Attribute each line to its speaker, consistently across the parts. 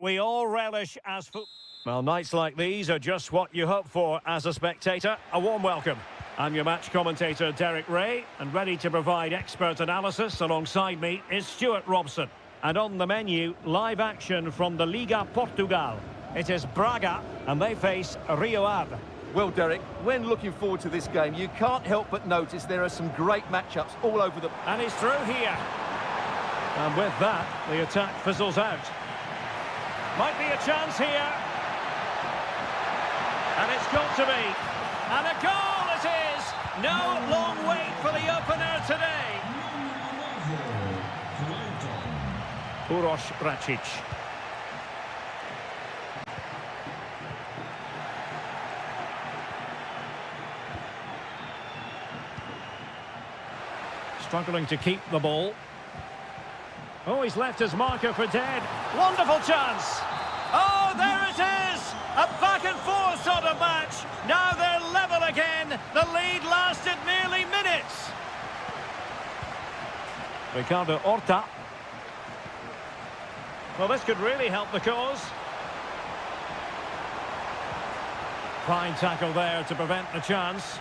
Speaker 1: we all relish as football. Well, nights like these are just what you hope for as a spectator. A warm welcome. I'm your match commentator, Derek Ray, and ready to provide expert analysis alongside me is Stuart Robson. And on the menu, live action from the Liga Portugal. It is Braga, and they face Rio Ave.
Speaker 2: Well, Derek, when looking forward to this game, you can't help but notice there are some great matchups all over the...
Speaker 1: And he's through here. And with that, the attack fizzles out. Might be a chance here. And it's got to be. And a goal it is! No long wait for the opener today. Uroš Račić. Struggling to keep the ball. Oh, he's left his marker for dead. Wonderful chance. Oh, there it is. A back-and-forth sort of match. Now they're level again. The lead lasted nearly minutes. Ricardo Horta. Well, this could really help the cause. Fine tackle there to prevent the chance.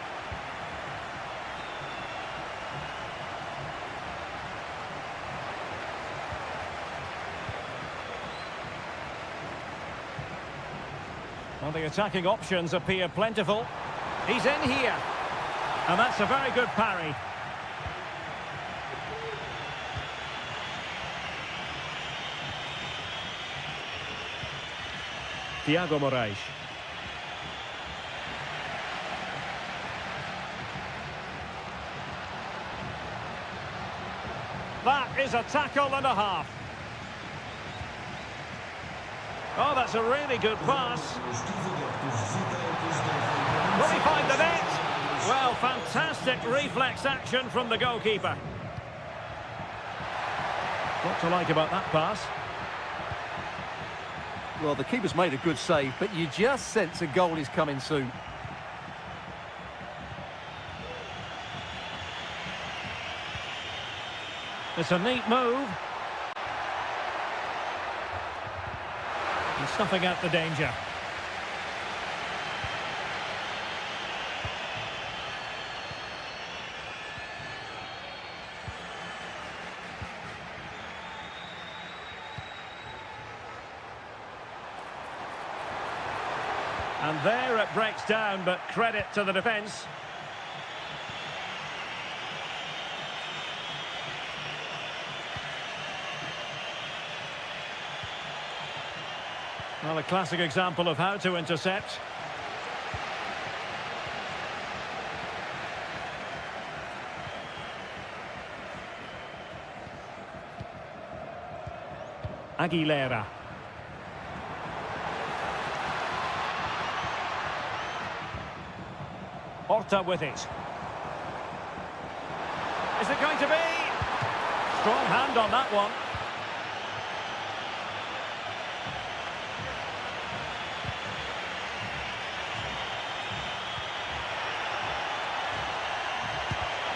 Speaker 1: Well, the attacking options appear plentiful. He's in here. And that's a very good parry. Thiago Moraes. That is a tackle and a half. Oh, that's a really good pass. Will he find the net? Well, fantastic reflex action from the goalkeeper. What to like about that pass?
Speaker 2: Well, the keeper's made a good save, but you just sense a goal is coming soon.
Speaker 1: It's a neat move. And snuffing out the danger. And there it breaks down, but credit to the defence. Well, a classic example of how to intercept. Aguilera. Horta with it. Is it going to be? Strong hand on that one.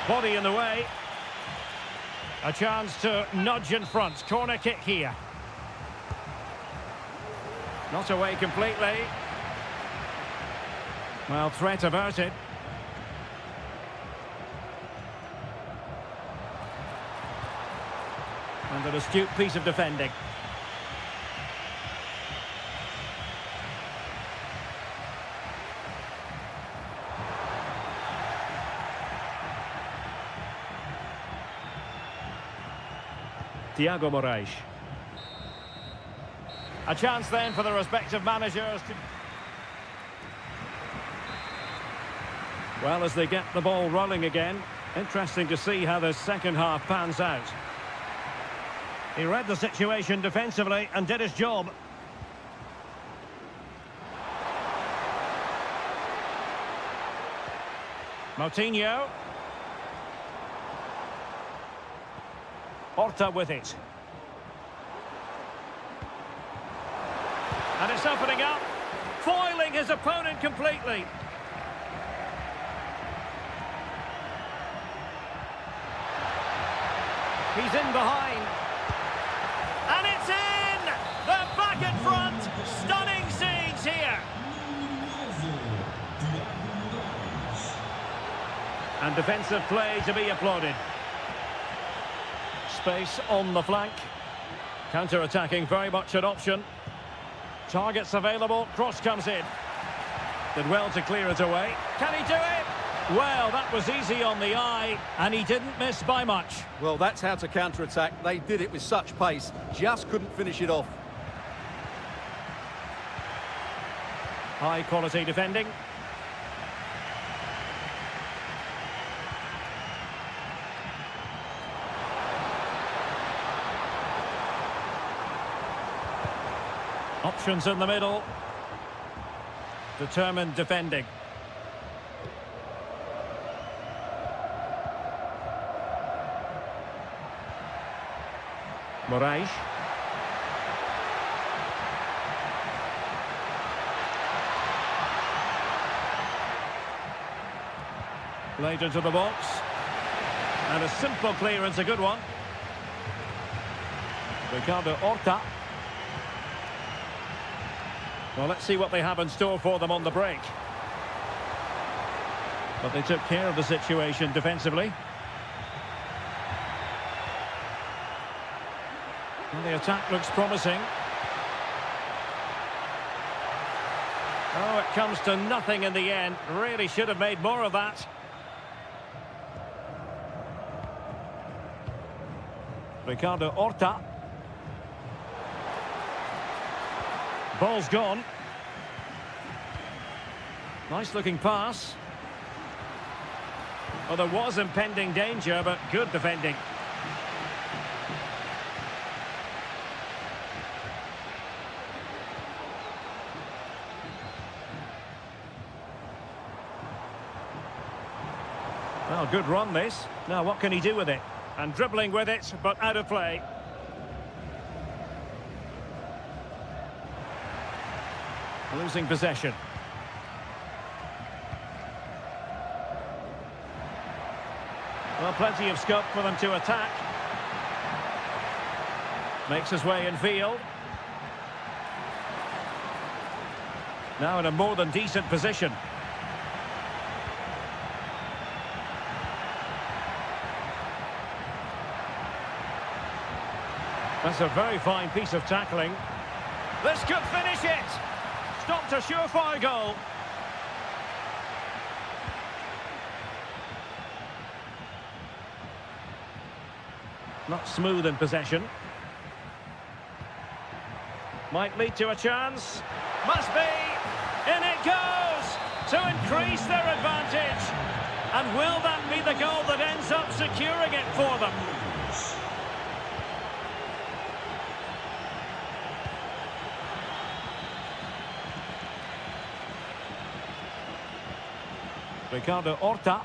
Speaker 1: Body in the way. A chance to nudge in front. Corner kick here. Not away completely. Well, threat averted. And an astute piece of defending. Thiago Moraes. A chance then for the respective managers to... Well, as they get the ball rolling again, interesting to see how the second half pans out. He read the situation defensively and did his job. Moutinho. Horta with it. And it's opening up, foiling his opponent completely. He's in behind. And it's in! They're back in front! And defensive play to be applauded. Space on the flank. Counter-attacking, very much an option. Targets available, cross comes in. Did well to clear it away. Can he do it? Well, that was easy on the eye, and he didn't miss by much.
Speaker 2: Well, that's how to counter-attack. They did it with such pace, just couldn't finish it off.
Speaker 1: High-quality defending. Options in the middle. Determined defending. Moraes. Played into the box. And a simple clearance, a good one. Ricardo Horta. Well, let's see what they have in store for them on the break. But they took care of the situation defensively. Well, the attack looks promising. Oh, it comes to nothing in the end. Really should have made more of that. Ricardo Horta. Ball's gone. Nice looking pass. Well, there was impending danger, but good defending. Well, good run this. Now what can he do with it? And dribbling with it, but out of play. Losing possession. Well, plenty of scope for them to attack. Makes his way in field. Now in a more than decent position. That's a very fine piece of tackling. This could finish it! Stopped a surefire goal. Not smooth in possession. Might lead to a chance. Must be! In it goes! To increase their advantage. And will that be the goal that ends up securing it for them? Ricardo Horta.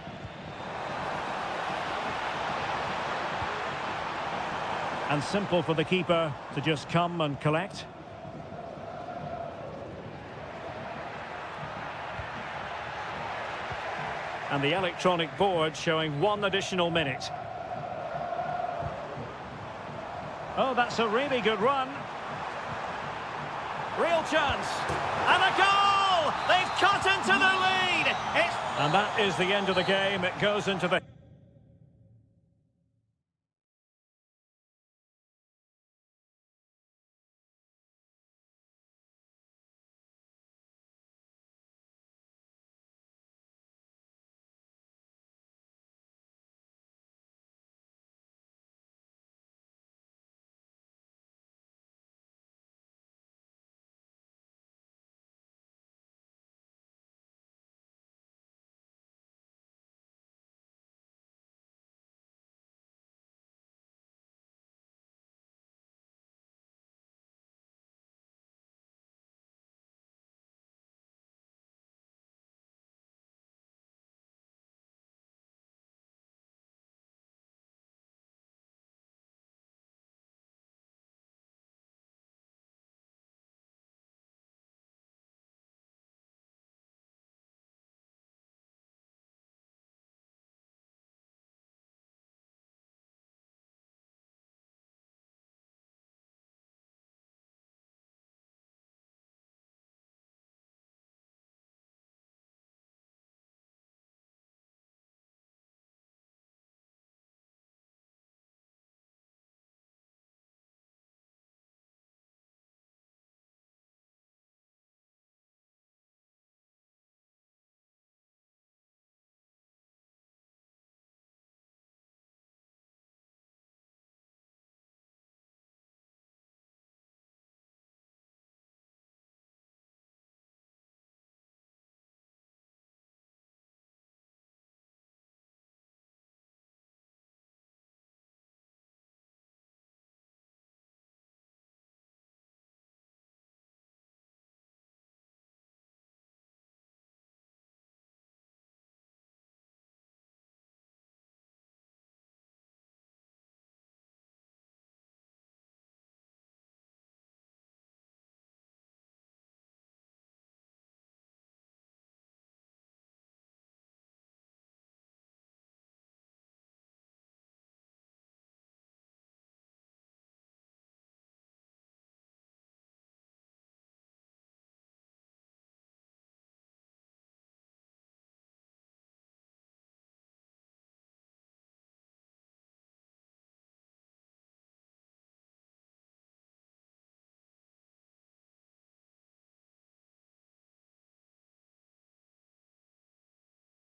Speaker 1: And simple for the keeper to just come and collect. And the electronic board showing 1 additional minute. Oh, that's a really good run. Real chance. And a goal! They've cut into the lead! And that is the end of the game. It goes into the...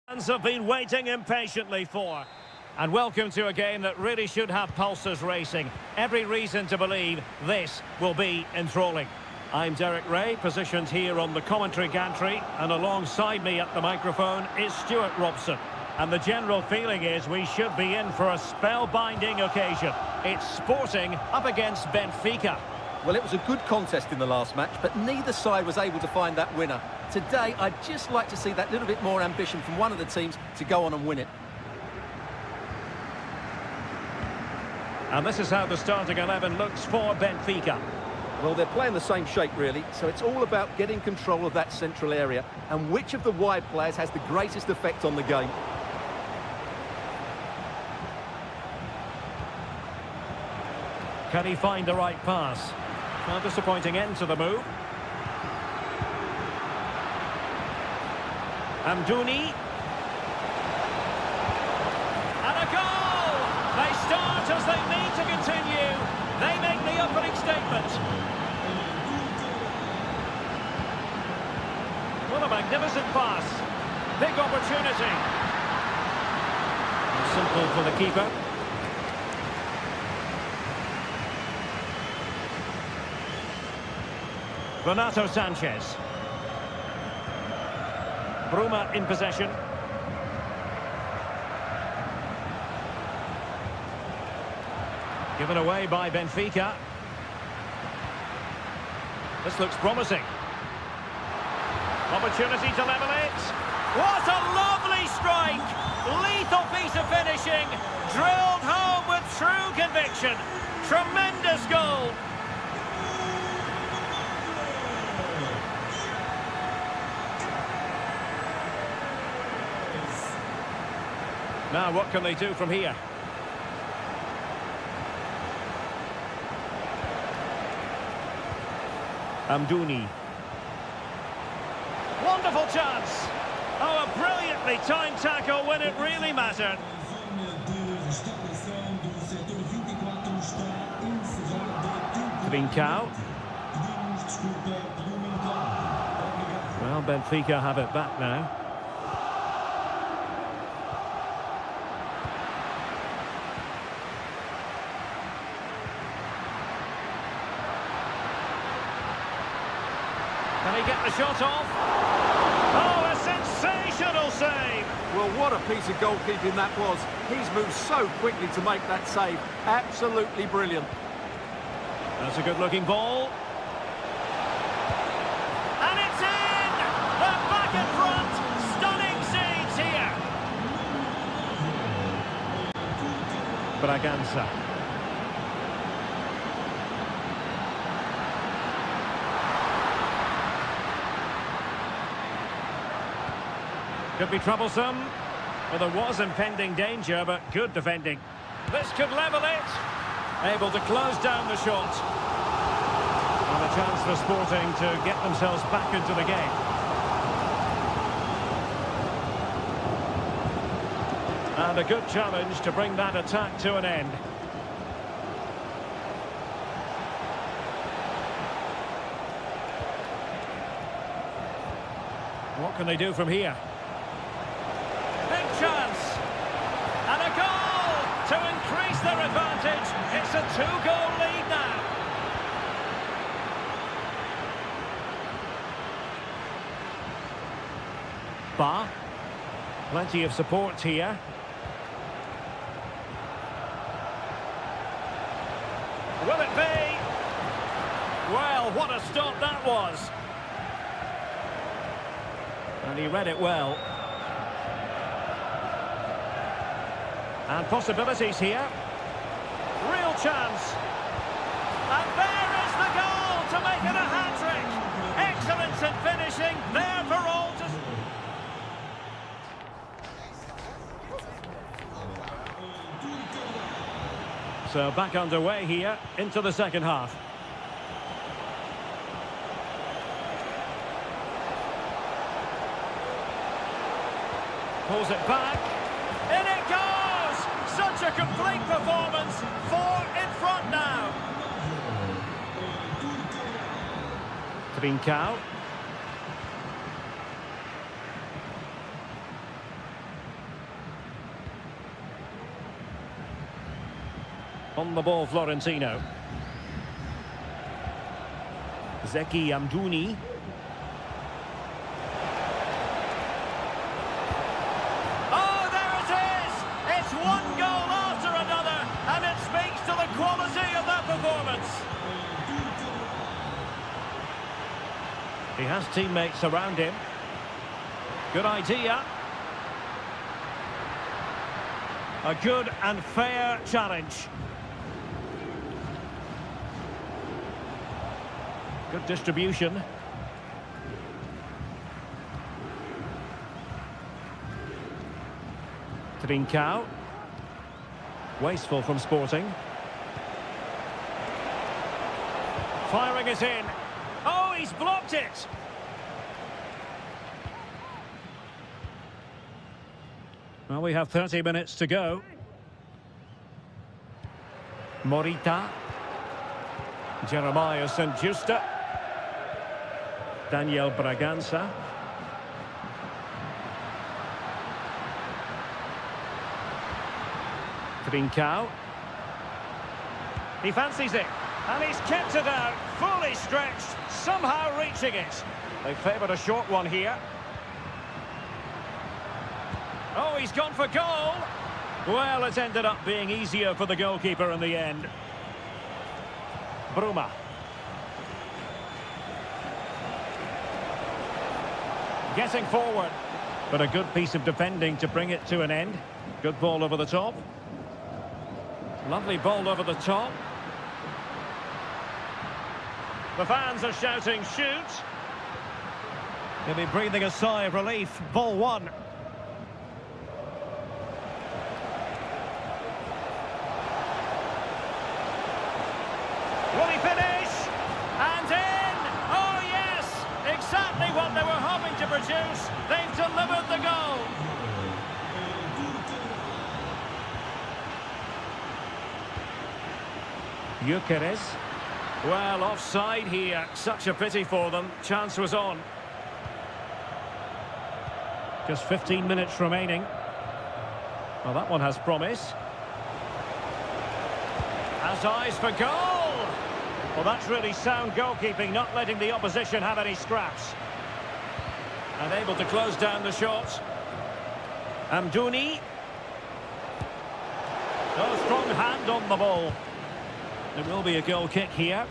Speaker 1: Fans have been waiting impatiently for. And welcome to a game that really should have pulses racing. Every reason to believe this will be enthralling. I'm Derek Ray, positioned here on the commentary gantry, and alongside me at the microphone is Stuart Robson. And the general feeling is we should be in for a spellbinding occasion. It's Sporting up against Benfica.
Speaker 2: Well, it was a good contest in the last match, but neither side was able to find that winner. Today, I'd just like to see that little bit more ambition from one of the teams to go on and win it.
Speaker 1: And this is how the starting 11 looks for Benfica.
Speaker 2: Well, they're playing the same shape, really, so it's all about getting control of that central area and which of the wide players has the greatest effect on the game.
Speaker 1: Can he find the right pass? A disappointing end to the move. Amdouni. And a goal! They start as they need to continue. They make the opening statement. What a magnificent pass. Big opportunity. Simple for the keeper. Renato Sanchez. Bruma in possession. Given away by Benfica. This looks promising. Opportunity to level it. What a lovely strike! Lethal piece of finishing. Drilled home with true conviction. Tremendous goal. Now, what can they do from here? Amdouni. Wonderful chance! Oh, a brilliantly timed tackle when it really mattered. Trincao. Well, Benfica have it back now. Can he get the shot off? Oh, a sensational save!
Speaker 2: Well, what a piece of goalkeeping that was. He's moved so quickly to make that save. Absolutely brilliant.
Speaker 1: That's a good-looking ball. And it's in! They're back in front! Stunning scenes here! Braganza. Could be troublesome. Well, there was impending danger, but good defending. This could level it. Able to close down the shot. And a chance for Sporting to get themselves back into the game. And a good challenge to bring that attack to an end. What can they do from here? Big chance. And a goal to increase their advantage. It's a two-goal lead now. Ba. Plenty of support here. Will it be? Well, what a stop that was. And he read it well. And possibilities here. Real chance. And there is the goal to make it a hat-trick. Excellence in finishing. There for all to... So back underway here into the second half. Pulls it back. In it goes! Such a complete performance. 4 in front now. Trincao. On the ball, Florentino. Zeki Amdouni. Oh, there it is! It's one goal after another, and it speaks to the quality of that performance. He has teammates around him. Good idea. A good and fair challenge. Good distribution. Trincao. Wasteful from Sporting. Firing it in. Oh, he's blocked it! Well, we have 30 minutes to go. Morita. Jeremiah St. Justa. Daniel Bragança. Trincao. He fancies it. And he's kept it out. Fully stretched. Somehow reaching it. They favoured a short one here. Oh, he's gone for goal. Well, it's ended up being easier for the goalkeeper in the end. Bruma. Getting forward. But a good piece of defending to bring it to an end. Good ball over the top. Lovely ball over the top. The fans are shouting, shoot. They'll be breathing a sigh of relief. Ball one. Will he finish? And in! Oh, yes! Exactly what they were hoping to produce. They've delivered the goal. Gyökeres. Well, offside here. Such a pity for them. Chance was on. Just 15 minutes remaining. Well, that one has promise. Has eyes for goal! Well, that's really sound goalkeeping, not letting the opposition have any scraps. And able to close down the shot. Amdouni. Oh, strong hand on the ball. There will be a goal kick here.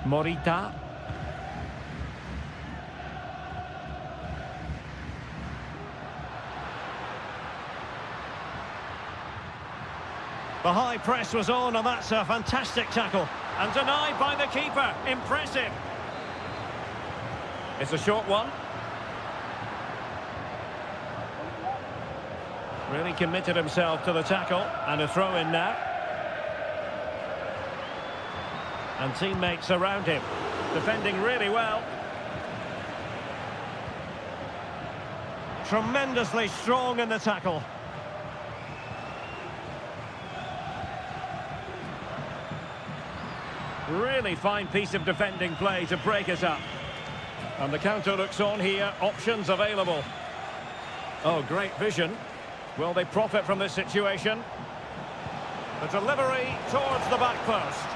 Speaker 1: Morita. The high press was on, and that's a fantastic tackle. And denied by the keeper. Impressive. It's a short one. Really committed himself to the tackle. And a throw in now. And teammates around him. Defending really well. Tremendously strong in the tackle. Really fine piece of defending play to break it up. And the counter looks on here. Options available. Oh, great vision. Will they profit from this situation? The delivery towards the back post.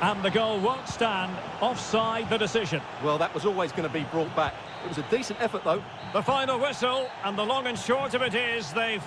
Speaker 1: And the goal won't stand. Offside the decision.
Speaker 2: Well, that was always going to be brought back. It was a decent effort, though.
Speaker 1: The final whistle, and the long and short of it is they've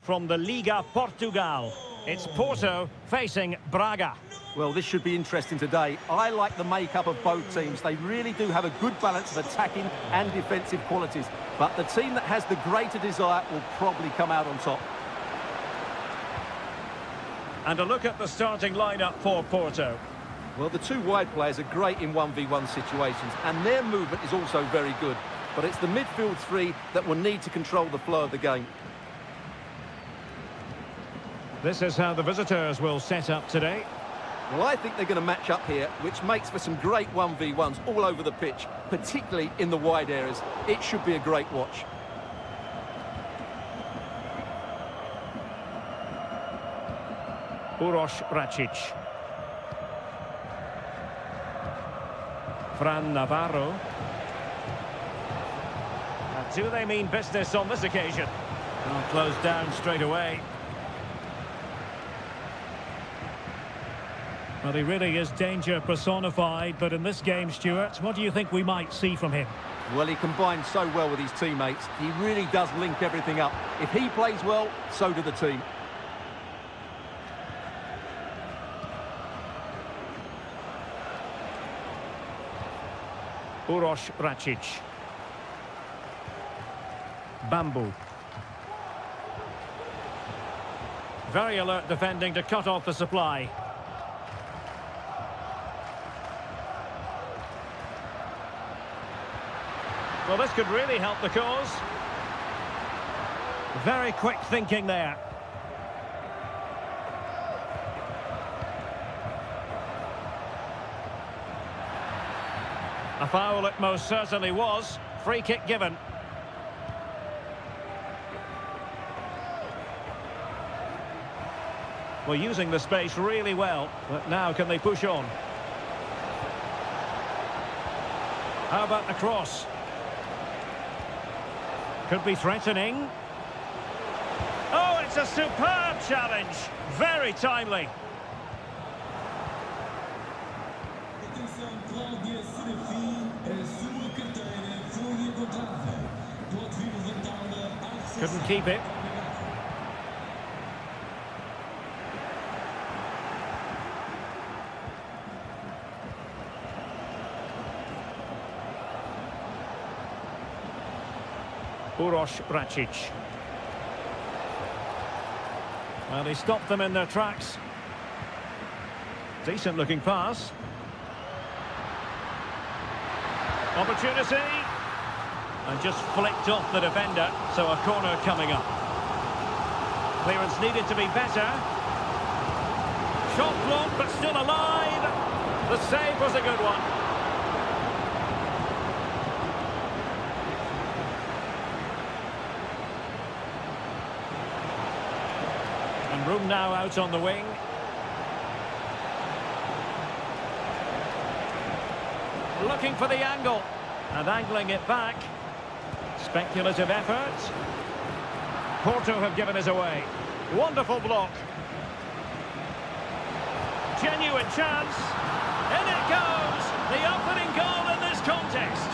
Speaker 1: from the Liga Portugal. It's Porto facing Braga.
Speaker 2: Well, this should be interesting today. I like the makeup of both teams. They really do have a good balance of attacking and defensive qualities. But the team that has the greater desire will probably come out on top.
Speaker 1: And a look at the starting lineup for Porto.
Speaker 2: Well, the two wide players are great in 1v1 situations, and their movement is also very good. But it's the midfield three that will need to control the flow of the game.
Speaker 1: This is how the visitors will set up today.
Speaker 2: Well, I think they're going to match up here, which makes for some great 1v1s all over the pitch, particularly in the wide areas. It should be a great watch.
Speaker 1: Uroš Račić. Fran Navarro. Do they mean business on this occasion? Well, closed down straight away. Well, he really is danger personified, but in this game, Stuart, what do you think we might see from him?
Speaker 2: Well, he combines so well with his teammates. He really does link everything up. If he plays well, so do the team.
Speaker 1: Uroš Račić. Bamboo. Very alert defending to cut off the supply. Well, this could really help the cause. Very quick thinking there. A foul it most certainly was. Free kick given. Well, using the space really well, but now can they push on? How about the cross? Could be threatening. Oh, it's a superb challenge. Very timely. Couldn't keep it. Uroš Račić. Well, he stopped them in their tracks. Decent looking pass. Opportunity. And just flicked off the defender, so a corner coming up. Clearance needed to be better. Shot blocked, but still alive. The save was a good one. And room now out on the wing. Looking for the angle. And angling it back. Speculative effort. Porto have given us away. Wonderful block. Genuine chance. In it goes. The opening goal in this contest.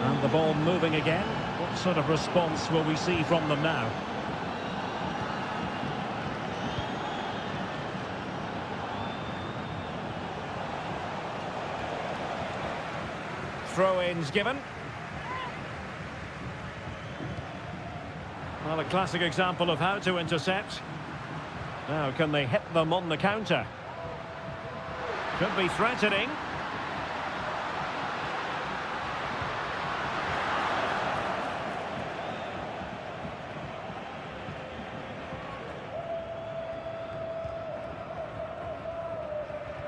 Speaker 1: And the ball moving again. What sort of response will we see from them now? Throw-ins given. Well, a classic example of how to intercept. Now, can they hit them on the counter? Could be threatening.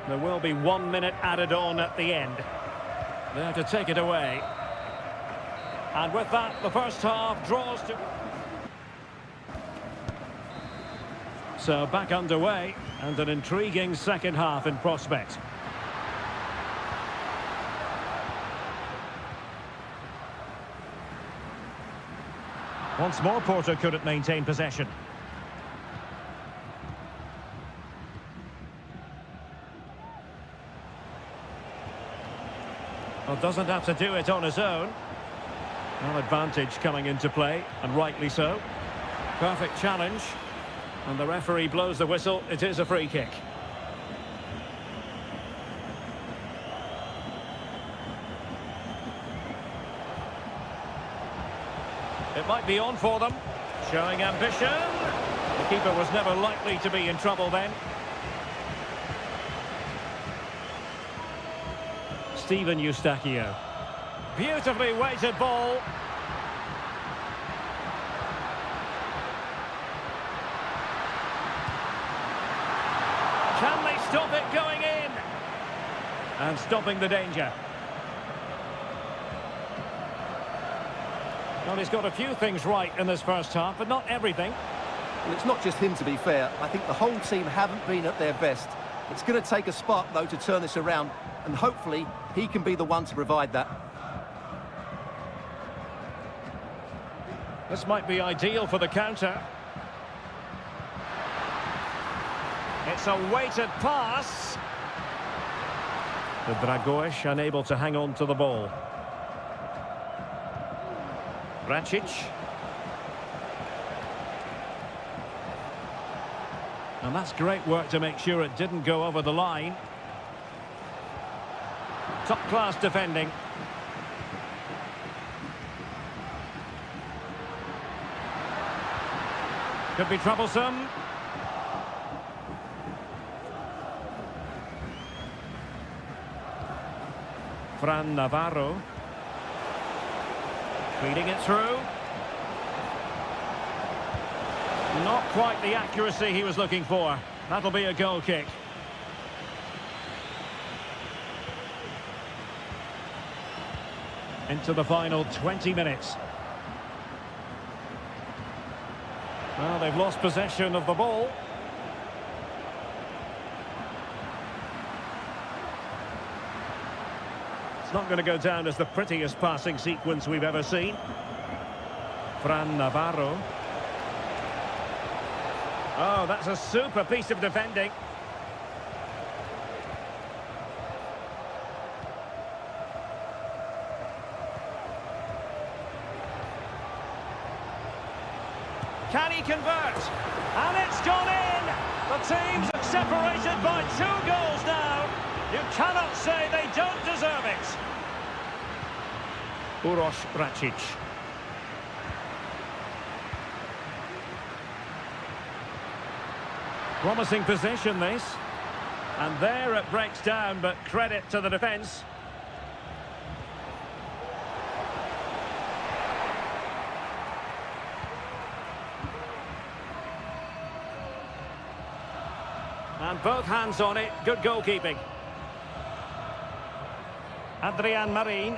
Speaker 1: There will be 1 minute added on at the end. There to take it away. And with that, the first half draws to... So back underway, and an intriguing second half in prospect. Once more, Porto couldn't maintain possession. Well, doesn't have to do it on his own. Well, advantage coming into play, and rightly so. Perfect challenge. And the referee blows the whistle. It is a free kick. It might be on for them. Showing ambition. The keeper was never likely to be in trouble then. Steven Eustachio. Beautifully weighted ball. Can they stop it going in? And stopping the danger. Well, he's got a few things right in this first half, but not everything.
Speaker 2: Well, it's not just him, to be fair. I think the whole team haven't been at their best. It's going to take a spark, though, to turn this around, and hopefully he can be the one to provide that.
Speaker 1: This might be ideal for the counter. It's a weighted pass. The Dragoish unable to hang on to the ball. Vrancic. And that's great work to make sure it didn't go over the line. Top-class defending. Could be troublesome. Fran Navarro. Feeding it through. Not quite the accuracy he was looking for. That'll be a goal kick. Into the final 20 minutes. Well, they've lost possession of the ball. It's not going to go down as the prettiest passing sequence we've ever seen. Fran Navarro. Oh, that's a super piece of defending. Can he convert? And it's gone in! The teams are separated by 2 goals now. You cannot say they don't deserve it. Uroš Vrancic. Promising possession, this. And there it breaks down, but credit to the defence. And both hands on it. Good goalkeeping. Adrian Marin.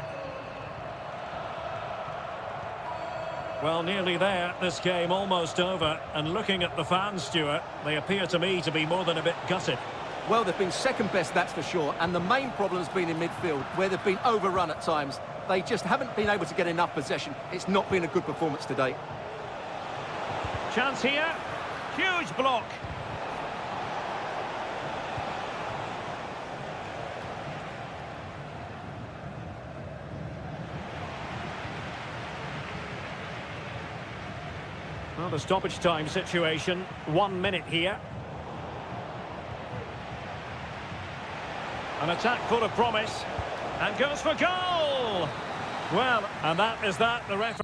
Speaker 1: Well, nearly there. This game almost over. And looking at the fans, Stuart, they appear to me to be more than a bit gutted.
Speaker 2: Well, they've been second best, that's for sure. And the main problem has been in midfield, where they've been overrun at times. They just haven't been able to get enough possession. It's not been a good performance today.
Speaker 1: Chance here. Huge block. Well, the stoppage time situation, 1 minute here. An attack full of promise, and goes for goal! Well, and that is that, the referee.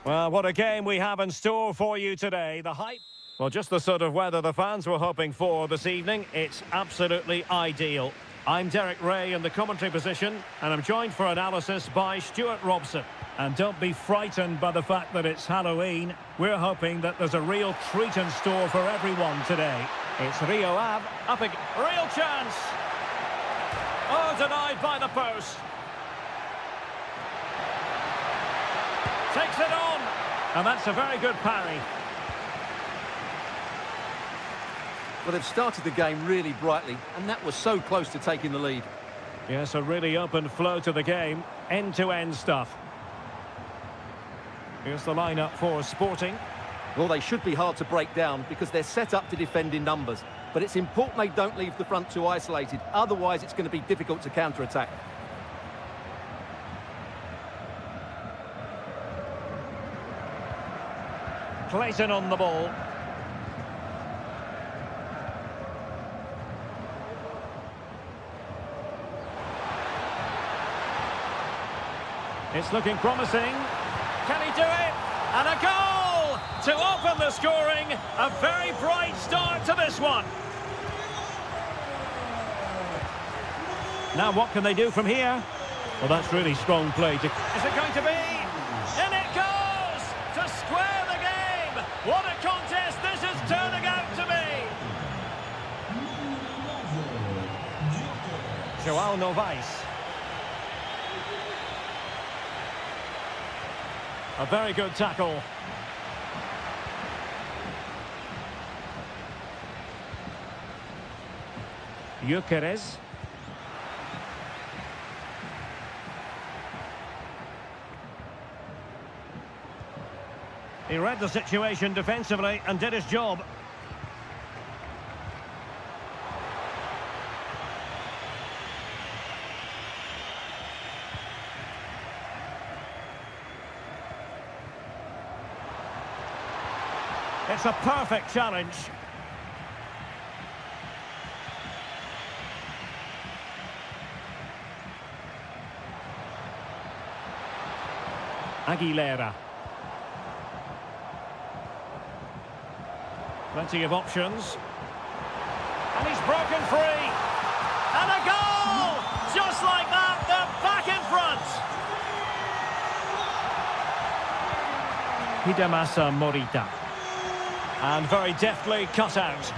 Speaker 1: Well, what a game we have in store for you today. The hype... Well, just the sort of weather the fans were hoping for this evening. It's absolutely ideal. I'm Derek Ray in the commentary position, and I'm joined for analysis by Stuart Robson. And don't be frightened by the fact that it's Halloween. We're hoping that there's a real treat in store for everyone today. It's Rio Ave, up again. Real chance! Oh, denied by the post. Takes it on. And that's a very good parry.
Speaker 2: Well, they've started the game really brightly, and that was so close to taking the lead.
Speaker 1: Yes, a really open flow to the game. End-to-end stuff. Here's the lineup for Sporting.
Speaker 2: Well, they should be hard to break down because they're set up to defend in numbers. But it's important they don't leave the front too isolated. Otherwise, it's going to be difficult to counter-attack.
Speaker 1: Clayton on the ball. It's looking promising. Can he do it? And a goal to open the scoring. A very bright start to this one. Now what can they do from here? Well, that's really strong play. Is it going to be? In it goes to square the game. What a contest this is turning out to be. João Novaes. A very good tackle. Gyökeres. He read the situation defensively and did his job. It's a perfect challenge. Aguilera. Plenty of options. And he's broken free. And a goal! Just like that, they're back in front. Hidemasa Morita. And very deftly cut out.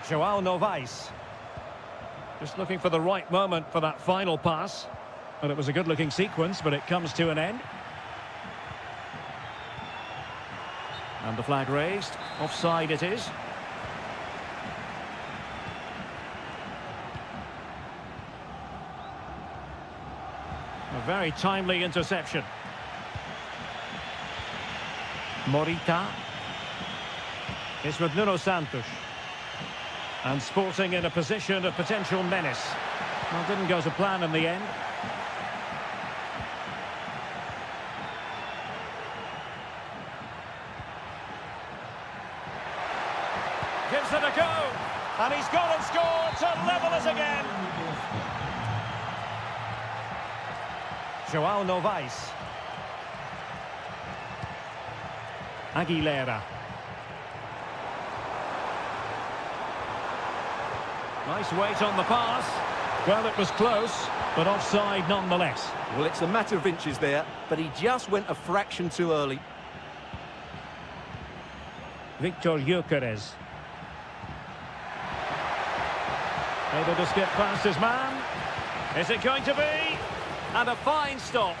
Speaker 1: João Novaes. Just looking for the right moment for that final pass. And it was a good-looking sequence, but it comes to an end. And the flag raised. Offside it is. A very timely interception. Morita. It's with Nuno Santos. And Sporting in a position of potential menace. Well, didn't go to plan in the end. Gives it a go, and he's gone and scored to level it again. João Novaes. Aguilera. Nice weight on the pass. Well, it was close, but offside nonetheless.
Speaker 2: Well, it's a matter of inches there, but he just went a fraction too early.
Speaker 1: Victor Gyökeres. Able to skip past his man. Is it going to be? And a fine stop.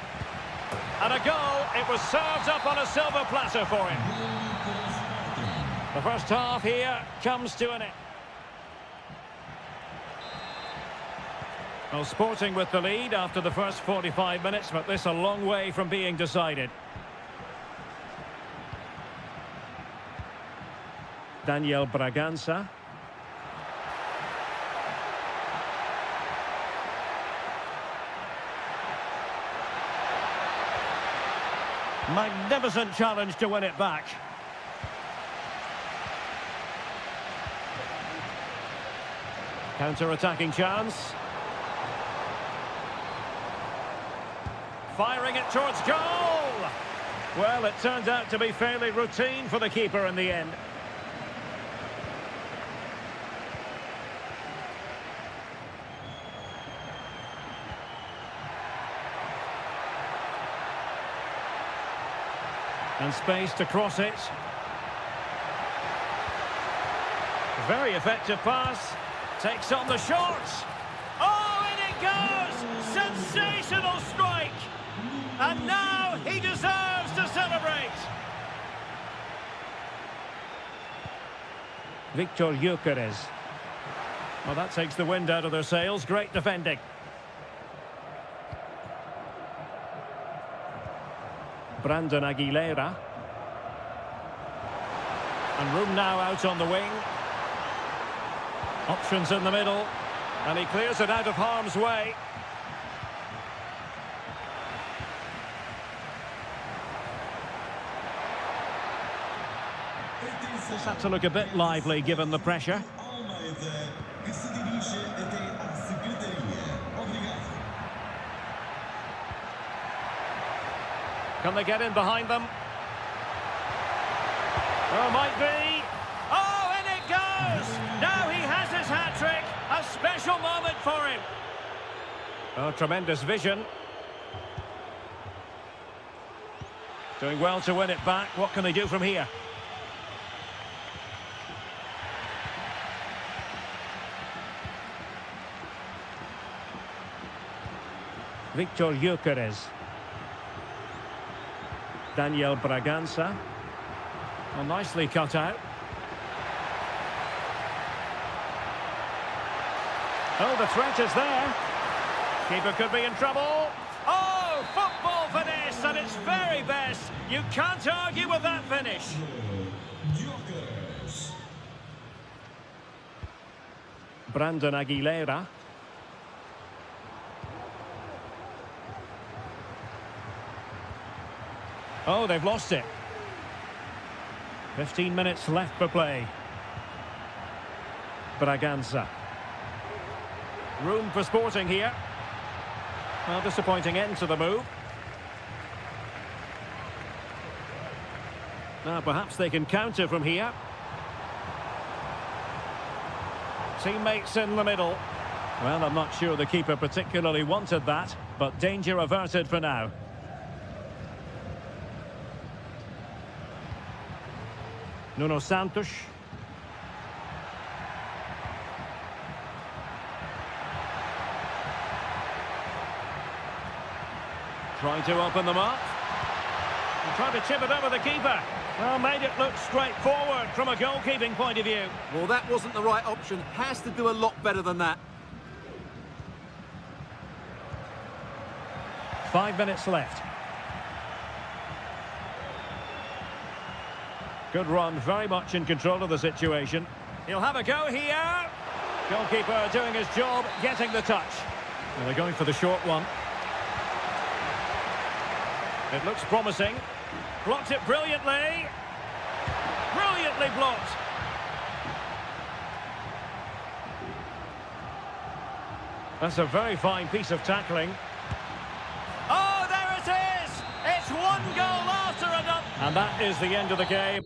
Speaker 1: And a goal. It was served up on a silver platter for him. The first half here comes to an end. Well, Sporting with the lead after the first 45 minutes, but this a long way from being decided. Daniel Bragança. Magnificent challenge to win it back. Counter-attacking chance. Firing it towards goal! Well, it turned out to be fairly routine for the keeper in the end. And space to cross it. Very effective pass. Takes on the shot. Oh, in it goes! Sensational strike! And now he deserves to celebrate. Victor Gyökeres. Well, that takes the wind out of their sails. Great defending. Brandon Aguilera. And room now out on the wing. Options in the middle. And he clears it out of harm's way. This had to look a bit lively given the pressure. Can they get in behind them? Oh, might be. Oh, in it goes! Now he has his hat-trick. A special moment for him. Oh, tremendous vision. Doing well to win it back. What can they do from here? Victor Gyökeres. Daniel Bragança. Well, nicely cut out. Oh, the threat is there. Keeper could be in trouble. Oh, football finesse at its very best. You can't argue with that finish. Brandon Aguilera. Oh, they've lost it. 15 minutes left for play. Bragança. Room for Sporting here. Well, disappointing end to the move. Now, perhaps they can counter from here. Teammates in the middle. Well, I'm not sure the keeper particularly wanted that, but danger averted for now. Nuno Santos. Trying to open them up. And trying to chip it over the keeper. Well, made it look straightforward from a goalkeeping point of view.
Speaker 2: Well, that wasn't the right option. Has to do a lot better than that.
Speaker 1: 5 minutes left. Good run, very much in control of the situation. He'll have a go here. Goalkeeper doing his job, getting the touch. Well, they're going for the short one. It looks promising. Blocked it brilliantly. Brilliantly blocked. That's a very fine piece of tackling. Oh, there it is! It's one goal after another. And that is the end of the game.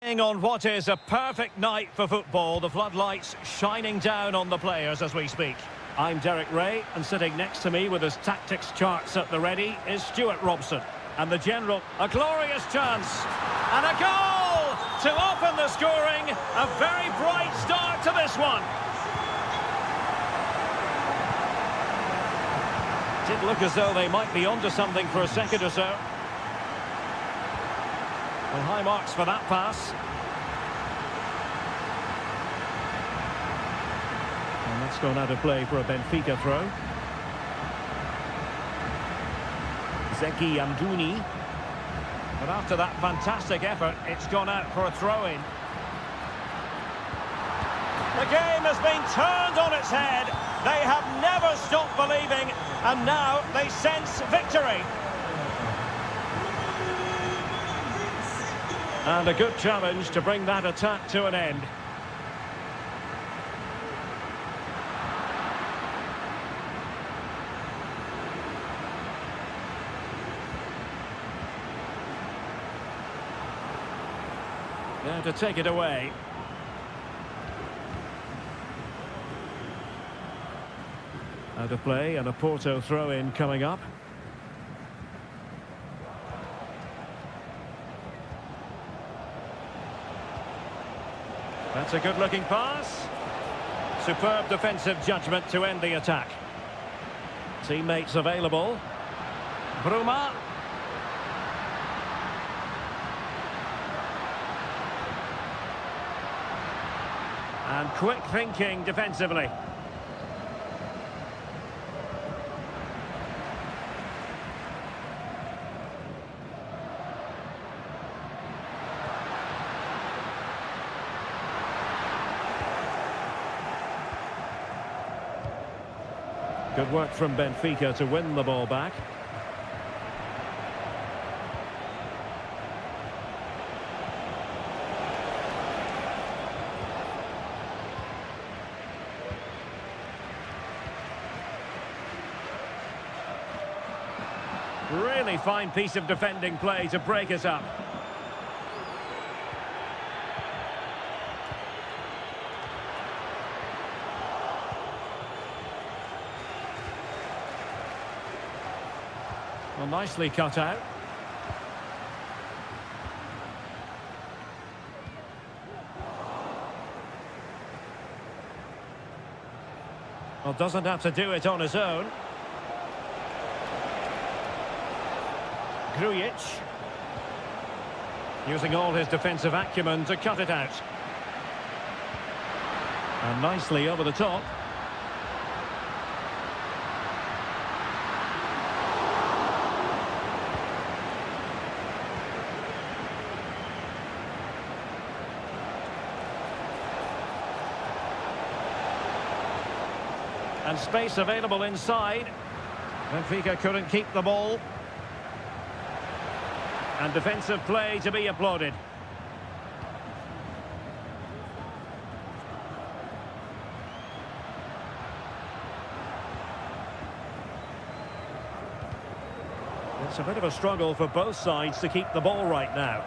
Speaker 1: On what is a perfect night for football, the floodlights shining down on the players as we speak. I'm Derek Ray, and sitting next to me with his tactics charts at the ready is Stuart Robson. And the general, a glorious chance, and a goal to open the scoring. A very bright start to this one. Did look as though they might be onto something for a second or so. Well, high marks for that pass. And that's gone out of play for a Benfica throw. Zeki Amdouni. But after that fantastic effort, it's gone out for a throw-in. The game has been turned on its head. They have never stopped believing, and now they sense victory. And a good challenge to bring that attack to an end. Now to take it away. Out of play, and a Porto throw-in coming up. That's a good-looking pass. Superb defensive judgment to end the attack. Teammates available. Bruma. And quick thinking defensively. Good work from Benfica to win the ball back. Really fine piece of defending play to break us up. Well, nicely cut out. Well, doesn't have to do it on his own. Grujic. Using all his defensive acumen to cut it out. And nicely over the top. And space available inside. Benfica couldn't keep the ball. And defensive play to be applauded. It's a bit of a struggle for both sides to keep the ball right now.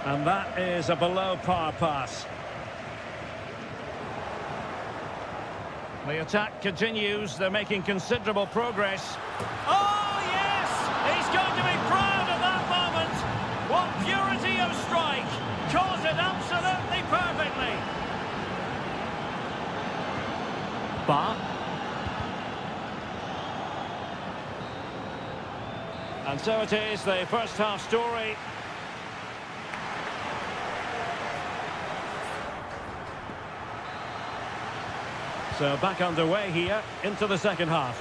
Speaker 1: And that is a below-par pass. The attack continues. They're making considerable progress. Oh, yes! He's going to be proud of that moment. What purity of strike. Caught it absolutely perfectly. Ba. And so it is, the first half story. So back underway here into the second half.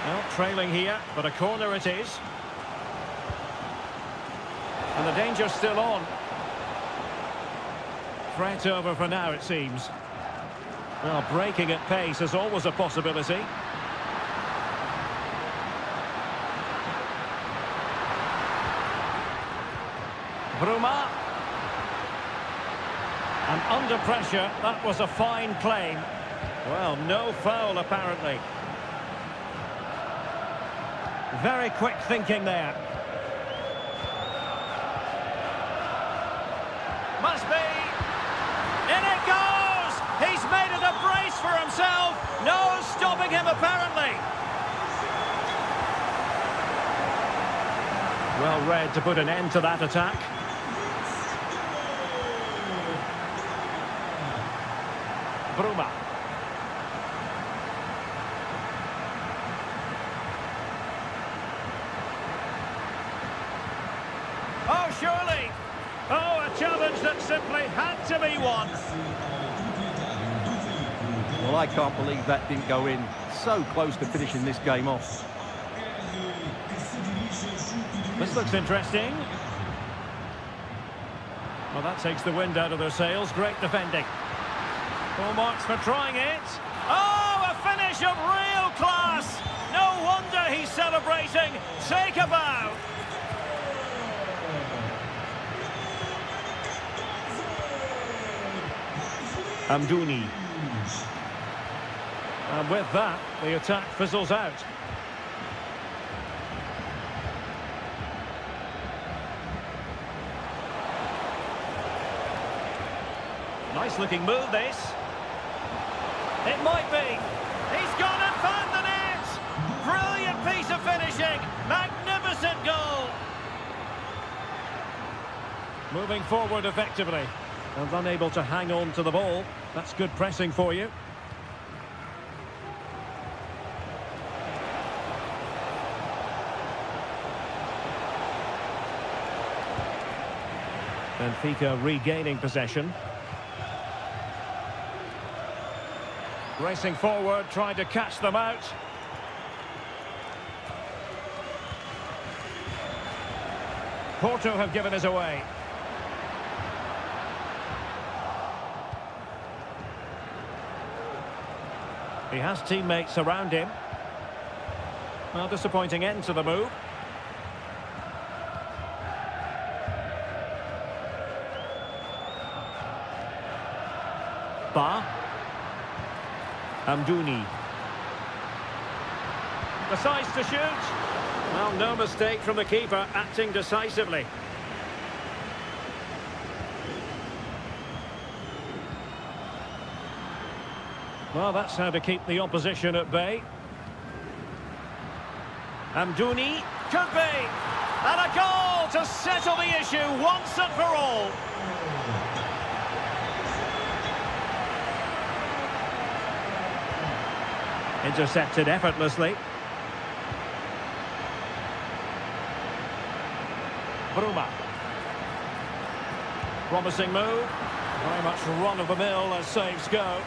Speaker 1: Well, trailing here, but a corner it is. And the danger's still on. Threat over for now, it seems. Well, breaking at pace is always a possibility. Bruma. And under pressure, that was a fine claim. Well, no foul apparently. Very quick thinking there. Must be. In it goes! He's made it a brace for himself. No stopping him apparently. Well read to put an end to that attack. Bruma. Oh, surely. Oh, a challenge that simply had to be won.
Speaker 2: Well, I can't believe that didn't go in. So close to finishing this game off.
Speaker 1: This looks interesting. Well, that takes the wind out of their sails. Great defending. Full marks for trying it. Oh, a finish of real class. No wonder he's celebrating. Take a bow. Amdouni. And with that, the attack fizzles out. Nice looking move, this. It might be. He's gone and found the net. Brilliant piece of finishing. Magnificent goal. Moving forward effectively. And unable to hang on to the ball. That's good pressing for you. Benfica regaining possession. Racing forward, trying to catch them out. Porto have given us away. He has teammates around him. Well, disappointing end to the move. Ba. Amdouni. Decides to shoot. Well, no mistake from the keeper, acting decisively. Well, that's how to keep the opposition at bay. Amdouni. Could be. And a goal to settle the issue once and for all. Intercepted effortlessly. Bruma. Promising move. Very much run-of-the-mill as saves go.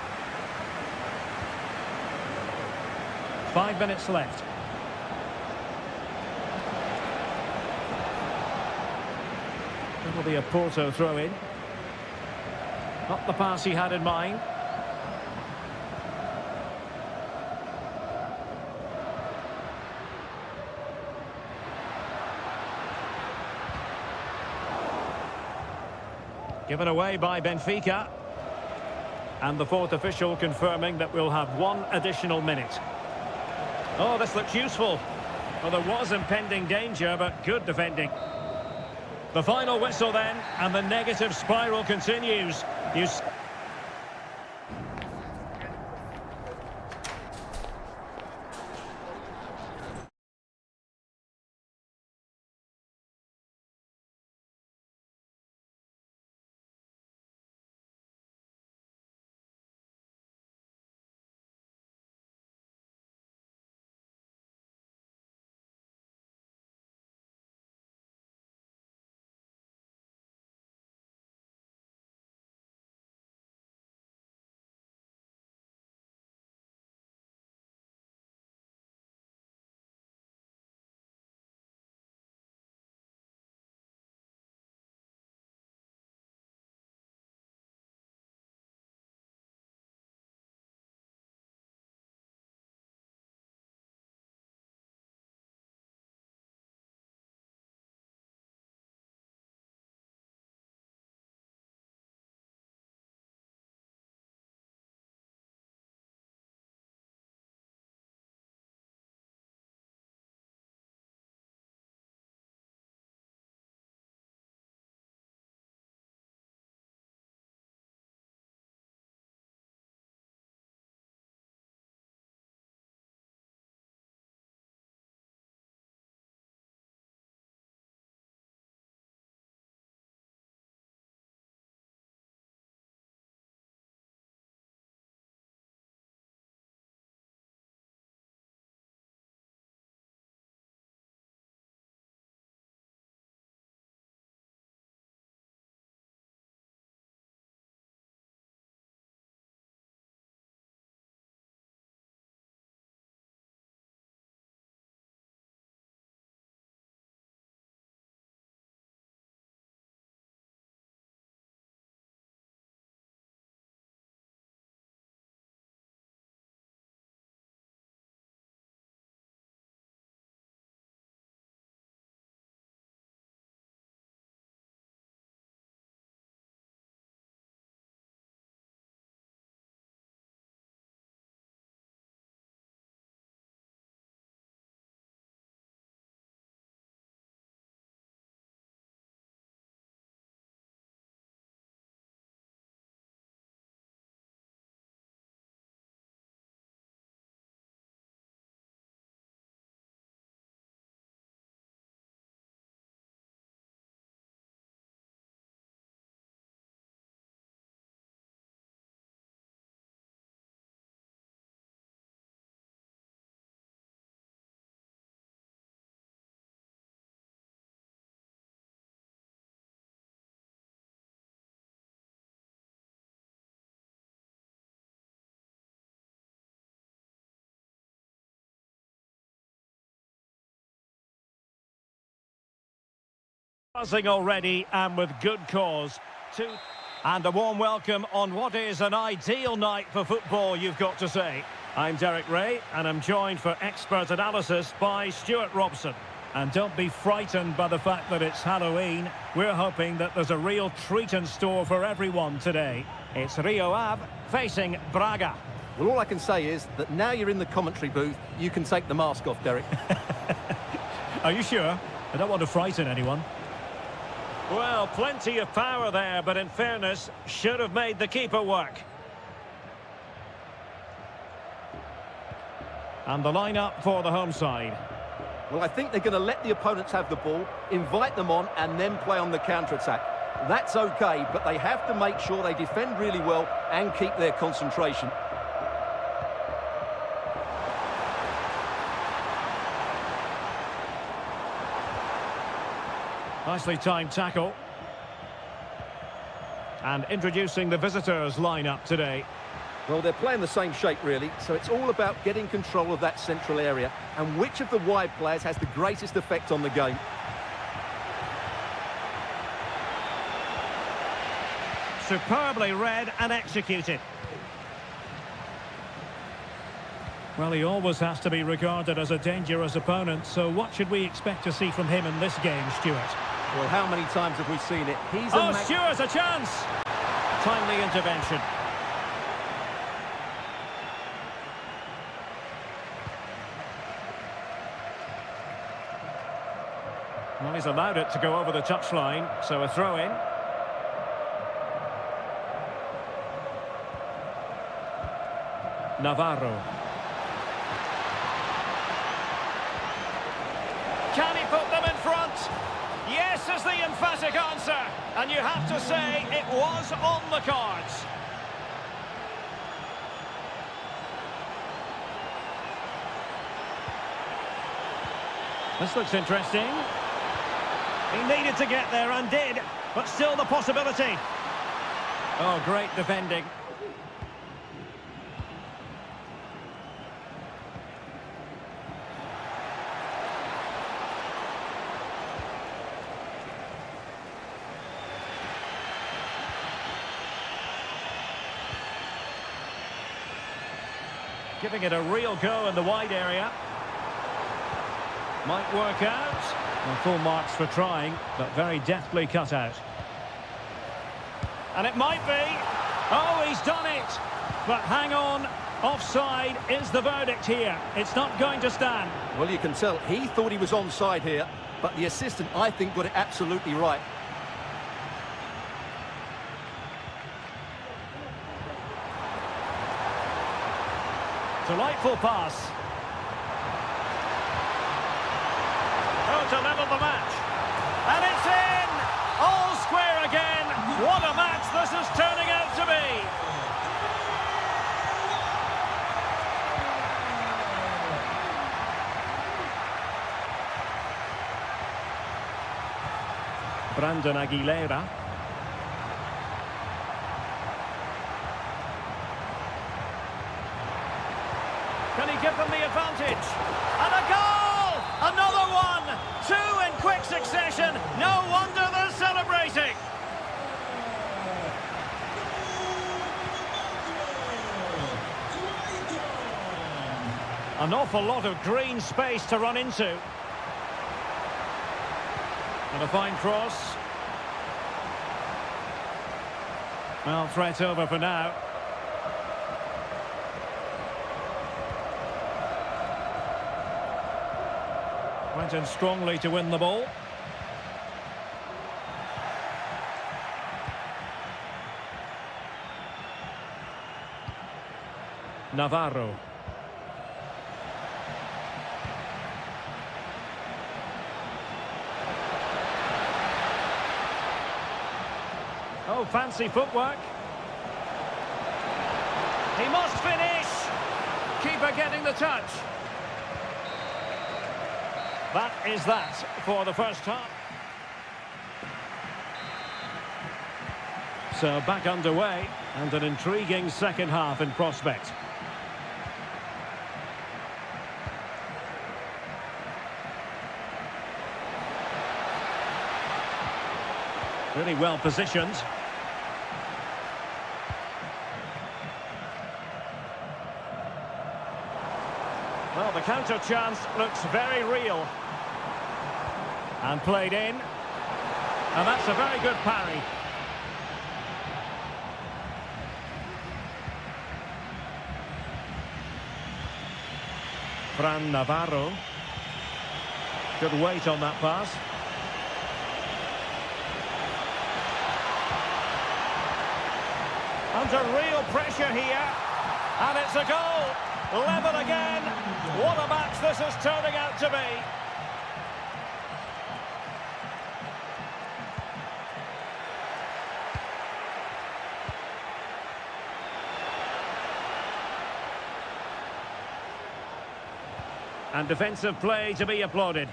Speaker 1: 5 minutes left. It'll be a Porto throw-in. Not the pass he had in mind. Given away by Benfica. And the fourth official confirming that we'll have one additional minute. Oh, this looks useful. Well, there was impending danger, but good defending. The final whistle then, and the negative spiral continues. Buzzing already and with good cause. And a warm welcome on what is an ideal night for football, you've got to say. I'm Derek Ray and I'm joined for expert analysis by Stuart Robson. And don't be frightened by the fact that it's Halloween. We're hoping that there's a real treat in store for everyone today. It's Rio Ave facing Braga.
Speaker 2: Well, all I can say is that now you're in the commentary booth, you can take the mask off, Derek.
Speaker 1: Are you sure? I don't want to frighten anyone. Well, plenty of power there, but in fairness, should have made the keeper work. And the line-up for the home side.
Speaker 2: Well, I think they're going to let the opponents have the ball, invite them on, and then play on the counter-attack. That's okay, but they have to make sure they defend really well and keep their concentration.
Speaker 1: Nicely timed tackle. And introducing the visitors' line-up today.
Speaker 2: Well, they're playing the same shape, really, so it's all about getting control of that central area and which of the wide players has the greatest effect on the game.
Speaker 1: Superbly read and executed. Well, he always has to be regarded as a dangerous opponent, so what should we expect to see from him in this game, Stuart?
Speaker 2: Well, how many times have we seen it? He's
Speaker 1: Stuart, a chance! Timely intervention. Well, he's allowed it to go over the touchline, so a throw-in. Navarro. Can he put them in front? Yes is the emphatic answer. And you have to say it was on the cards. This looks interesting. He needed to get there and did, but still the possibility. Oh, great defending. Giving it a real go in the wide area. Might work out. And full marks for trying, but very deftly cut out. And it might be. Oh, he's done it. But hang on. Offside is the verdict here. It's not going to stand.
Speaker 2: Well, you can tell he thought he was onside here, but the assistant, I think, got it absolutely right.
Speaker 1: Delightful pass. Oh, to level the match. And it's in! All square again. What a match this is turning out to be. Brandon Aguilera. Can he give them the advantage? And a goal! Another one! Two in quick succession. No wonder they're celebrating. An awful lot of green space to run into. And a fine cross. Well, threat over for now. Went in strongly to win the ball. Navarro. Oh, fancy footwork. He must finish. Keeper getting the touch. That is that for the first half. So back underway and an intriguing second half in prospect. Really well positioned. Well, the counter chance looks very real. And played in. And that's a very good parry. Fran Navarro. Good weight on that pass. Under real pressure here. And it's a goal. Level again. What a match this is turning out to be. And defensive play to be applauded.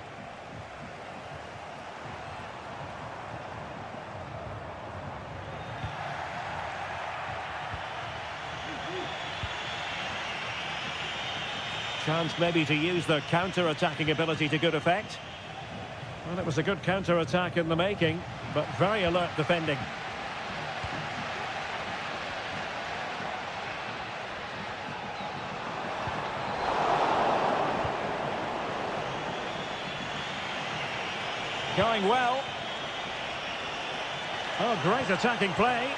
Speaker 1: Chance maybe to use their counter-attacking ability to good effect. Well, it was a good counter-attack in the making, but very alert defending. Going well. Oh, great attacking play.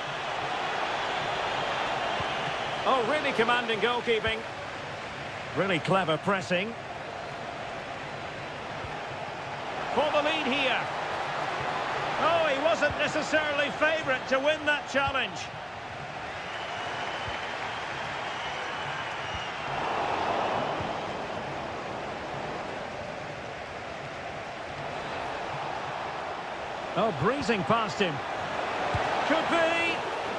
Speaker 1: Oh, really commanding goalkeeping. Really clever pressing. For the lead here. Oh, he wasn't necessarily favourite to win that challenge. Oh, breezing past him. Could be.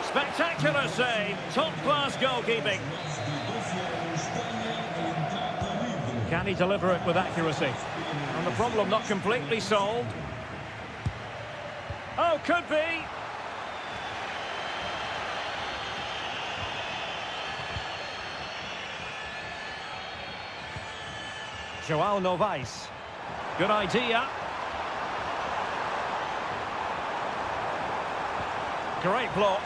Speaker 1: Spectacular save. Top-class goalkeeping. Can he deliver it with accuracy? And the problem not completely solved. Oh, could be. João Novaes. Good idea. Great block.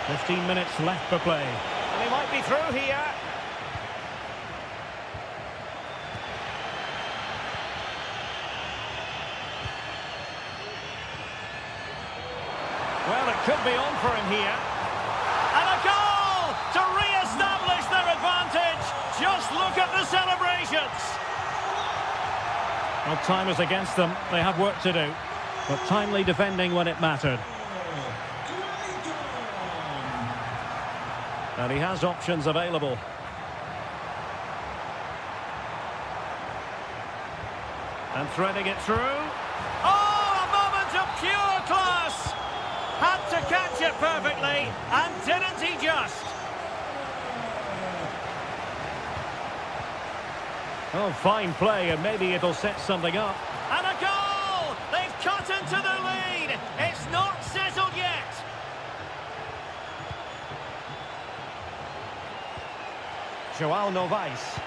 Speaker 1: "15 minutes left for play. And he might be through here. Well, it could be on for him here. And a goal to re-establish their advantage. Just look at the celebrations. Well, time is against them. They have work to do. But timely defending when it mattered. And he has options available. And threading it through. Oh, a moment of pure class! Had to catch it perfectly, and didn't he just? Oh, fine play, and maybe it'll set something up. And a goal! They've cut into the lead! It's not settled yet! João Novaes.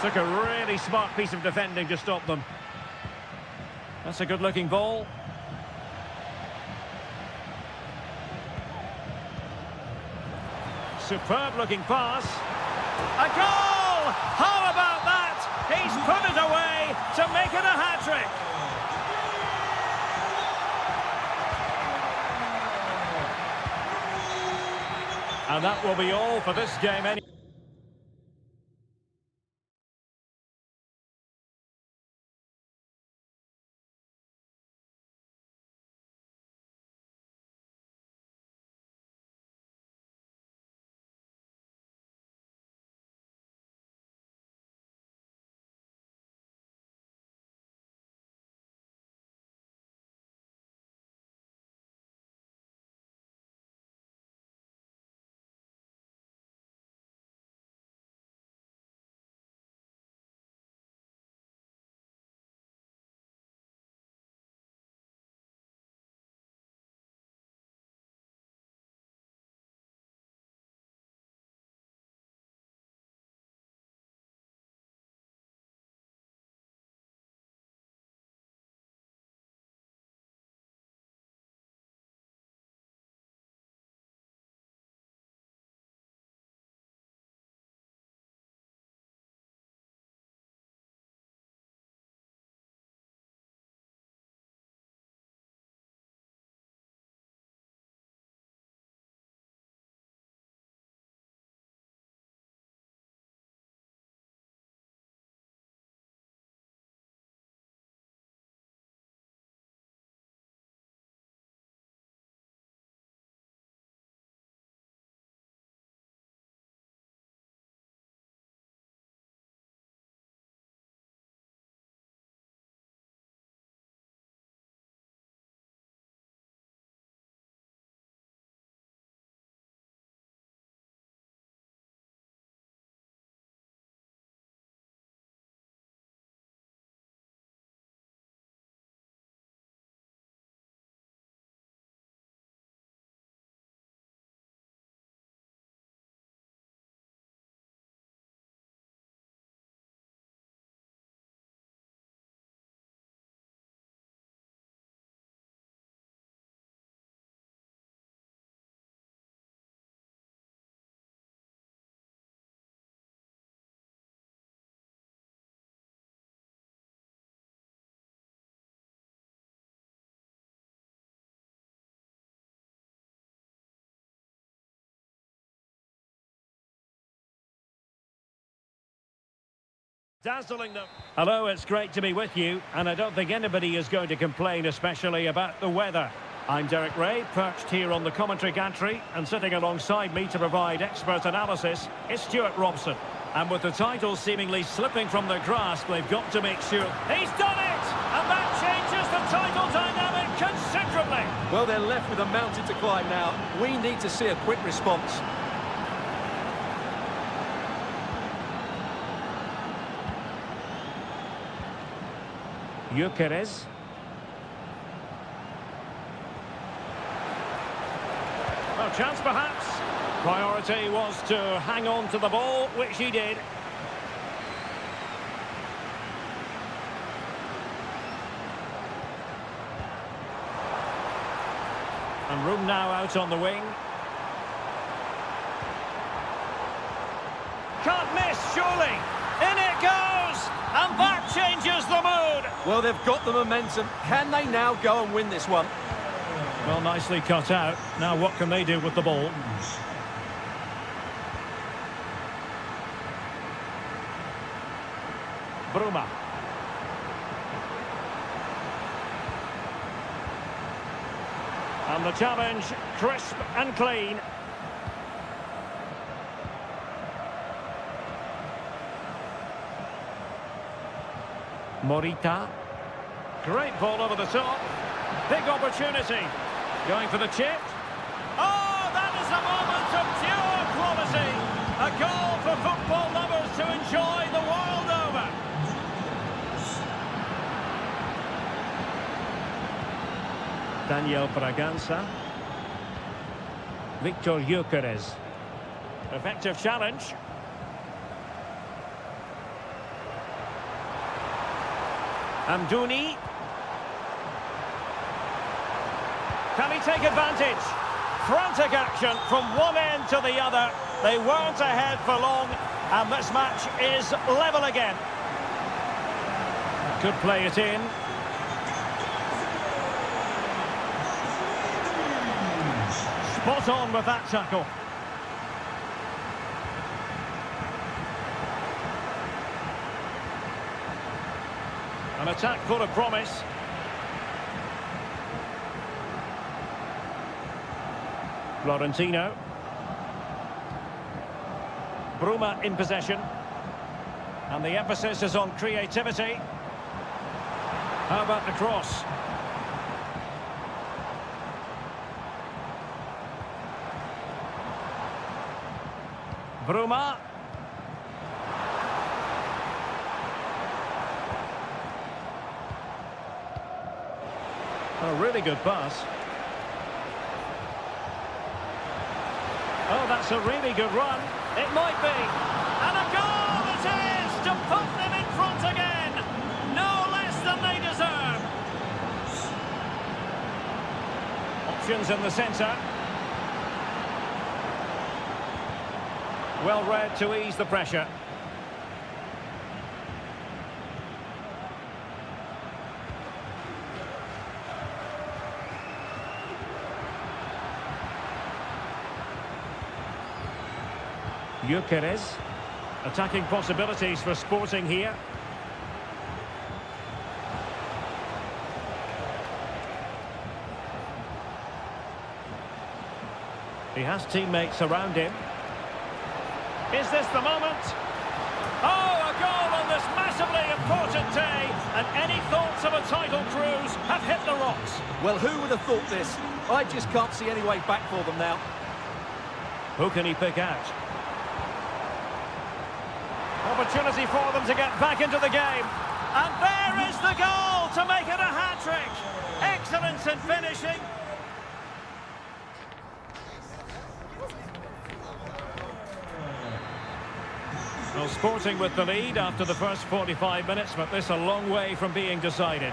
Speaker 1: Took a really smart piece of defending to stop them. That's a good-looking ball. Superb-looking pass. A goal! How about that? He's put it away to make it a hat-trick. And that will be all for this game. Dazzling them. Hello, it's great to be with you, and I don't think anybody is going to complain, especially about the weather. I'm Derek Ray, perched here on the commentary gantry, and sitting alongside me to provide expert analysis is Stuart Robson. And with the title seemingly slipping from their grasp, they've got to make sure... He's done it! And that changes the title dynamic considerably.
Speaker 2: Well, they're left with a mountain to climb now. We need to see a quick response.
Speaker 1: Gyökeres. A chance perhaps. Priority was to hang on to the ball, which he did. And room now out on the wing. Can't miss, surely. In it goes! And that changes the mood!
Speaker 2: Well, they've got the momentum. Can they now go and win this one?
Speaker 1: Well, nicely cut out. Now what can they do with the ball? Bruma. And the challenge, crisp and clean. Morita. Great ball over the top. Big opportunity. Going for the chip. Oh, that is a moment of pure quality. A goal for football lovers to enjoy the world over. Daniel Bragança. Victor Gyökeres. Effective challenge. Amdouni. Can he take advantage? Frantic action from one end to the other. They weren't ahead for long, and this match is level again. Could play it in. Spot on with that tackle. An attack full of promise. Florentino. Bruma in possession. And the emphasis is on creativity. How about the cross? Bruma. A really good pass. Oh, that's a really good run. It might be. And a goal it is to put them in front again. No less than they deserve. Options in the centre. Well read to ease the pressure. Gyökeres. Attacking possibilities for Sporting here. He has teammates around him. Is this the moment? Oh, a goal on this massively important day. And any thoughts of a title cruise have hit the rocks.
Speaker 2: Well, who would have thought this? I just can't see any way back for them now.
Speaker 1: Who can he pick out? Opportunity for them to get back into the game. And there is the goal to make it a hat-trick. Excellence in finishing. Well, Sporting with the lead after the first 45 minutes, but this a long way from being decided.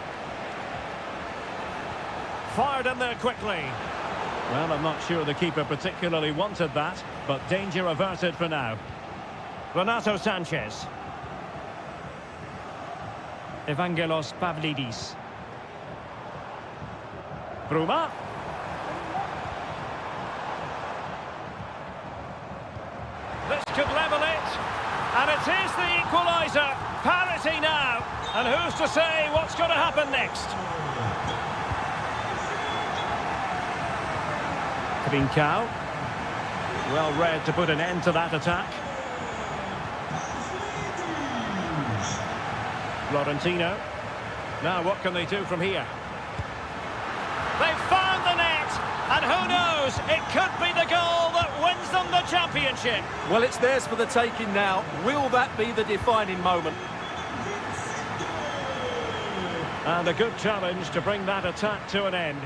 Speaker 1: Fired in there quickly. Well, I'm not sure the keeper particularly wanted that, but danger averted for now. Renato Sanchez. Evangelos Pavlidis. Bruma. This could level it. And it is the equaliser. parity now. And who's to say what's going to happen next? Trincao. Well read to put an end to that attack. Florentino. Now what can they do from here? They've found the net, and who knows, it could be the goal that wins them the championship.
Speaker 2: Well, it's theirs for the taking now. Will that be the defining moment?
Speaker 1: And a good challenge to bring that attack to an end.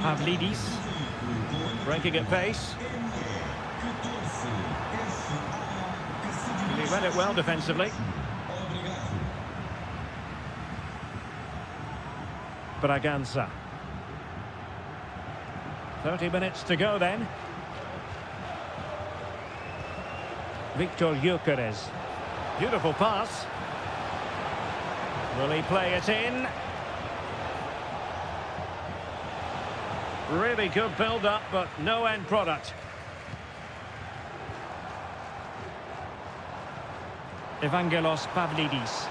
Speaker 1: Pavlidis, breaking at pace. He read it well defensively. Braganza. 30 minutes to go then. Victor Gyökeres. Beautiful pass. Will he play it in? Really good build-up, but no end product. Evangelos Pavlidis.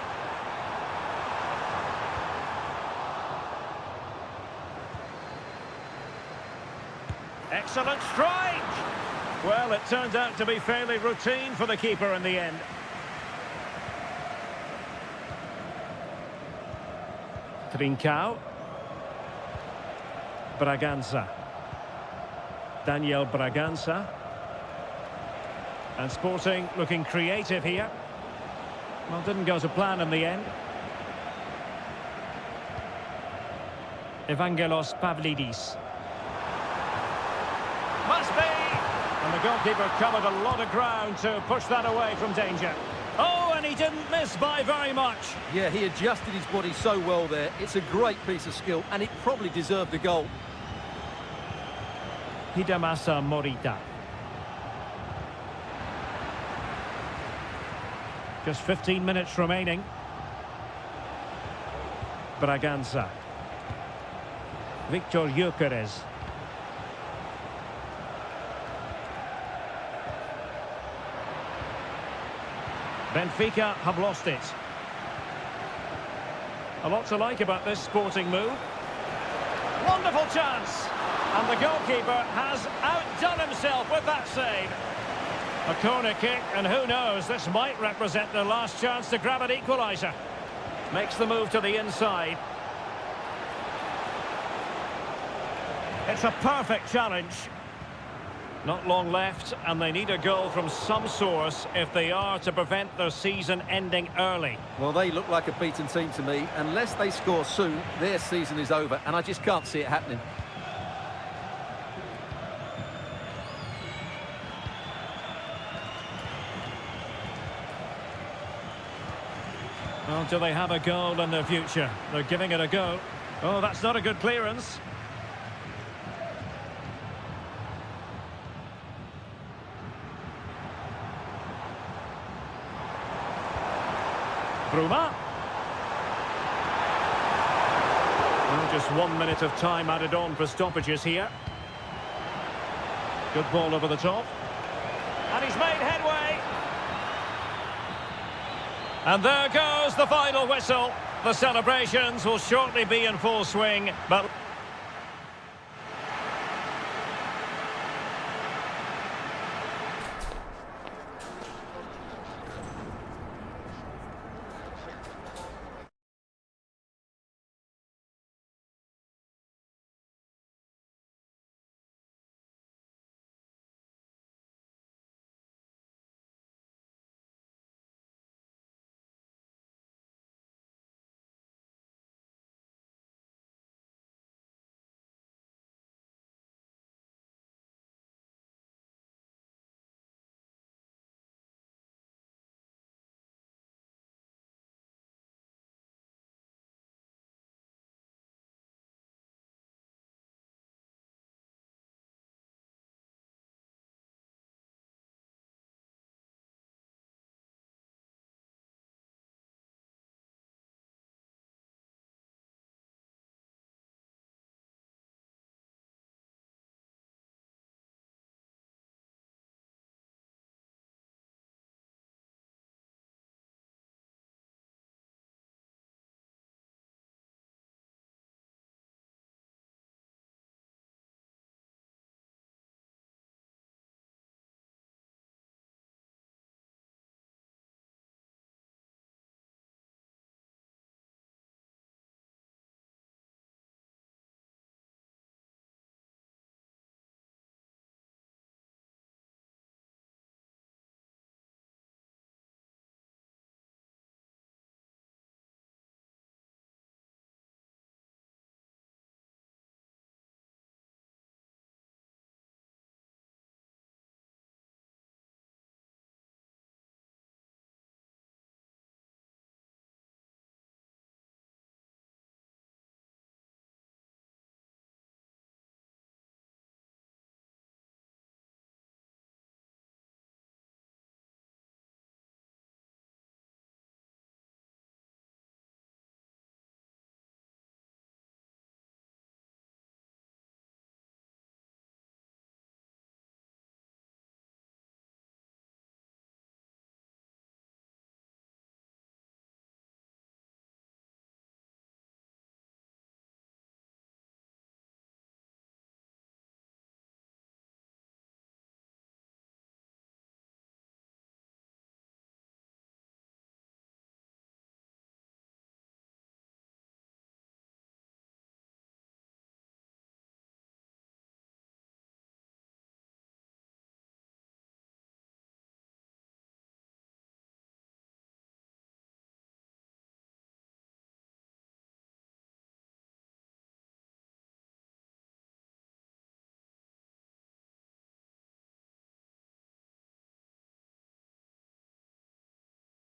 Speaker 1: Excellent strike! Well, it turned out to be fairly routine for the keeper in the end. Trincao. Braganza. Daniel Braganza. And Sporting looking creative here. Well, didn't go to plan in the end. Evangelos Pavlidis. Must be! And the goalkeeper covered a lot of ground to push that away from danger. Oh, and he didn't miss by very much.
Speaker 2: Yeah, he adjusted his body so well there. It's a great piece of skill, and it probably deserved a goal.
Speaker 1: Hidemasa Morita. Just 15 minutes remaining. Braganza. Victor Gyökeres. Benfica have lost it. A lot to like about this Sporting move. Wonderful chance! And the goalkeeper has outdone himself with that save. A corner kick, and who knows, this might represent their last chance to grab an equaliser. Makes the move to the inside. It's a perfect challenge. Not long left, and they need a goal from some source if they are to prevent their season ending early.
Speaker 2: Well, they look like a beaten team to me. Unless they score soon, their season is over, and I just can't see it happening.
Speaker 1: Well, do they have a goal in their future? They're giving it a go. Oh, that's not a good clearance. Bruma. Well, just 1 minute of time added on for stoppages here. Good ball over the top. And he's made headway. And there goes the final whistle. The celebrations will shortly be in full swing, but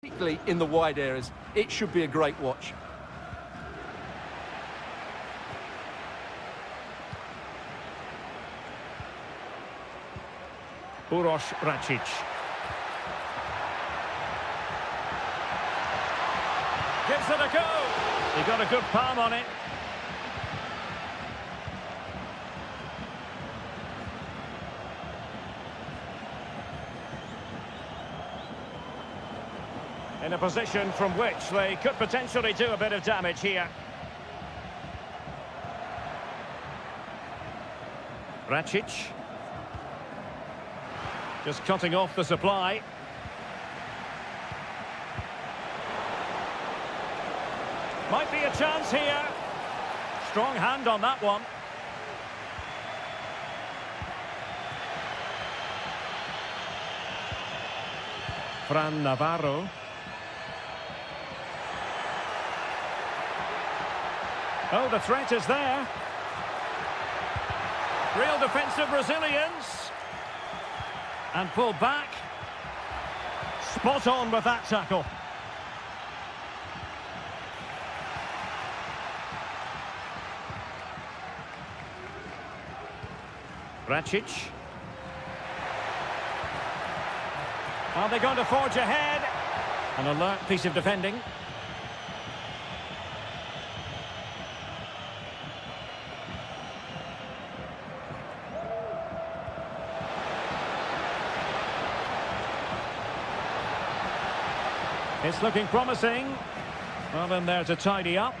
Speaker 2: particularly in the wide areas. It should be a great watch.
Speaker 1: Uroš Račić. Gives it a go. He got a good palm on it. In a position from which they could potentially do a bit of damage here. Račić. Just cutting off the supply. Might be a chance here. Strong hand on that one. Fran Navarro. Oh, the threat is there. Real defensive resilience. And pulled back. Spot on with that tackle. Račić. Are they going to forge ahead? An alert piece of defending. It's looking promising. Well, in there to tidy up.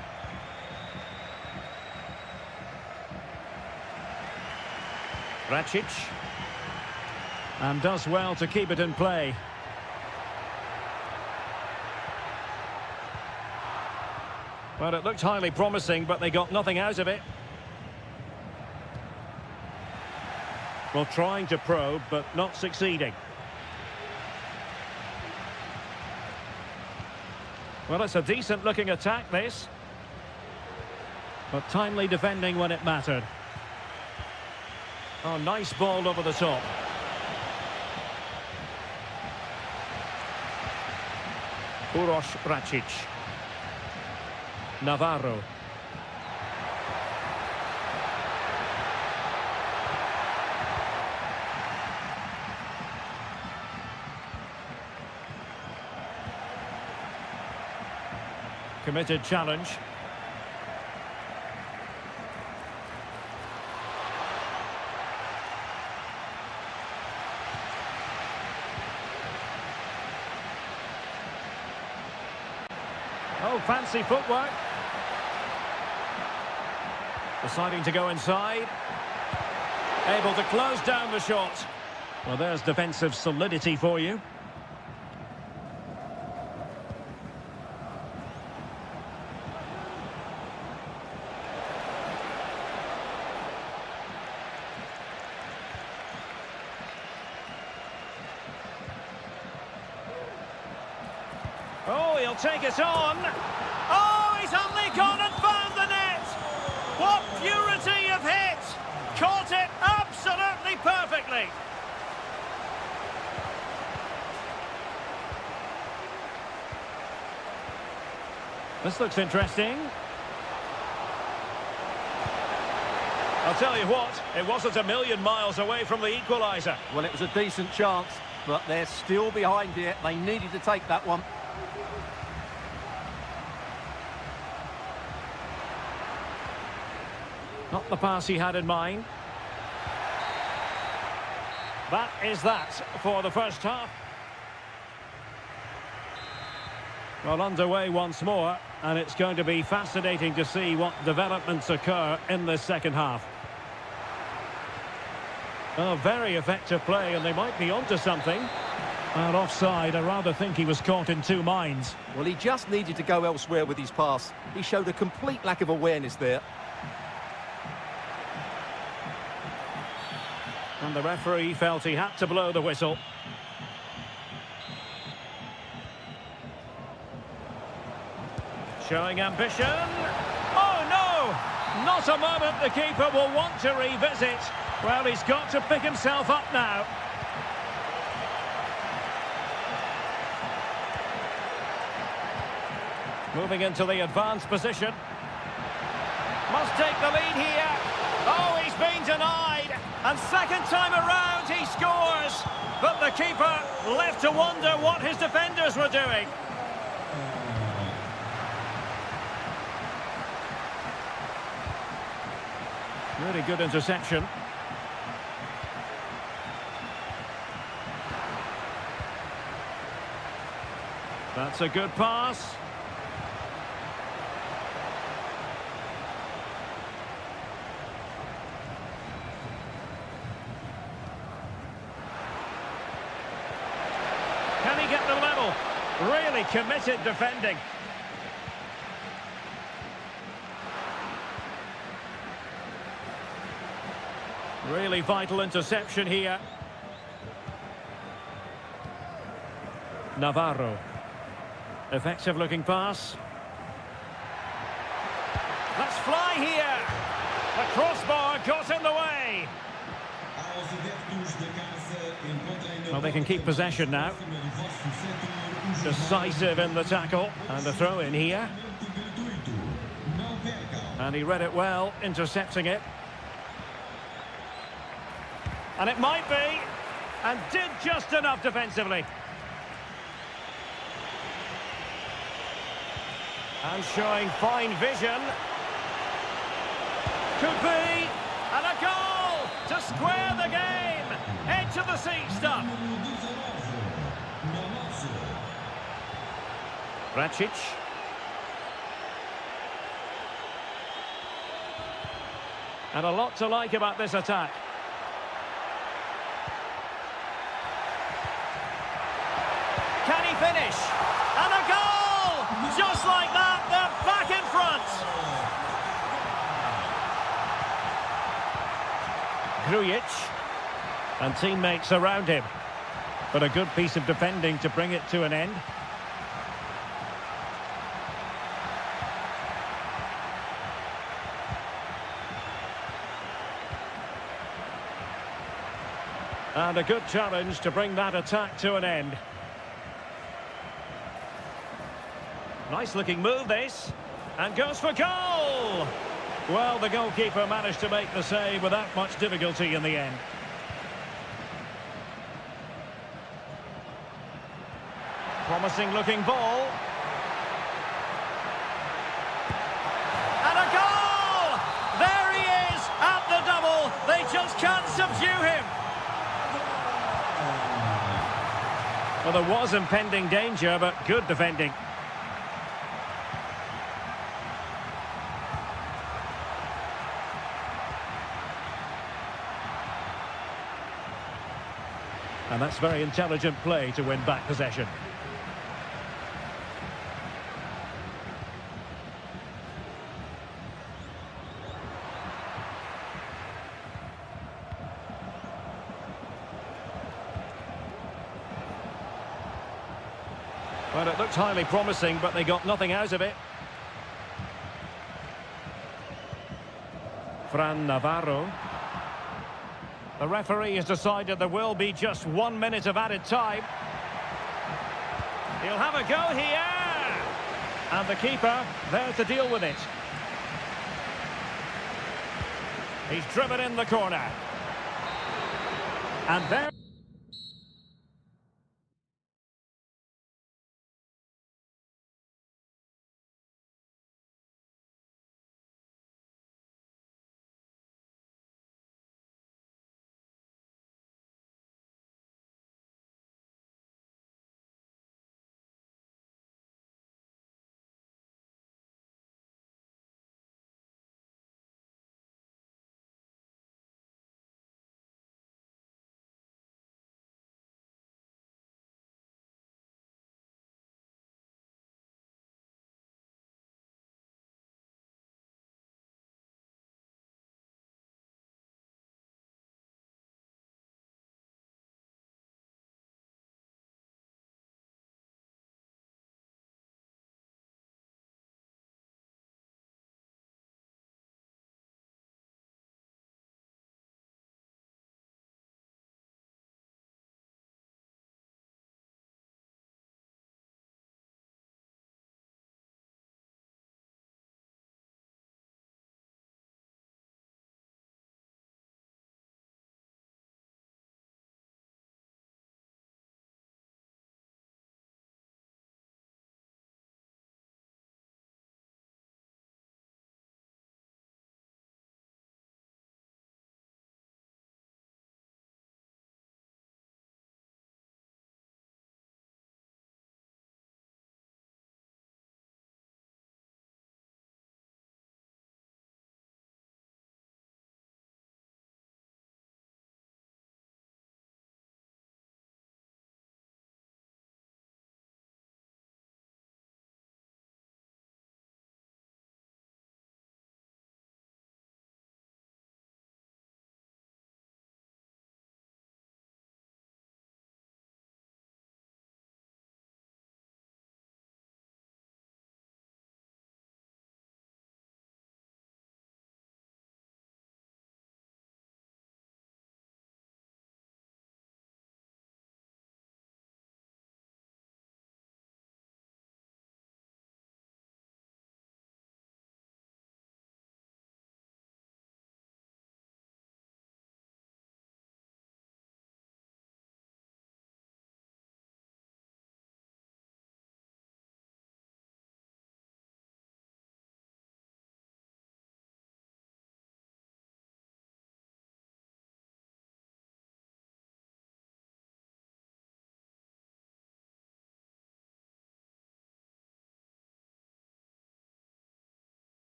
Speaker 1: Račić. And does well to keep it in play. Well, it looked highly promising, but they got nothing out of it. Well, trying to probe, but not succeeding. Well, it's a decent-looking attack, this. But timely defending when it mattered. Oh, nice ball over the top. Uroš Račić. Navarro. Committed challenge. Oh, fancy footwork. Deciding to go inside. Able to close down the shot. Well, there's defensive solidity for you. Oh, he'll take it on. Oh, he's only gone and found the net. What purity of hit. Caught it absolutely perfectly. This looks interesting. I'll tell you what, it wasn't a million miles away from the equaliser.
Speaker 2: Well, it was a decent chance, but they're still behind here. They needed to take that one.
Speaker 1: Not the pass he had in mind. That is that for the first half. Well, underway once more, and it's going to be fascinating to see what developments occur in this second half. Oh, very effective play, and they might be onto something. And offside, I rather think he was caught in two minds.
Speaker 2: Well, he just needed to go elsewhere with his pass. He showed a complete lack of awareness there.
Speaker 1: And the referee felt he had to blow the whistle. Showing ambition. Oh, no! Not a moment the keeper will want to revisit. Well, he's got to pick himself up now. Moving into the advanced position. Must take the lead here. Oh, he's been denied. And second time around, he scores. But the keeper left to wonder what his defenders were doing. Really good interception. That's a good pass. Can he get the level? Really committed defending. Really vital interception here. Navarro. Effective looking pass. Let's fly here. The crossbar got in the way. Well, they can keep possession now. Decisive in the tackle. And the throw in here. And he read it well, intercepting it. And it might be. And did just enough defensively. And showing fine vision. Could be. And a goal to square the game. Edge of the seat stuff. Racic. And a lot to like about this attack. Can he finish? And a goal! Just like that, they're back in front. Grujic. And teammates around him. But a good piece of defending to bring it to an end. And a good challenge to bring that attack to an end. Nice looking move this. And goes for goal! Well, the goalkeeper managed to make the save without much difficulty in the end. Promising looking ball. And a goal! There he is at the double. They just can't subdue him. Well, there was impending danger, but good defending. And that's very intelligent play to win back possession. Well, it looked highly promising, but they got nothing out of it. Fran Navarro. The referee has decided there will be just 1 minute of added time. He'll have a go here. And the keeper there to deal with it. He's driven in the corner. And there...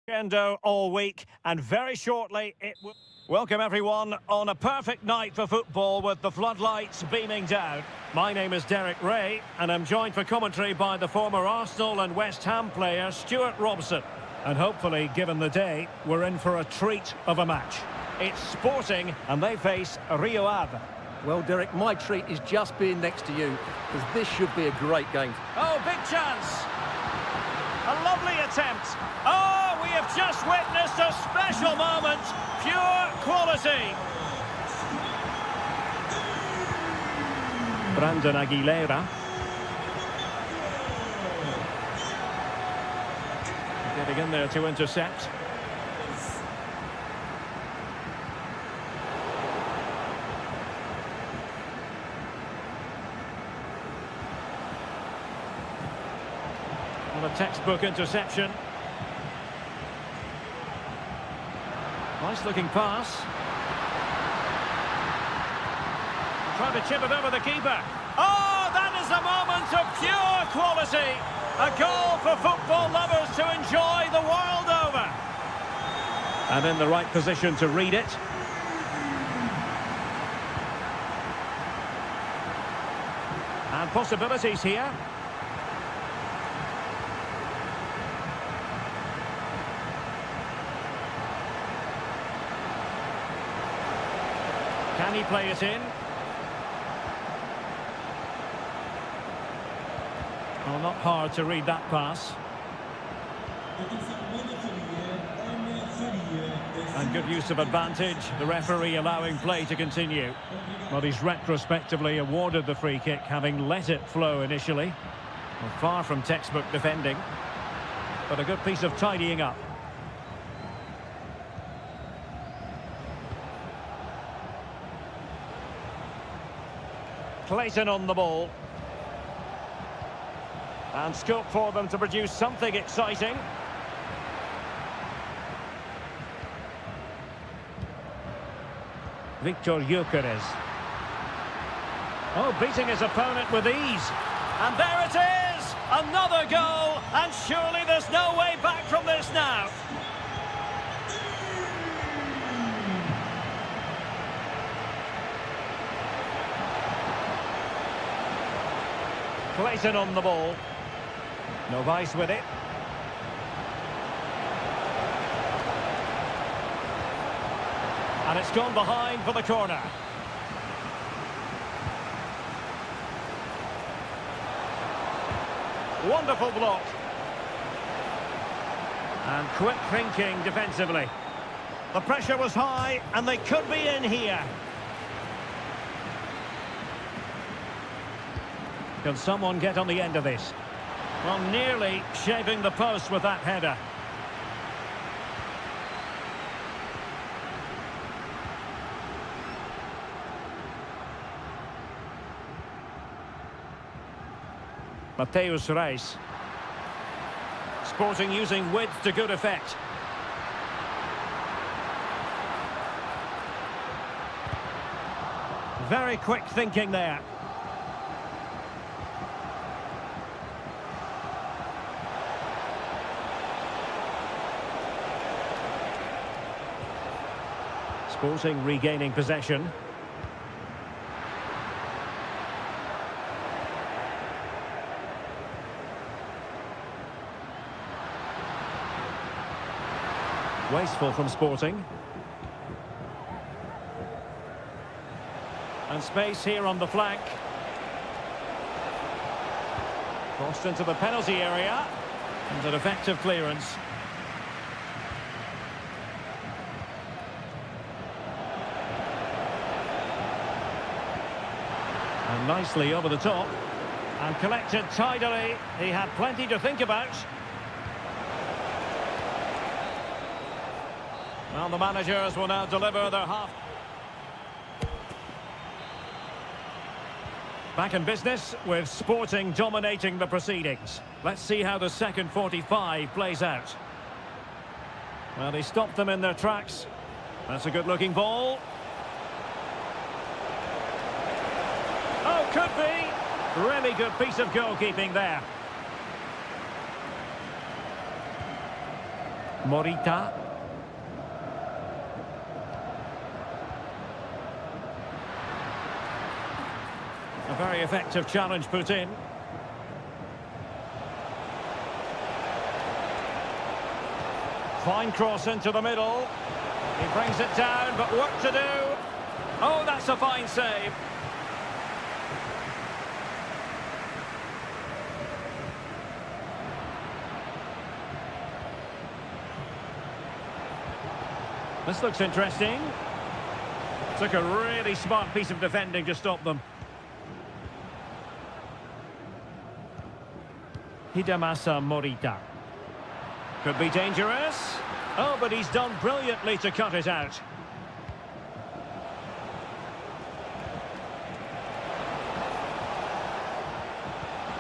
Speaker 1: Endo all week, and very shortly it will... Welcome everyone on a perfect night for football with the floodlights beaming down. My name is Derek Ray, and I'm joined for commentary by the former Arsenal and West Ham player Stuart Robson. And hopefully, given the day, we're in for a treat of a match. It's Sporting, and they face Rio Ave.
Speaker 2: Well, Derek, my treat is just being next to you, because this should be a great game.
Speaker 1: Oh, big chance! A lovely attempt. Oh, we have just witnessed a special moment. Pure quality. Brandon Aguilera. Getting in there to intercept. A textbook interception. Nice looking pass. Trying to chip it over the keeper. Oh, that is a moment of pure quality. A goal for football lovers to enjoy the world over. And in the right position to read it. And possibilities here. Can he play it in? Oh, not hard to read that pass. And good use of advantage, the referee allowing play to continue. Well, he's retrospectively awarded the free kick, having let it flow initially. Well, far from textbook defending, but a good piece of tidying up. Clayton on the ball. And scope for them to produce something exciting. Victor Gyökeres. Oh, beating his opponent with ease. And there it is! Another goal! And surely there's no way back from this now. Clayton on the ball. No vice with it. And it's gone behind for the corner. Wonderful block. And quick thinking defensively. The pressure was high and they could be in here. Can someone get on the end of this? Well, nearly shaving the post with that header. Mateus Reis. Sporting using width to good effect. Very quick thinking there. Sporting regaining possession. Wasteful from Sporting. And space here on the flank. Crossed into the penalty area. And an effective clearance. And nicely over the top. And collected tidily. He had plenty to think about. Well, the managers will now deliver their half. Back in business with Sporting dominating the proceedings. Let's see how the second 45 plays out. Well, he stopped them in their tracks. That's a good-looking ball. Oh, could be. Really good piece of goalkeeping there. Morita. A very effective challenge put in. Fine cross into the middle. He brings it down, but work to do. Oh, that's a fine save. This looks interesting. Took a really smart piece of defending to stop them. Hidemasa Morita. Could be dangerous. Oh, but he's done brilliantly to cut it out.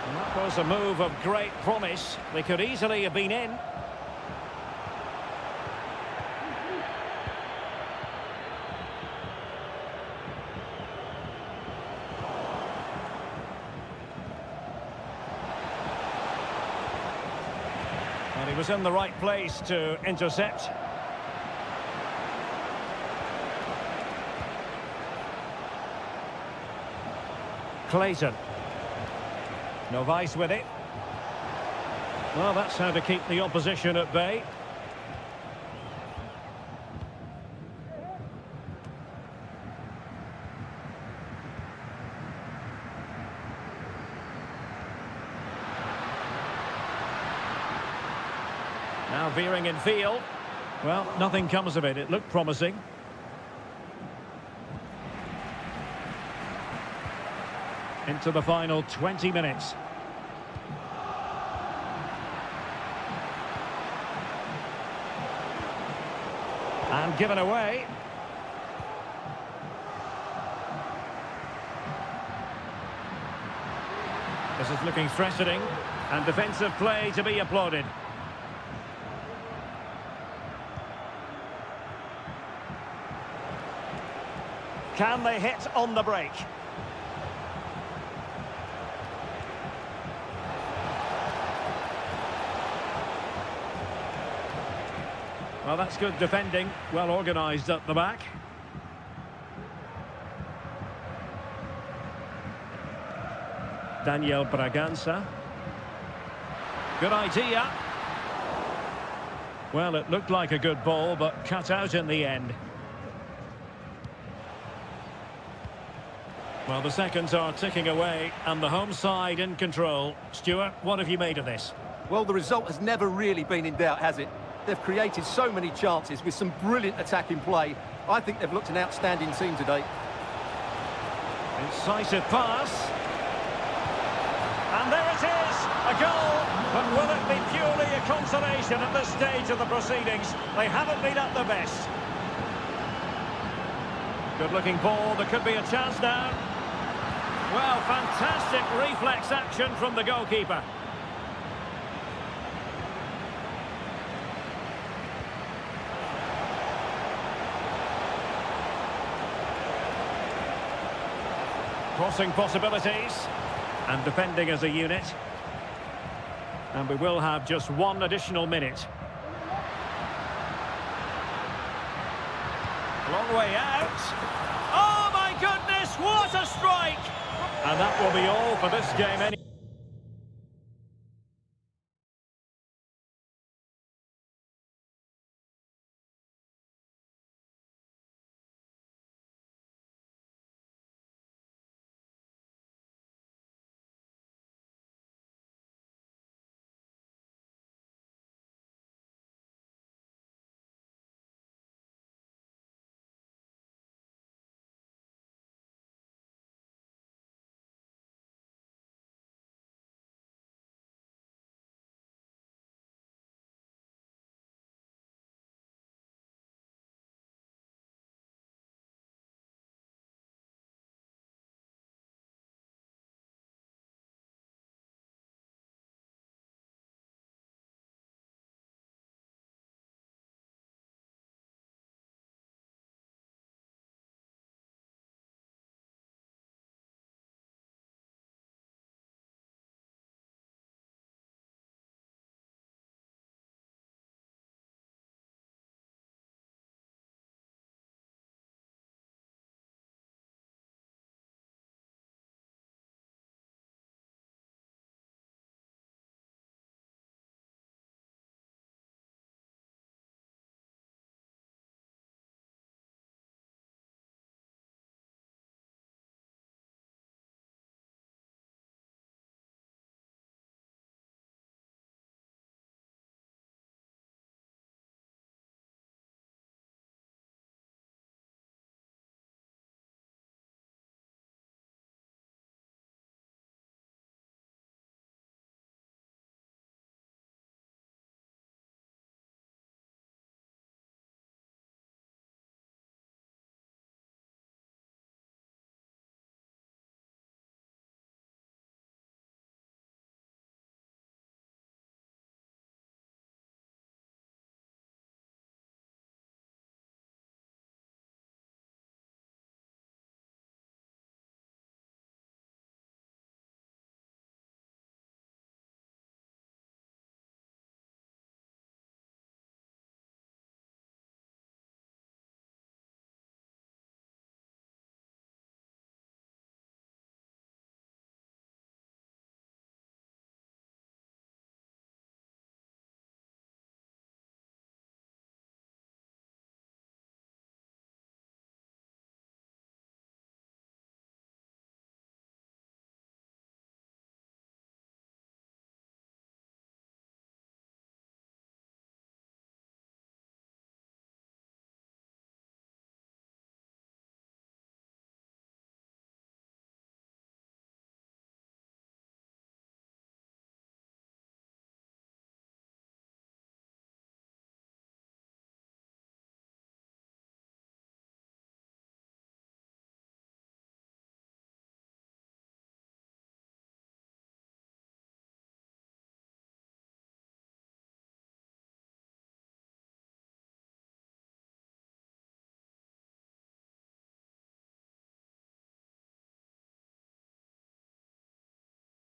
Speaker 1: And that was a move of great promise. They could easily have been in. And he was in the right place to intercept. Clayton. No vice with it. Well, that's how to keep the opposition at bay. Now veering in field. Well, nothing comes of it. It looked promising. Into the final 20 minutes. And given away. This is looking threatening. And defensive play to be applauded. Can they hit on the break? Well, that's good defending. Well organised at the back. Daniel Bragança. Good idea. Well, it looked like a good ball, but cut out in the end. Well, the seconds are ticking away, and the home side in control. Stuart, what have you made of this?
Speaker 2: Well, the result has never really been in doubt, has it? They've created so many chances with some brilliant attacking play. I think they've looked an outstanding team today.
Speaker 1: Incisive pass. And there it is, a goal. But will it be purely a consolation at this stage of the proceedings? They haven't been at their best. Good-looking ball, there could be a chance now. Well, fantastic reflex action from the goalkeeper. Crossing possibilities. And defending as a unit. And we will have just one additional minute. Long way out. Oh, my goodness, what a strike! And that will be all for this game.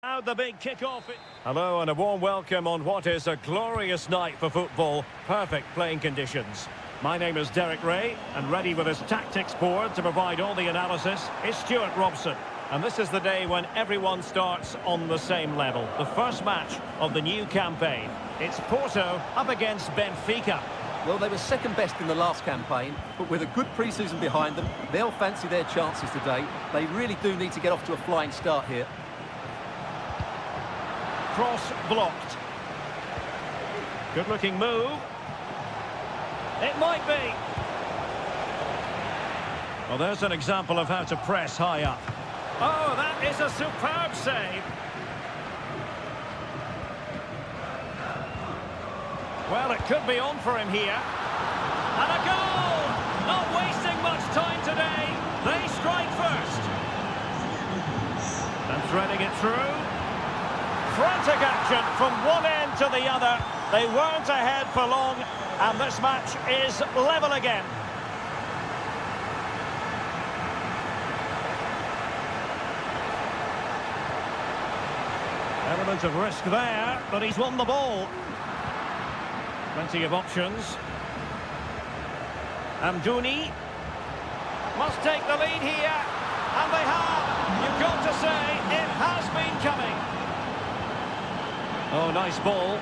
Speaker 1: Now the big kick-off. Hello and a warm welcome on what is a glorious night for football. Perfect playing conditions. My name is Derek Ray, and ready with his tactics board to provide all the analysis is Stuart Robson. And this is the day when everyone starts on the same level. The first match of the new campaign. It's Porto up against Benfica.
Speaker 2: Well, they were second best in the last campaign, but with a good pre-season behind them, they'll fancy their chances today. They really do need to get off to a flying start here.
Speaker 1: Cross blocked. Good looking move. It might be. Well, there's an example of how to press high up. Oh, that is a superb save. Well, it could be on for him here. And a goal! Not wasting much time today. They strike first. And threading it through. Frantic action from one end to the other. They weren't ahead for long, and this match is level again. Element of risk there, but he's won the ball. Plenty of options. Amdouni must take the lead here, and they have. You've got to say, it has been coming. Oh, nice ball.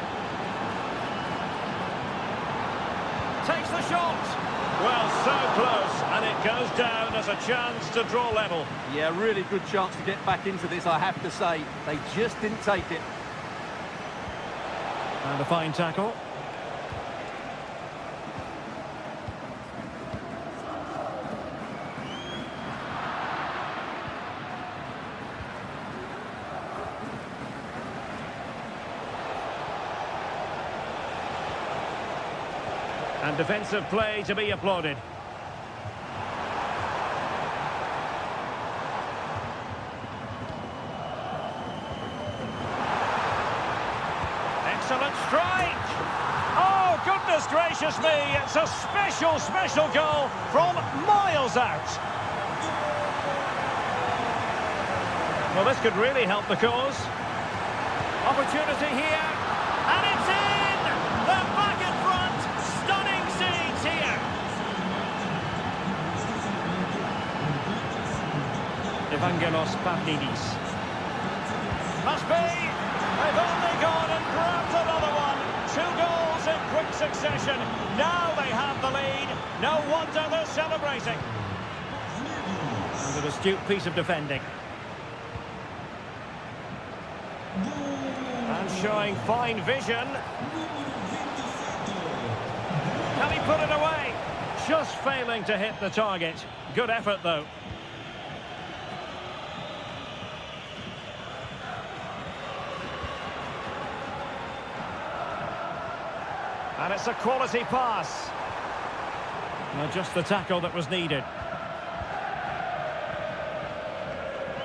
Speaker 1: Takes the shot. Well, so close, and it goes down as a chance to draw level.
Speaker 2: Yeah, really good chance to get back into this, I have to say. They just didn't take it.
Speaker 1: And a fine tackle. And defensive play to be applauded. Excellent strike! Oh, goodness gracious me! It's a special, special goal from miles out. Well, this could really help the cause. Opportunity here, and it's in! They're back in front! Stunning scenes here! Evangelos Pavlidis. Must be! They've only gone and grabbed another one! 2 goals in quick succession. Now they have the lead. No wonder they're celebrating. And an astute piece of defending. And showing fine vision. Can he put it away? Just failing to hit the target. Good effort, though. And it's a quality pass. Now just the tackle that was needed.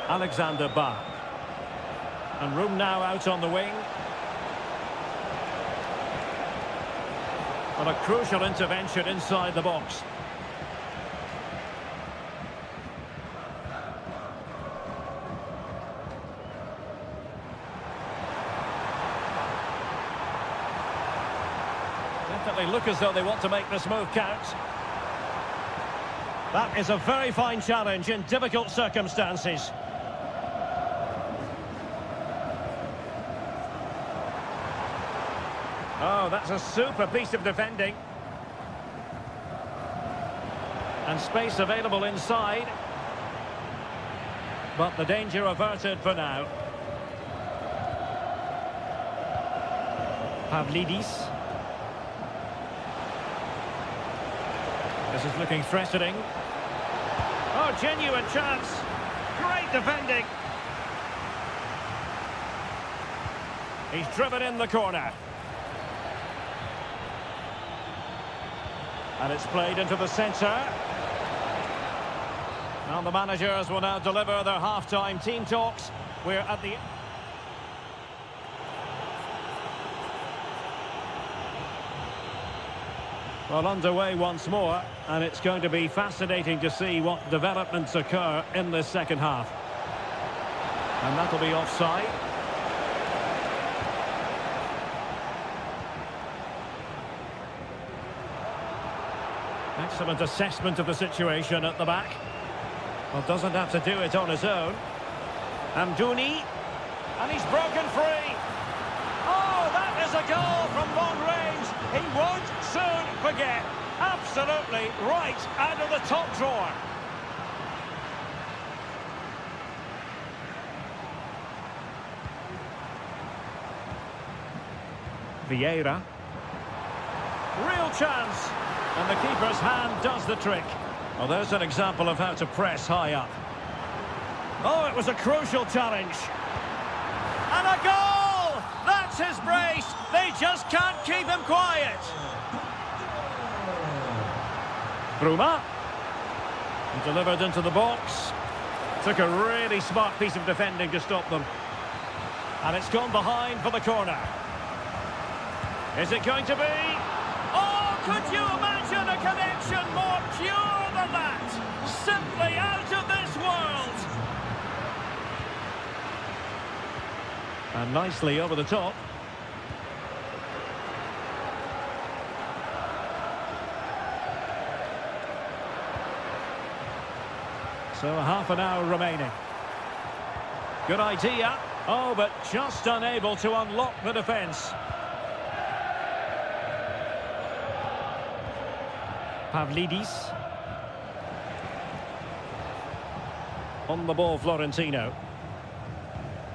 Speaker 1: Alexander Ba. And room now out on the wing. But a crucial intervention inside the box. Definitely look as though they want to make this move count. That is a very fine challenge in difficult circumstances. Oh, that's a super piece of defending. And space available inside. But the danger averted for now. Pavlidis. This is looking threatening. Oh, genuine chance. Great defending. He's driven in the corner. And it's played into the centre. Now the managers will now deliver their half-time team talks. We're at the... Well, underway once more, and it's going to be fascinating to see what developments occur in this second half. And that'll be offside. Excellent assessment of the situation at the back. Well, doesn't have to do it on his own. Amdouni. And he's broken free. Oh, that is a goal from long range. He won't soon forget. Absolutely right out of the top drawer. Vieira. Real chance. And the keeper's hand does the trick. Well, there's an example of how to press high up. Oh, it was a crucial challenge. And a goal! That's his brace. They just can't keep him quiet. Bruma. And delivered into the box. Took a really smart piece of defending to stop them. And it's gone behind for the corner. Is it going to be? Oh, could you imagine a connection more pure than that? Simply out of this world. And nicely over the top. So half an hour remaining. Good idea. Oh, but just unable to unlock the defence. Pavlidis. On the ball, Florentino.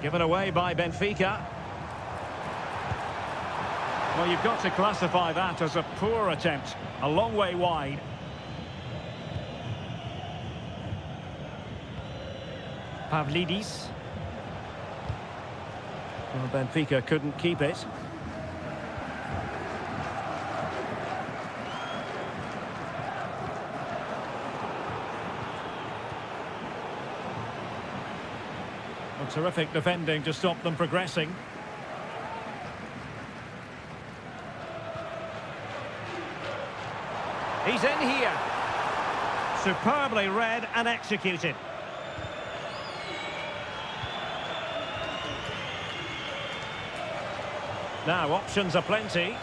Speaker 1: Given away by Benfica. Well, you've got to classify that as a poor attempt. A long way wide. Pavlidis. Well, Benfica couldn't keep it. Terrific defending to stop them progressing. He's in here. Superbly read and executed. Now options are plenty.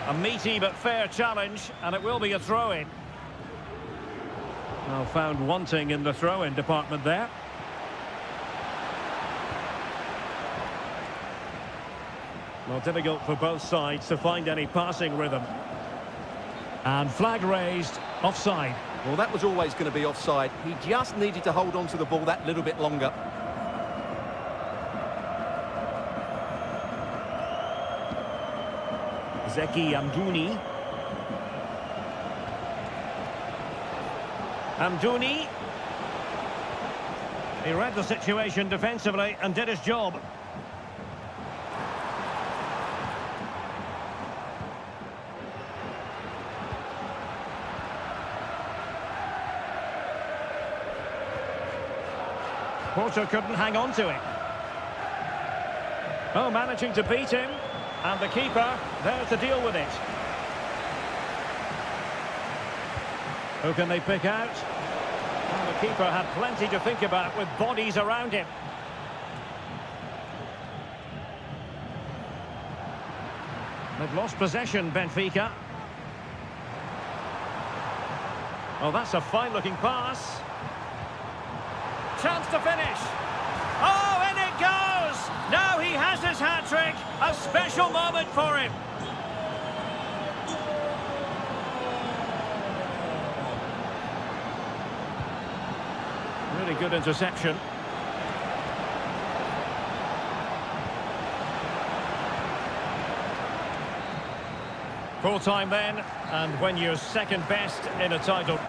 Speaker 1: A meaty but fair challenge, and it will be a throw-in. Well, found wanting in the throw-in department there. Well, difficult for both sides to find any passing rhythm. And flag raised, offside.
Speaker 2: Well, that was always going to be offside. He just needed to hold on to the ball that little bit longer.
Speaker 1: Zeki Amdouni. Amdouni. He read the situation defensively and did his job. Porto couldn't hang on to it. Oh, managing to beat him. And the keeper there to deal with it. Who can they pick out? Well, the keeper had plenty to think about with bodies around him. They've lost possession, Benfica. Well, that's a fine-looking pass. Chance to finish. Oh, in it goes! Now he has his hat-trick. A special moment for him. Really good interception. Full time then, and when you're second best in a title.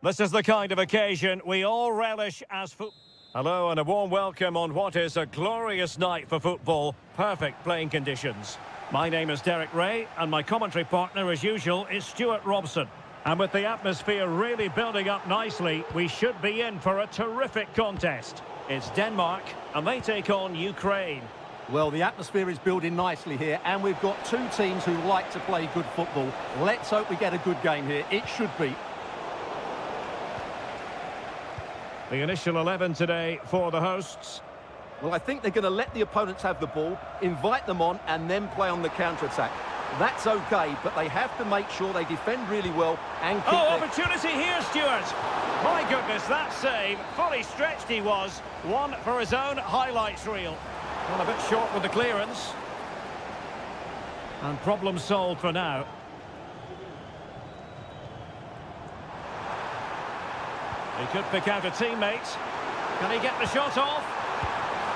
Speaker 1: This is the kind of occasion we all relish as Hello and a warm welcome on what is a glorious night for football. Perfect playing conditions. My name is Derek Ray and my commentary partner as usual is Stuart Robson. And with the atmosphere really building up nicely, we should be in for a terrific contest. It's Denmark and they take on Ukraine.
Speaker 2: Well, the atmosphere is building nicely here and we've got two teams who like to play good football. Let's hope we get a good game here. It should be.
Speaker 1: The initial 11 today for the hosts.
Speaker 2: Well, I think they're going to let the opponents have the ball, invite them on and then play on the counter-attack. That's okay, but they have to make sure they defend really well and keep
Speaker 1: opportunity here, Stuart. My goodness, that save. Fully stretched he was. One for his own highlights reel. Well, a bit short with the clearance. And problem solved for now. He could pick out a teammate. Can he get the shot off?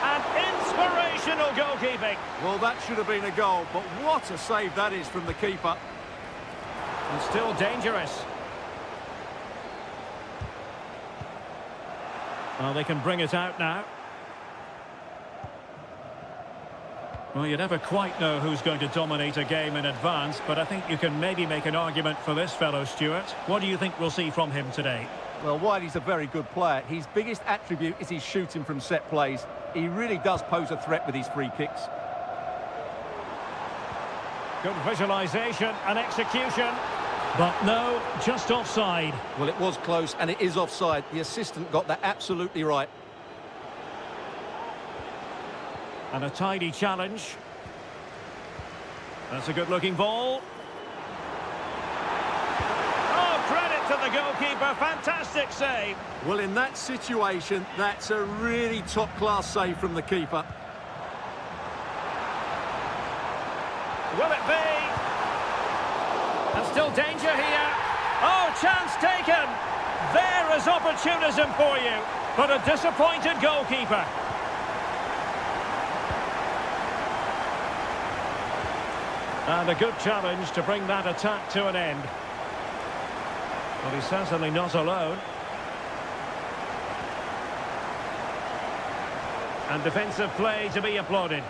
Speaker 1: And inspirational goalkeeping.
Speaker 2: Well, that should have been a goal, but what a save that is from the keeper.
Speaker 1: And still dangerous. Well, they can bring it out now. Well, you never quite know who's going to dominate a game in advance, but I think you can maybe make an argument for this fellow, Stuart. What do you think we'll see from him today?
Speaker 2: Well, Whitey's a very good player. His biggest attribute is his shooting from set plays. He really does pose a threat with his free kicks.
Speaker 1: Good visualisation and execution. But no, just offside.
Speaker 2: Well, it was close and it is offside. The assistant got that absolutely right.
Speaker 1: And a tidy challenge. That's a good-looking ball. Oh, credit to the goalkeeper. Fantastic save.
Speaker 2: Well, in that situation, that's a really top-class save from the keeper.
Speaker 1: Will it be? And still danger here. Oh, chance taken. There is opportunism for you. But a disappointed goalkeeper. And a good challenge to bring that attack to an end. Well, he's certainly not alone. And defensive play to be applauded.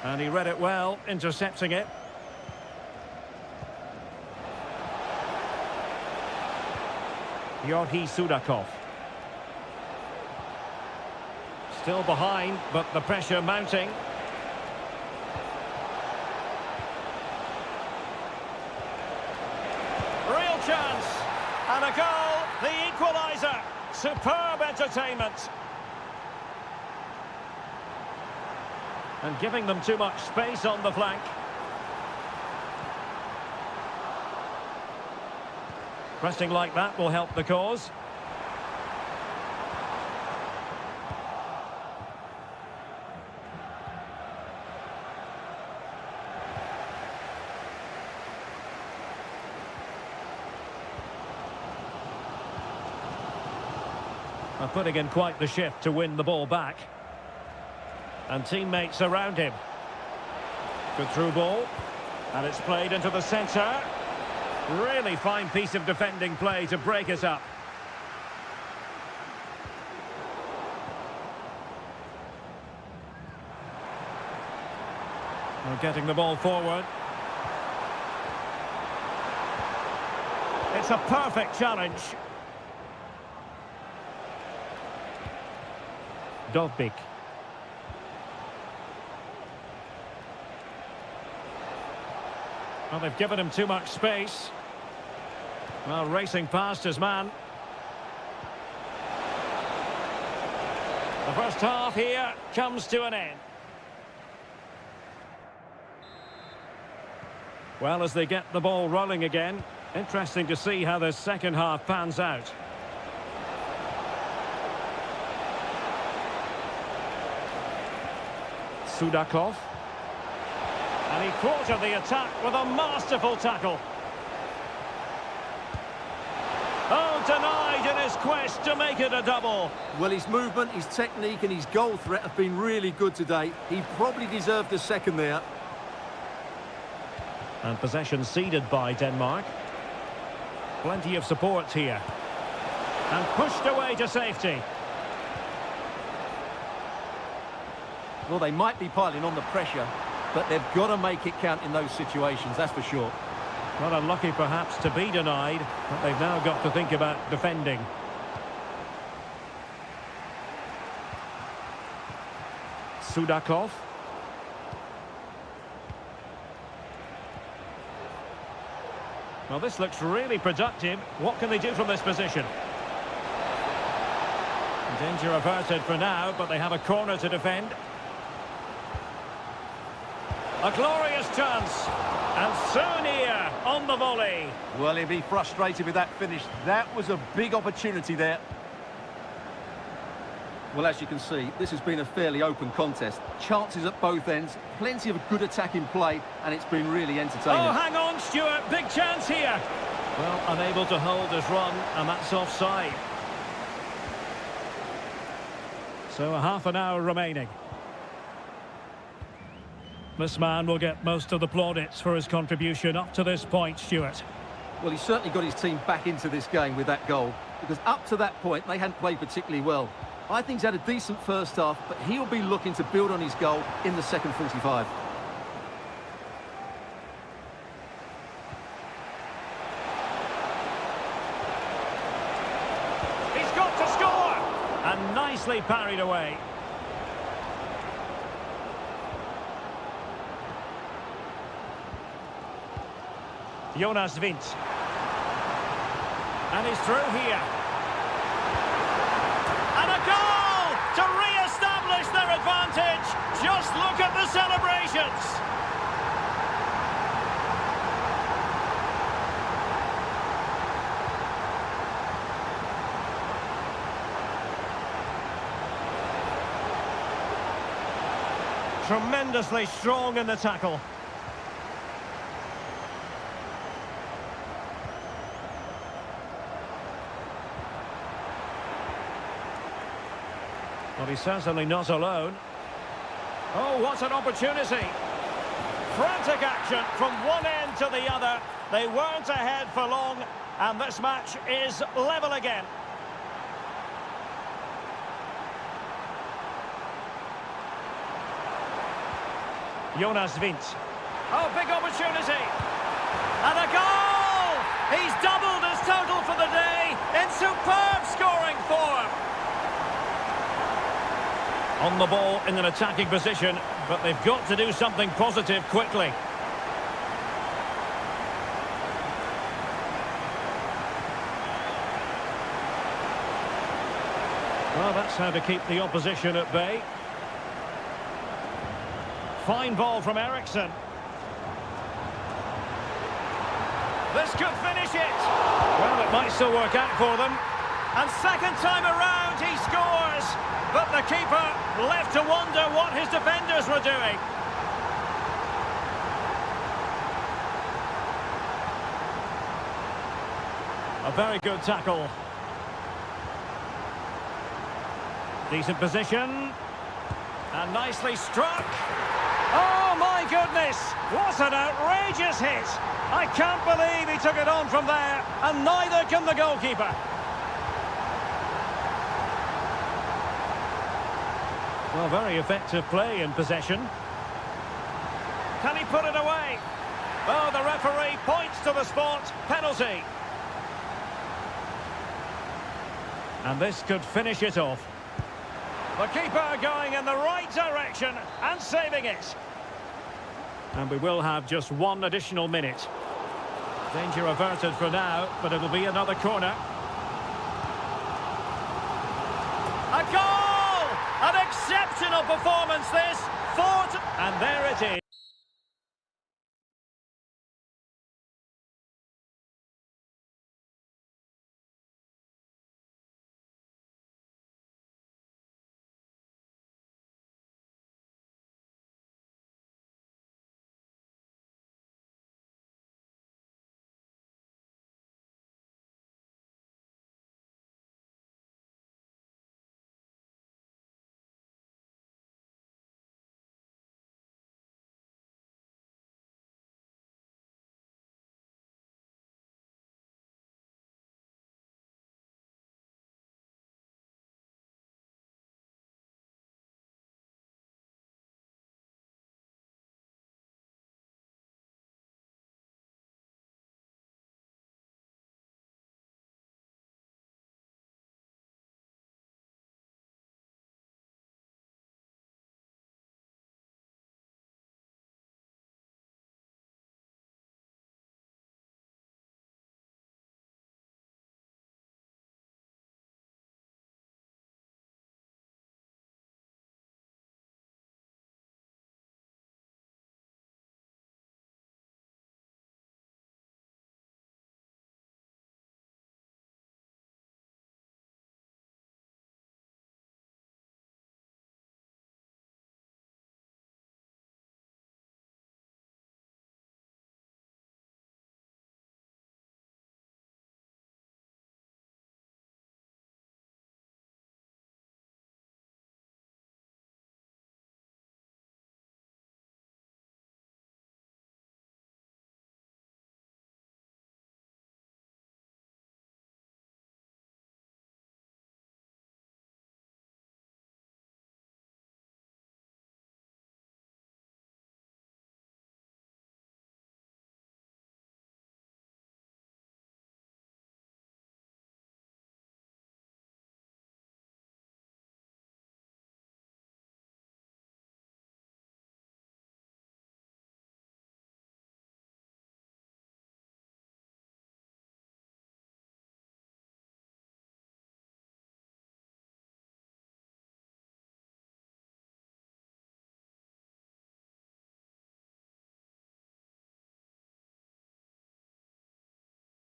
Speaker 1: And he read it well, intercepting it. Sudakov. Still behind, but the pressure mounting. Real chance. And a goal, the equaliser. Superb entertainment. And giving them too much space on the flank. Pressing like that will help the cause. And putting in quite the shift to win the ball back. And teammates around him. Good through ball. And it's played into the centre. Really fine piece of defending play to break it up. Well, getting the ball forward. It's a perfect challenge. Dovbik. Well, they've given him too much space. Well, racing past his man. The first half here comes to an end. Well, as they get the ball rolling again, interesting to see how the second half pans out. Sudakov. And he thwarted the attack with a masterful tackle. Oh, Oh, denied in his quest to make it a double.
Speaker 2: Well, his movement, his technique and his goal threat have been really good today. He probably deserved a second there.
Speaker 1: And possession ceded by Denmark. Plenty of support here. And pushed away to safety.
Speaker 2: Well, they might be piling on the pressure, but they've got to make it count in those situations, that's for sure.
Speaker 1: Not unlucky perhaps to be denied, but they've now got to think about defending. Sudakov. Well, this looks really productive. What can they do from this position? Danger averted for now, but they have a corner to defend. A glorious chance. And so near on the volley.
Speaker 2: Well, he'll be frustrated with that finish. That was a big opportunity there. Well, as you can see, this has been a fairly open contest. Chances at both ends, plenty of good attacking play, and it's been really entertaining.
Speaker 1: Oh, hang on, Stuart. Big chance here. Well, unable to hold his run, and that's offside. So a half an hour remaining. This man will get most of the plaudits for his contribution up to this point, Stuart.
Speaker 2: Well, he's certainly got his team back into this game with that goal, because up to that point, they hadn't played particularly well. I think he's had a decent first half, but he'll be looking to build on his goal in the second 45.
Speaker 1: He's got to score! And nicely parried away. Jonas Vint. And he's through here. And a goal to re-establish their advantage. Just look at the celebrations. Tremendously strong in the tackle. Well, he's certainly not alone. Oh, what an opportunity. Frantic action from one end to the other. They weren't ahead for long, and this match is level again. Jonas Vint. Oh, big opportunity. And a goal! He's doubled his total for the day in superb scoring form. On the ball in an attacking position, but they've got to do something positive quickly. Well, that's how to keep the opposition at bay. Fine ball from Eriksson. This could finish it. Well, it might still work out for them. And second time around, he scores. But the keeper left to wonder what his defenders were doing. A very good tackle. Decent position. And nicely struck. Oh, my goodness! What an outrageous hit! I can't believe he took it on from there, and neither can the goalkeeper. Well, very effective play in possession. Can he put it away? Oh, the referee points to the spot. Penalty. And this could finish it off. The keeper going in the right direction and saving it. And we will have just one additional minute. Danger averted for now, but it'll be another corner. A goal! An exceptional performance this. Fought, and there it is.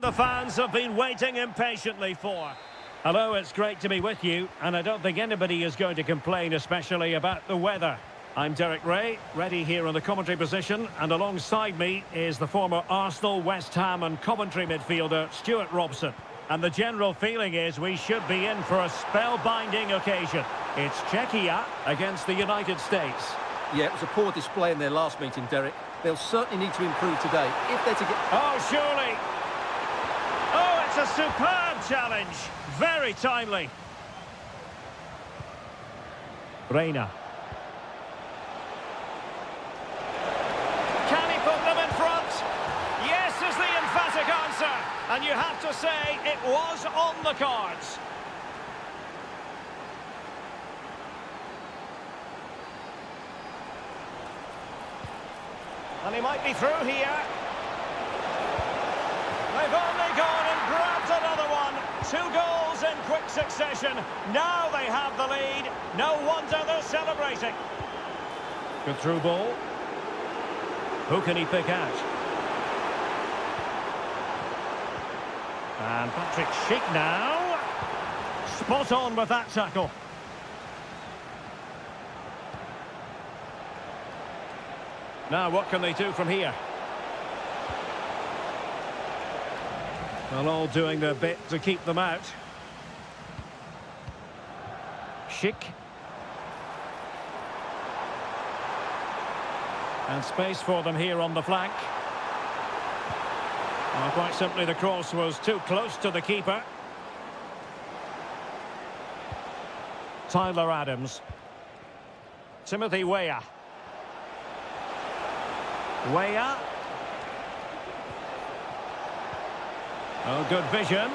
Speaker 1: The fans have been waiting impatiently for. Hello, it's great to be with you, and I don't think anybody is going to complain, especially about the weather. I'm Derek Ray, ready here in the commentary position, and alongside me is the former Arsenal, West Ham and Coventry midfielder, Stuart Robson. And the general feeling is we should be in for a spellbinding occasion. It's Czechia against the United States.
Speaker 2: Yeah, it was a poor display in their last meeting, Derek. They'll certainly need to improve today if they're to get...
Speaker 1: Oh, surely! Oh, it's a superb challenge. Very timely. Reina. Can he put them in front? Yes is the emphatic answer. And you have to say it was on the cards. And he might be through here. They've only gone and grabbed another one. 2 goals in quick succession. Now they have the lead. No wonder they're celebrating. Good through ball. Who can he pick out? And Patrick Schick now. Spot on with that tackle. Now what can they do from here? Well, all doing their bit to keep them out. Schick. And space for them here on the flank. Well, quite simply, the cross was too close to the keeper. Tyler Adams. Timothy Weah. Weah. Oh, good vision. And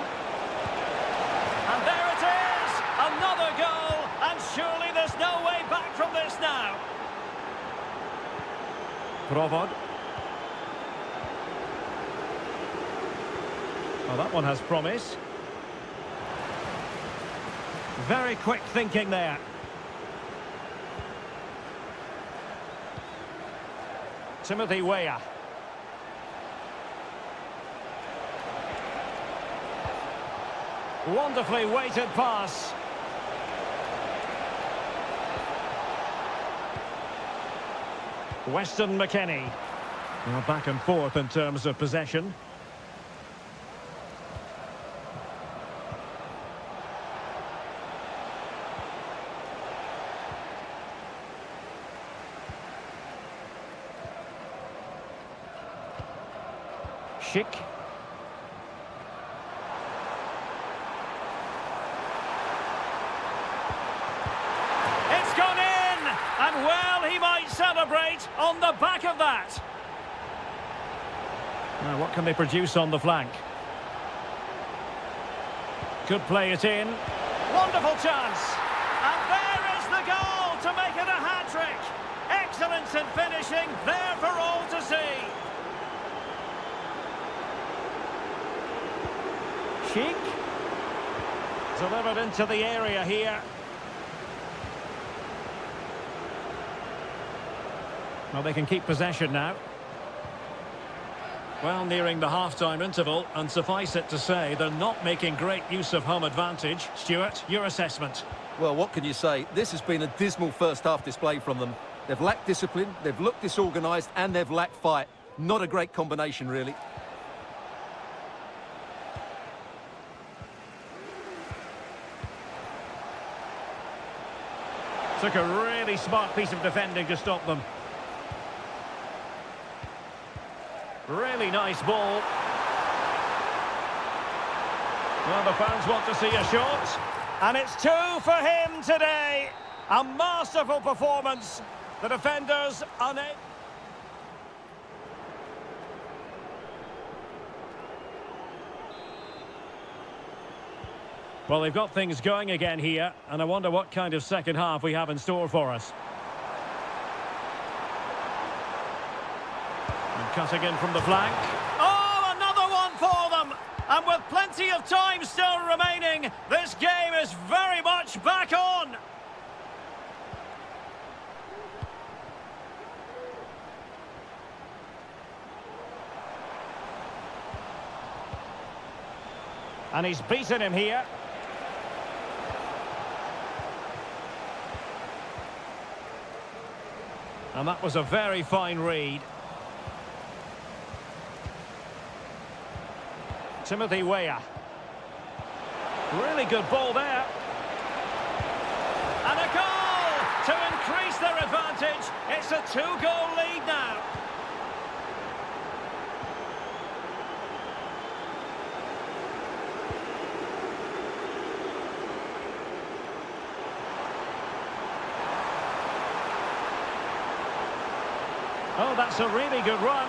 Speaker 1: there it is! Another goal! And surely there's no way back from this now. Provod. Oh, that one has promise. Very quick thinking there. Timothy Weah. Wonderfully weighted pass. Weston McKennie. Well, back and forth in terms of possession. Schick. It's gone in! And well, he might celebrate on the back of that. Now, what can they produce on the flank? Could play it in. Wonderful chance. And there is the goal to make it a hat-trick. Excellence in finishing, there for all to see. Schick. Delivered into the area here. Well, they can keep possession now. Well, nearing the half-time interval, and suffice it to say, they're not making great use of home advantage. Stuart, your assessment?
Speaker 2: Well, what can you say? This has been a dismal first-half display from them. They've lacked discipline, they've looked disorganised, and they've lacked fight. Not a great combination, really.
Speaker 1: Took a really smart piece of defending to stop them. Really nice ball. Well, the fans want to see a shot. And it's 2 for him today. A masterful performance. The defenders unable. Well, they've got things going again here, and I wonder what kind of second half we have in store for us. And cutting in from the flank. Oh, another one for them! And with plenty of time still remaining, this game is very much back on! And he's beaten him here. And that was a very fine read. Timothy Weah. Really good ball there. And a goal to increase their advantage. It's a 2-goal lead now. Oh, that's a really good run.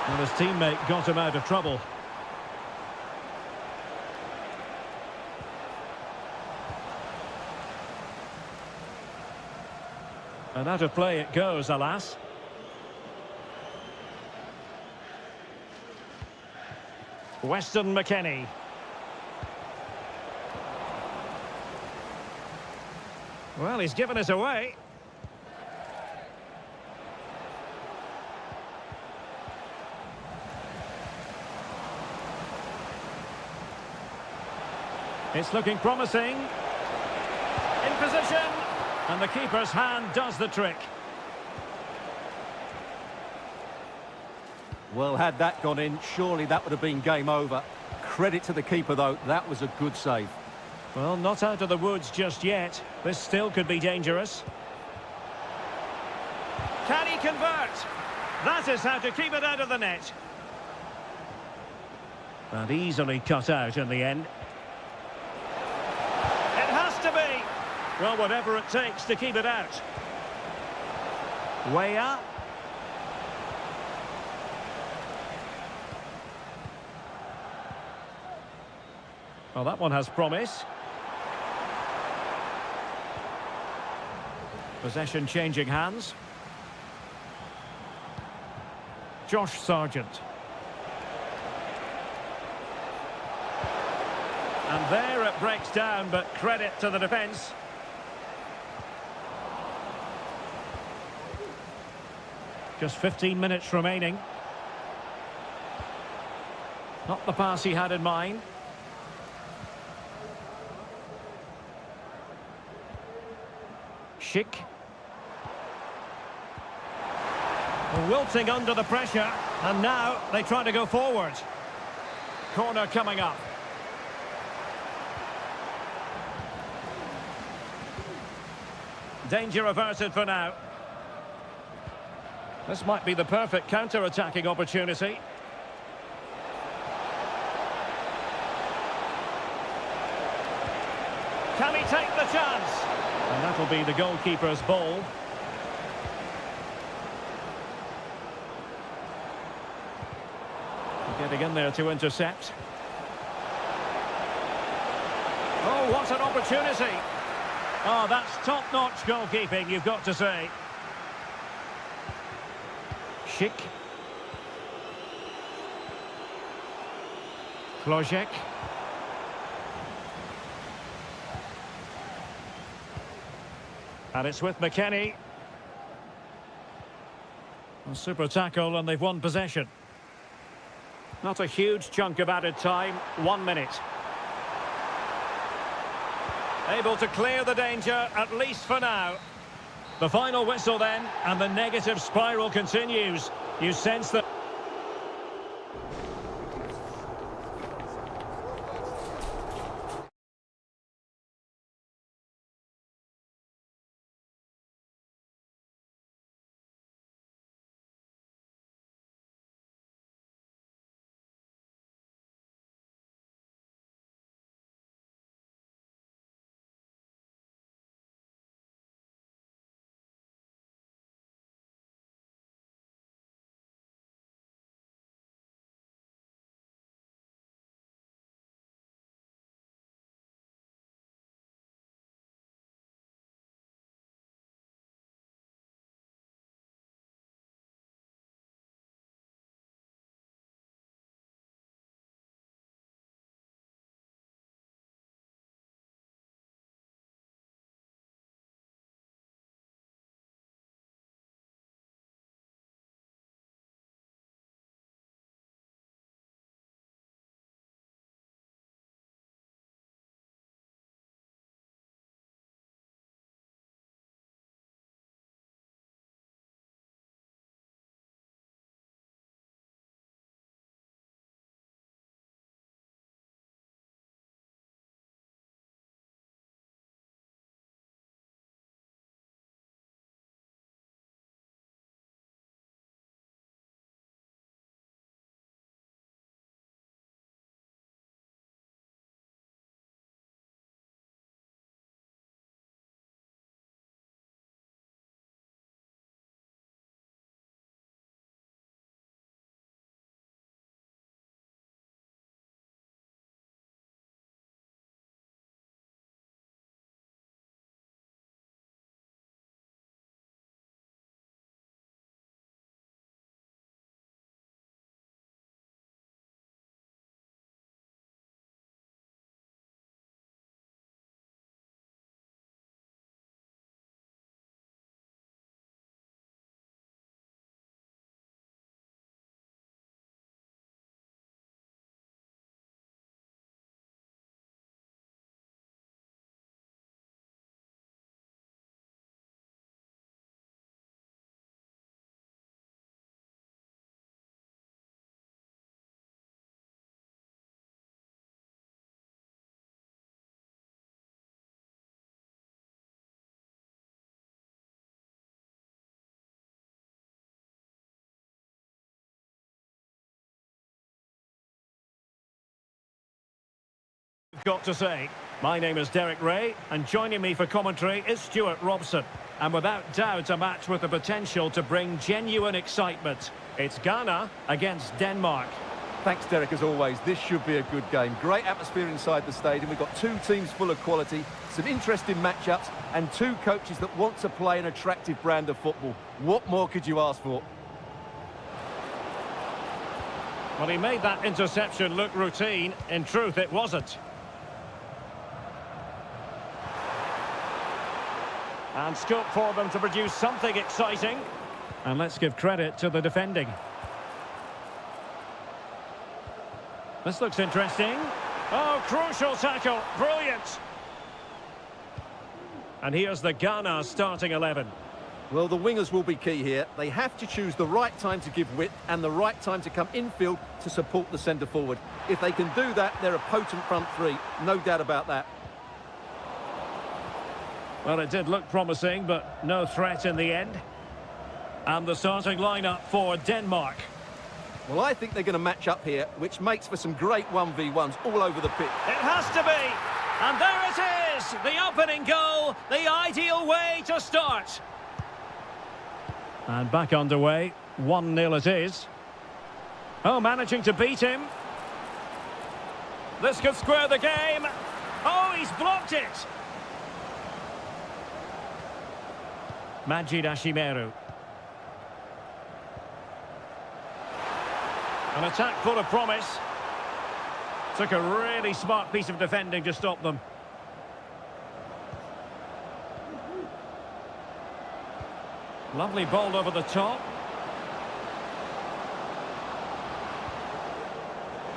Speaker 1: And his teammate got him out of trouble. And out of play it goes, alas. Weston McKennie. Well, he's given us away. It's looking promising. In position. And the keeper's hand does the trick.
Speaker 2: Well, had that gone in, surely that would have been game over. Credit to the keeper, though. That was a good save.
Speaker 1: Well, not out of the woods just yet. This still could be dangerous. Can he convert? That is how to keep it out of the net. And easily cut out in the end. It has to be. Well, whatever it takes to keep it out. Weah. Well, that one has promise. Possession changing hands. Josh Sargent. And there it breaks down, but credit to the defence. Just 15 minutes remaining. Not the pass he had in mind. Schick. Wilting under the pressure. And now they try to go forward. Corner coming up. Danger averted for now. This might be the perfect counter-attacking opportunity. Can he take the chance? And that'll be the goalkeeper's ball. Getting in there to intercept. Oh, what an opportunity. Oh, that's top-notch goalkeeping, you've got to say. Schick. Flojek. And it's with McKennie. A super tackle and they've won possession. Not a huge chunk of added time, 1 minute. Able to clear the danger, at least for now. The final whistle then, and the negative spiral continues. You sense that... got to say. My name is Derek Ray, and joining me for commentary is Stuart Robson. And without doubt, a match with the potential to bring genuine excitement. It's Ghana against Denmark.
Speaker 2: Thanks, Derek, as always. This should be a good game. Great atmosphere inside the stadium. We've got two teams full of quality, some interesting matchups, and two coaches that want to play an attractive brand of football. What more could you ask for?
Speaker 1: Well, he made that interception look routine. In truth, it wasn't. And scope for them to produce something exciting. And let's give credit to the defending. This looks interesting. Oh, crucial tackle. Brilliant. And here's the Ghana starting 11.
Speaker 2: Well, the wingers will be key here. They have to choose the right time to give width and the right time to come infield to support the centre forward. If they can do that, they're a potent front three. No doubt about that.
Speaker 1: Well, it did look promising, but no threat in the end. And the starting lineup for Denmark.
Speaker 2: Well, I think they're going to match up here, which makes for some great 1v1s all over the pitch.
Speaker 1: It has to be. And there it is. The opening goal. The ideal way to start. And back underway. 1-0 it is. Oh, managing to beat him. This could square the game. Oh, he's blocked it. Majid Ashimeru. An attack full of promise. Took a really smart piece of defending to stop them. Lovely ball over the top.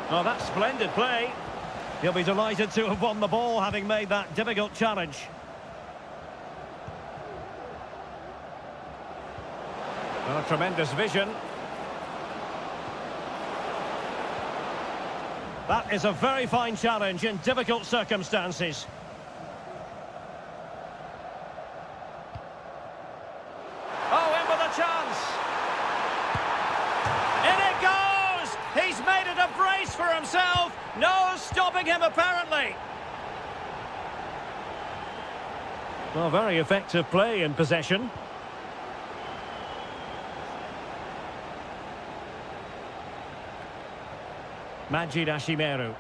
Speaker 1: Oh, that's splendid play. He'll be delighted to have won the ball, having made that difficult challenge. Oh, tremendous vision. That is a very fine challenge in difficult circumstances. Oh, in with a chance. In it goes! He's made it a brace for himself. No stopping him, apparently. Well, very effective play in possession. Majid Ashimeru.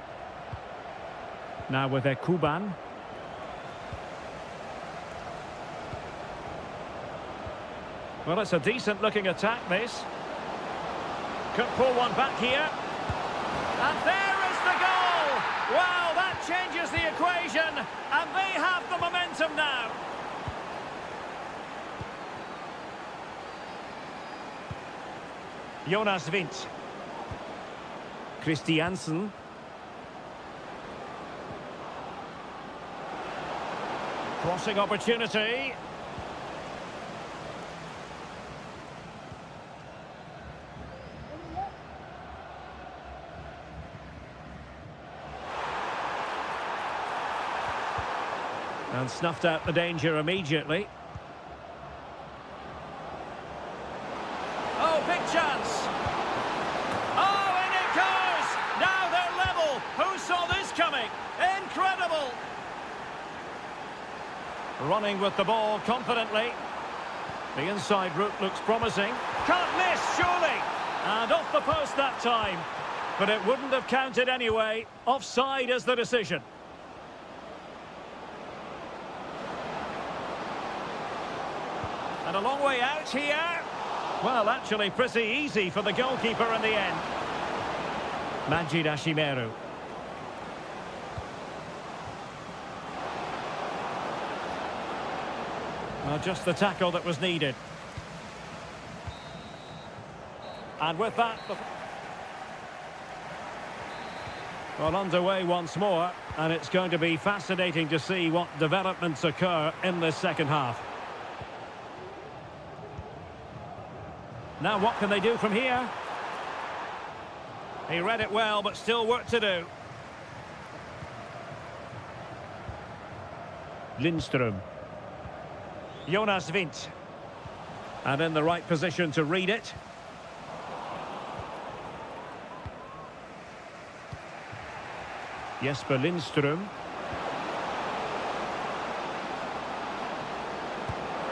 Speaker 1: Now with Kuban. Well, it's a decent looking attack, this. Could pull one back here. And there is the goal! Wow, that changes the equation. And they have the momentum now. Jonas Vint. Christiansen. Crossing opportunity. And snuffed out the danger immediately. Oh, big chance. Who saw this coming? Incredible! Running with the ball confidently. The inside route looks promising. Can't miss, surely! And off the post that time. But it wouldn't have counted anyway. Offside is the decision. And a long way out here. Well, actually pretty easy for the goalkeeper in the end. Majid Ashimeru. Well, just the tackle that was needed. And with that... Well, underway once more, and it's going to be fascinating to see what developments occur in this second half. Now, what can they do from here? He read it well, but still work to do. Lindström. Jonas Vint. And in the right position to read it. Jesper Lindström.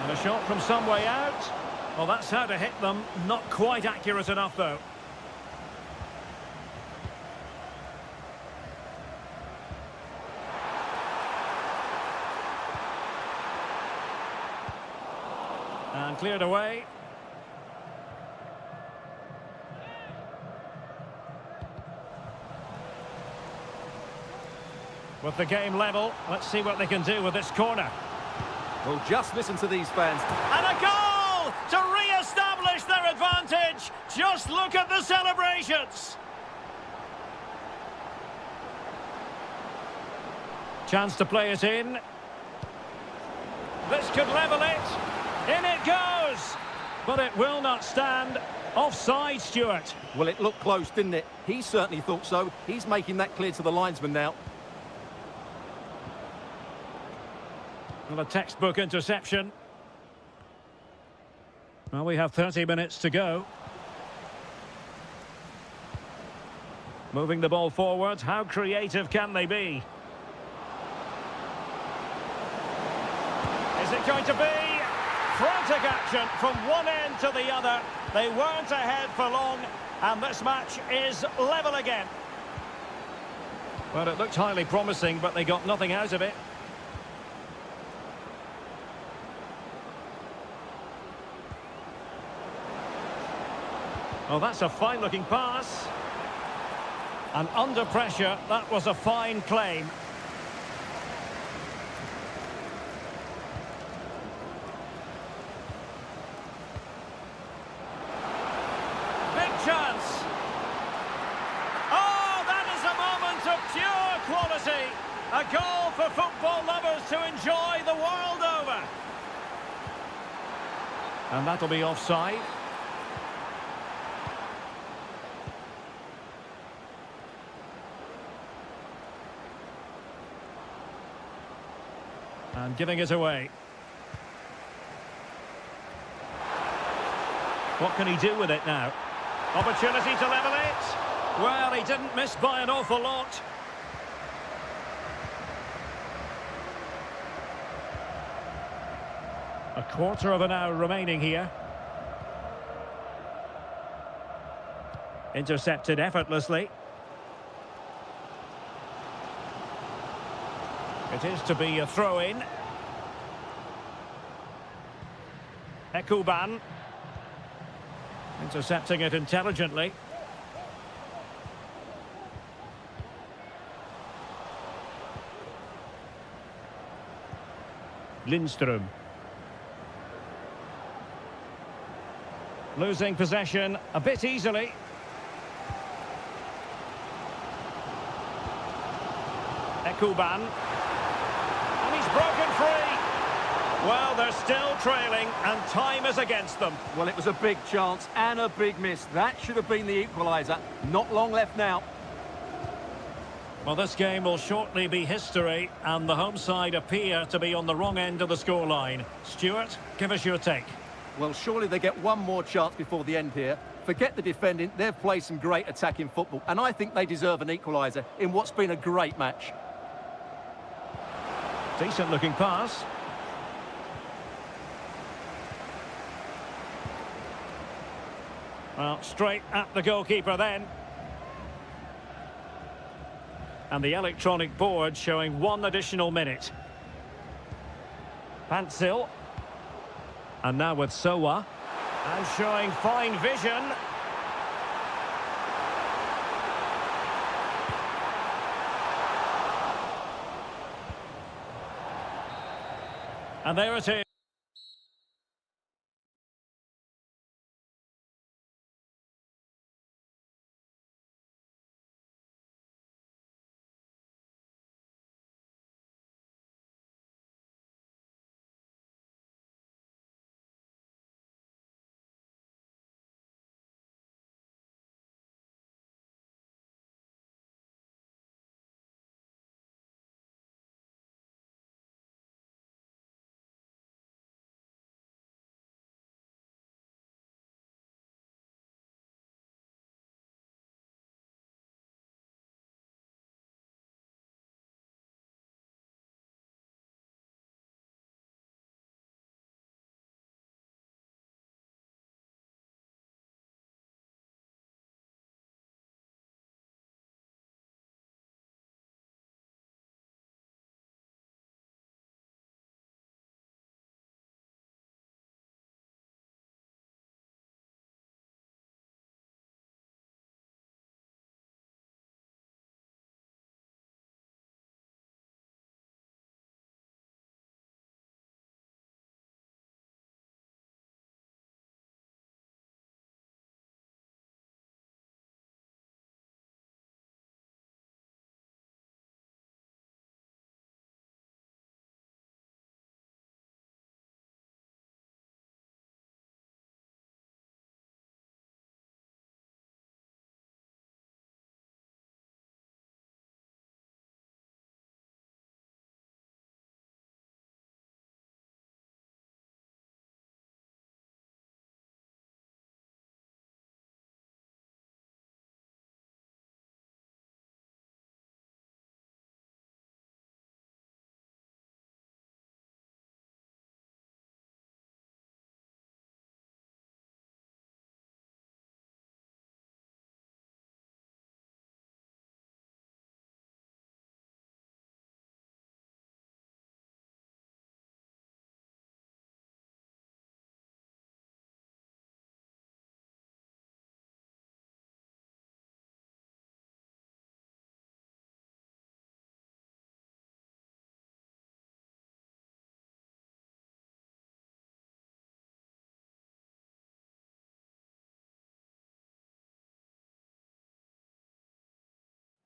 Speaker 1: And a shot from some way out. Well, that's how to hit them. Not quite accurate enough, though. And cleared away. With the game level, let's see what they can do with this corner.
Speaker 2: Well, just listen to these fans.
Speaker 1: And a goal to re-establish their advantage. Just look at the celebrations. Chance to play it in. This could level it. In it goes. But it will not stand. Offside, Stuart.
Speaker 2: Well, it looked close, didn't it? He certainly thought so. He's making that clear to the linesman now.
Speaker 1: Well, a textbook interception. Well, we have 30 minutes to go. Moving the ball forward. How creative can they be? Is it going to be? Frantic action from one end to the other. They weren't ahead for long, and this match is level again. Well, it looked highly promising, but they got nothing out of it. Oh, that's a fine-looking pass. And under pressure, that was a fine claim. Big chance. Oh, that is a moment of pure quality. A goal for football lovers to enjoy the world over. And that'll be offside. And giving it away. What can he do with it now? Opportunity to level it. Well, he didn't miss by an awful lot. A quarter of an hour remaining here. Intercepted effortlessly. It is to be a throw-in. Ekuban. Intercepting it intelligently. Lindström. Losing possession a bit easily. Ekuban. Broken free. Well, they're still trailing and time is against them.
Speaker 2: Well, it was a big chance and a big miss. That should have been the equaliser. Not long left now.
Speaker 1: Well, this game will shortly be history and the home side appear to be on the wrong end of the scoreline. Stuart, give us your take.
Speaker 2: Well, surely they get one more chance before the end here. Forget the defending. They've played some great attacking football and I think they deserve an equaliser in what's been a great match.
Speaker 1: Decent looking pass. Well, straight at the goalkeeper then. And the electronic board showing 1 additional minute. Pantsil. And now with Sowa. And showing fine vision. And there it is.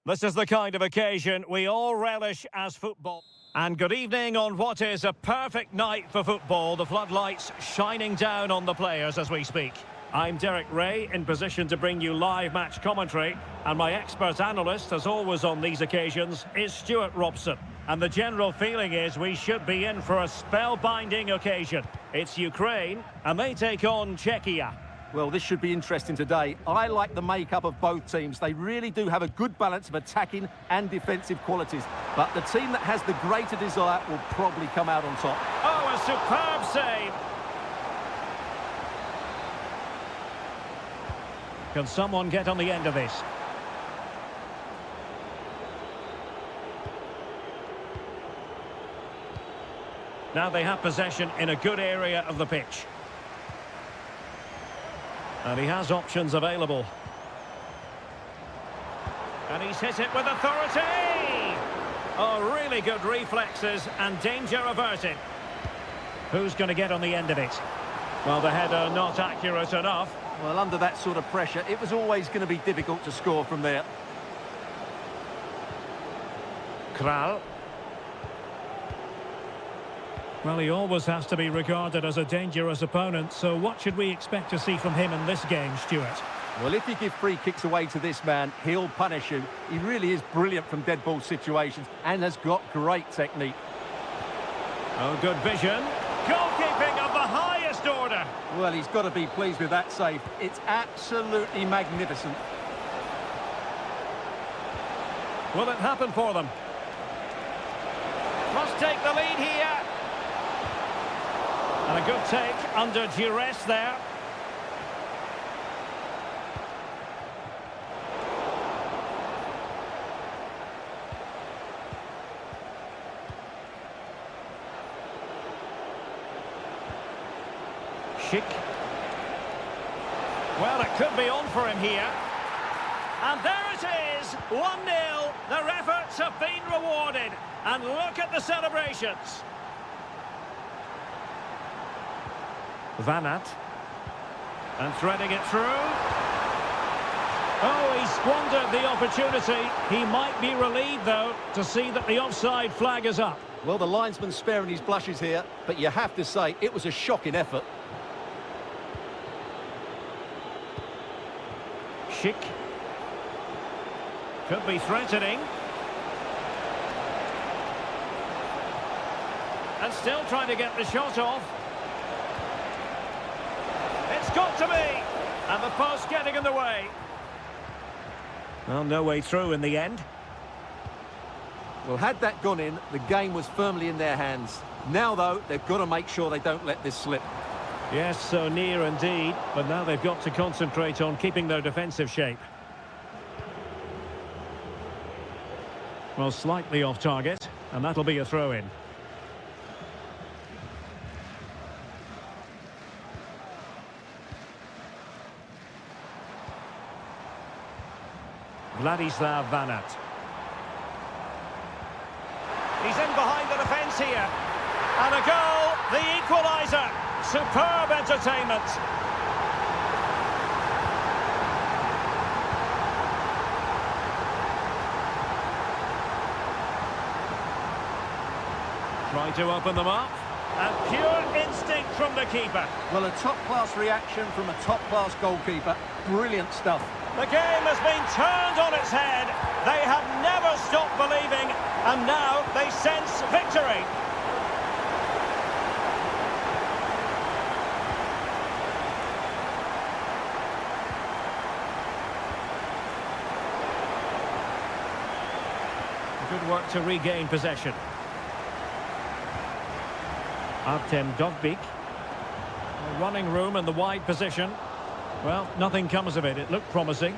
Speaker 1: This is the kind of occasion we all relish as football. And good evening on what is a perfect night for football. The floodlights shining down on the players as we speak. I'm Derek Ray, in position to bring you live match commentary. And my expert analyst, as always on these occasions, is Stuart Robson. And the general feeling is we should be in for a spellbinding occasion. It's Ukraine, and they take on Czechia.
Speaker 2: Well, this should be interesting today. I like the makeup of both teams. They really do have a good balance of attacking and defensive qualities. But the team that has the greater desire will probably come out on top.
Speaker 1: Oh, a superb save. Can someone get on the end of this? Now they have possession in a good area of the pitch. And he has options available. And he's hit it with authority! Oh, really good reflexes and danger averted. Who's going to get on the end of it? Well, the header not accurate enough.
Speaker 2: Well, under that sort of pressure, it was always going to be difficult to score from there.
Speaker 1: Kral. Well, he always has to be regarded as a dangerous opponent, so what should we expect to see from him in this game, Stuart?
Speaker 2: Well, if you give free kicks away to this man, he'll punish you. He really is brilliant from dead ball situations and has got great technique.
Speaker 1: Oh, good vision. Goalkeeping of the highest order.
Speaker 2: Well, he's got to be pleased with that save. It's absolutely magnificent.
Speaker 1: Will it happen for them? Must take the lead here. And a good take under duress there. Schick. Well, it could be on for him here. And there it is, 1-0. Their efforts have been rewarded. And look at the celebrations. Van Aert. And threading it through. Oh, he squandered the opportunity. He might be relieved, though, to see that the offside flag is up.
Speaker 2: Well, the linesman's sparing his blushes here, but you have to say it was a shocking effort.
Speaker 1: Schick. Could be threatening. And still trying to get the shot off. It's got to be. And the post getting in the way. Well, no way through in the end.
Speaker 2: Well, had that gone in, the game was firmly in their hands. Now, though, they've got to make sure they don't let this slip.
Speaker 1: Yes, so near indeed. But now they've got to concentrate on keeping their defensive shape. Well, slightly off target. And that'll be a throw-in. Vladislav Van Aert. He's in behind the defence here. And a goal, the equaliser. Superb entertainment. Try to open them up. And pure instinct from the keeper.
Speaker 2: Well, a top-class reaction from a top-class goalkeeper. Brilliant stuff.
Speaker 1: The game has been turned on its head. They have never stopped believing, and now they sense victory. Good work to regain possession. Artem Dovbyk. Running room in the wide position. Well, nothing comes of it. It looked promising.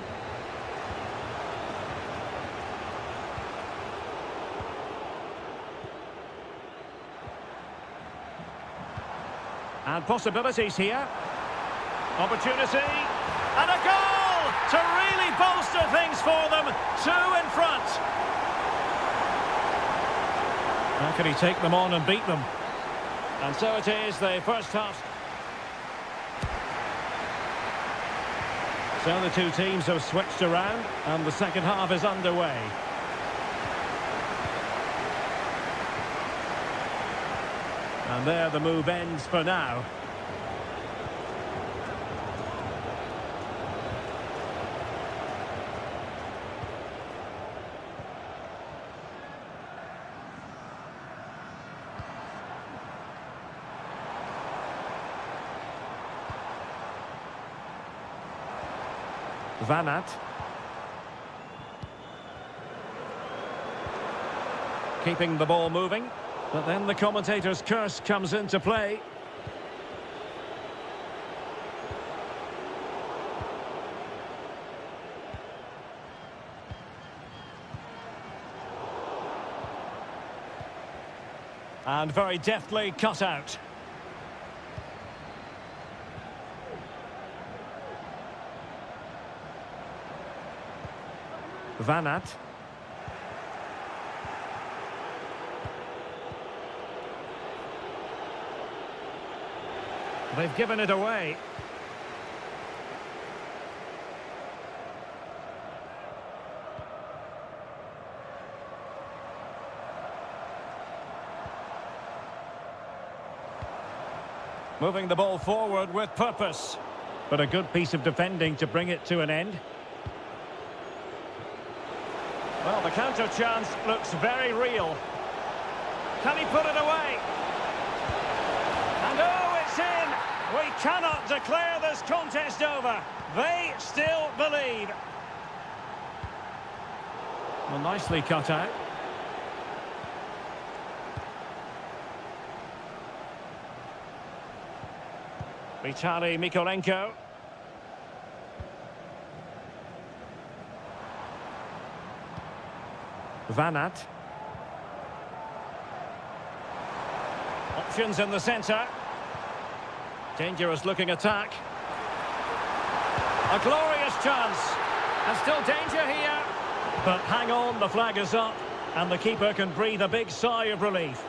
Speaker 1: And possibilities here. Opportunity. And a goal to really bolster things for them. 2 in front. How can he take them on and beat them? And so it is, the first half. So the two teams have switched around and the second half is underway. And there the move ends for now. Van Aert. Keeping the ball moving. But then the commentator's curse comes into play. And very deftly cut out. Van Aert. They've given it away. Moving the ball forward with purpose. But a good piece of defending to bring it to an end. Well, the counter chance looks very real. Can he put it away? And oh, it's in! We cannot declare this contest over. They still believe. Well, nicely cut out. Vitaly Mikolenko. Van Aert. Options in the centre. Dangerous looking attack. A glorious chance. And still danger here. But hang on, the flag is up. And the keeper can breathe a big sigh of relief.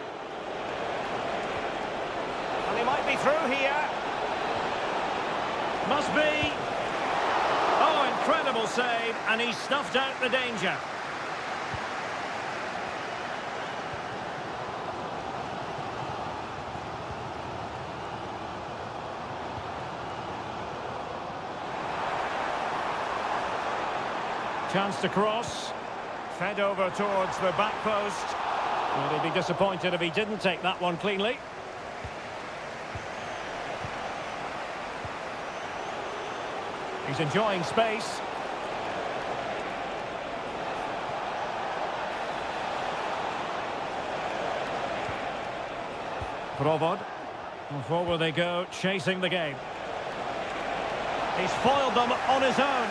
Speaker 1: And he might be through here. Must be. Oh, incredible save. And he snuffed out the danger. Chance to cross. Fed over towards the back post. Well, he'd be disappointed if he didn't take that one cleanly. He's enjoying space. Provod. And forward they go, chasing the game. He's foiled them on his own.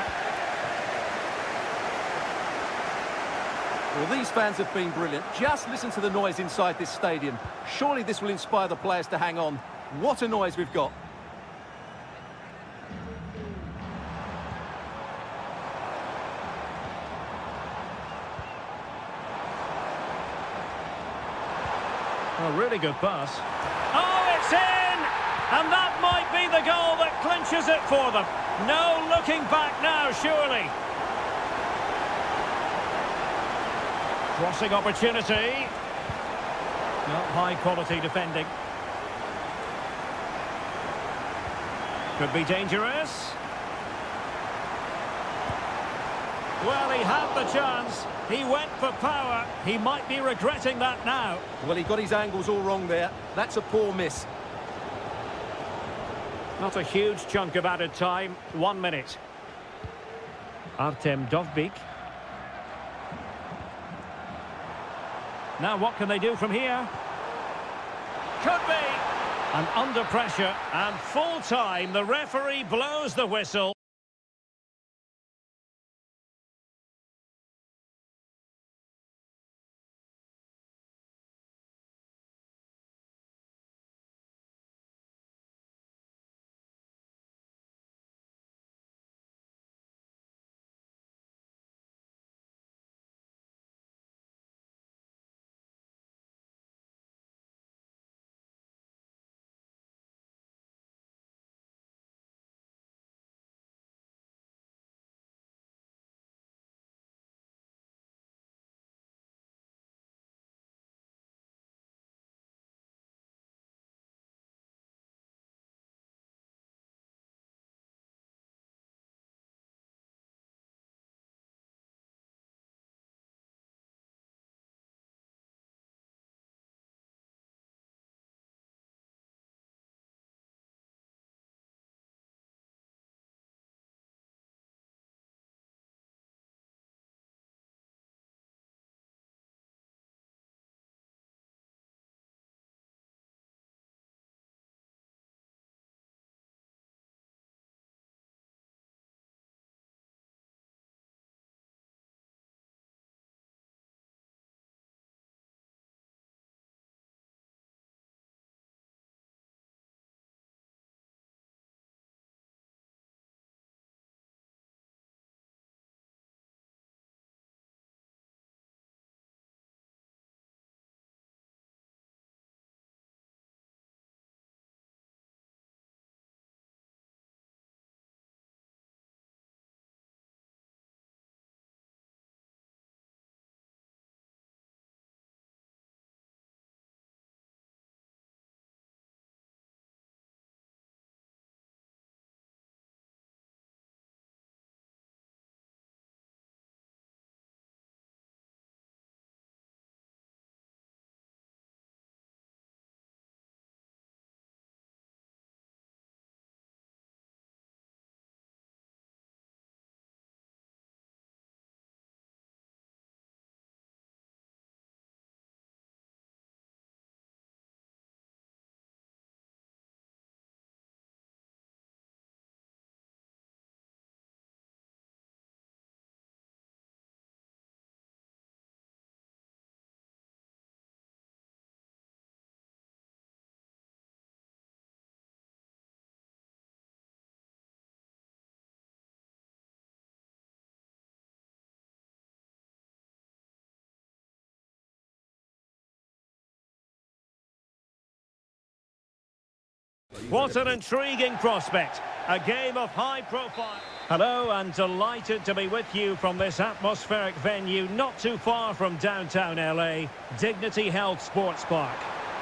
Speaker 2: Well, these fans have been brilliant. Just listen to the noise inside this stadium. Surely this will inspire the players to hang on. What a noise we've got.
Speaker 1: A really good pass. Oh, it's in! And that might be the goal that clinches it for them. No looking back now, surely. Crossing opportunity. Not high quality defending. Could be dangerous. Well, he had the chance. He went for power. He might be regretting that now.
Speaker 2: Well, he got his angles all wrong there. That's a poor miss.
Speaker 1: Not a huge chunk of added time. 1 minute. Artem Dovbyk. Now what can they do from here? Could be! And under pressure and full time, the referee blows the whistle. What an intriguing prospect. A game of high profile. Hello, and delighted to be with you from this atmospheric venue not too far from downtown LA, Dignity Health Sports Park.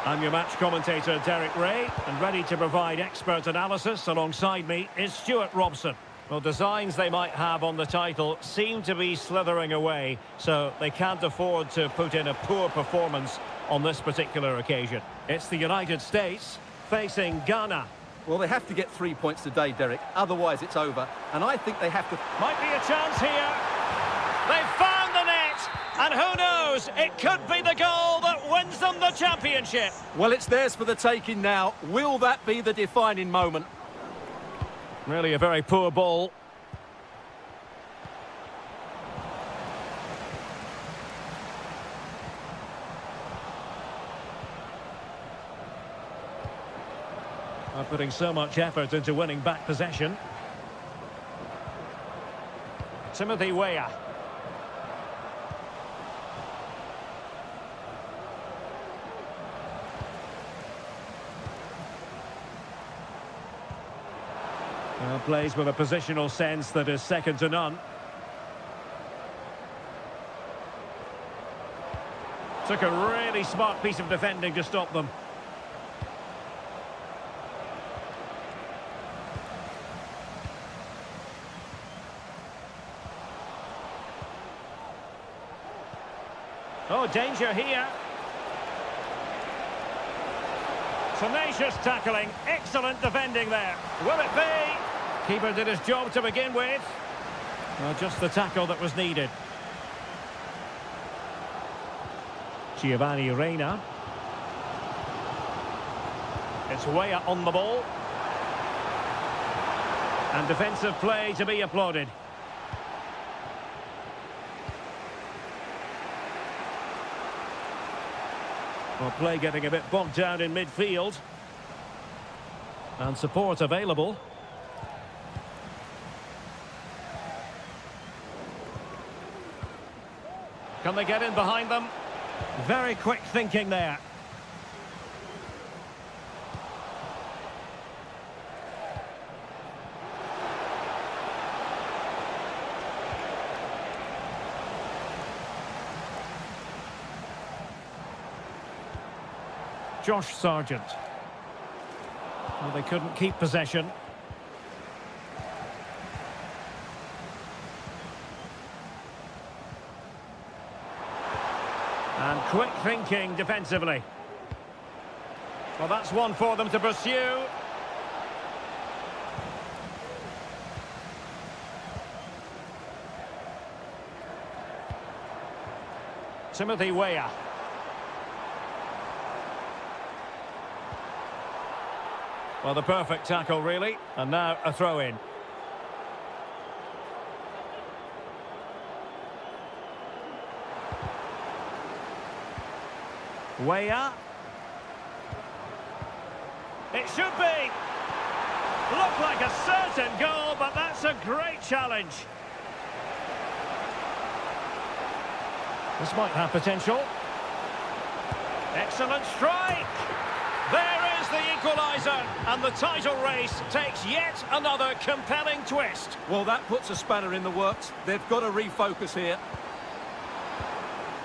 Speaker 1: I'm your match commentator, Derek Ray, and ready to provide expert analysis alongside me is Stuart Robson. Well, designs they might have on the title seem to be slithering away, so they can't afford to put in a poor performance on this particular occasion. It's the United States facing Ghana.
Speaker 2: Well, they have to get 3 points today, Derek. Otherwise, it's over. And I think they have to...
Speaker 1: Might be a chance here. They've found the net. And who knows, it could be the goal that wins them the championship.
Speaker 2: Well, it's theirs for the taking now. Will that be the defining moment?
Speaker 1: Really a very poor ball. Are putting so much effort into winning back possession. Timothy Weah. Well, plays with a positional sense that is second to none. Took a really smart piece of defending to stop them. Oh, danger here. Tenacious tackling. Excellent defending there. Will it be? Keeper did his job to begin with. Well, just the tackle that was needed. Giovanni Reina. It's Weah on the ball. And defensive play to be applauded. Well, play getting a bit bogged down in midfield. And support available. Can they get in behind them? Very quick thinking there. Josh Sargent. Well, they couldn't keep possession. And quick thinking defensively. Well, that's one for them to pursue. Timothy Weah. Well, the perfect tackle, really. And now a throw-in. Weah. It should be. Looked like a certain goal, but that's a great challenge. This might have potential. Excellent strike. There is the equaliser, and the title race takes yet another compelling twist.
Speaker 2: Well, that puts a spanner in the works. They've got to refocus here.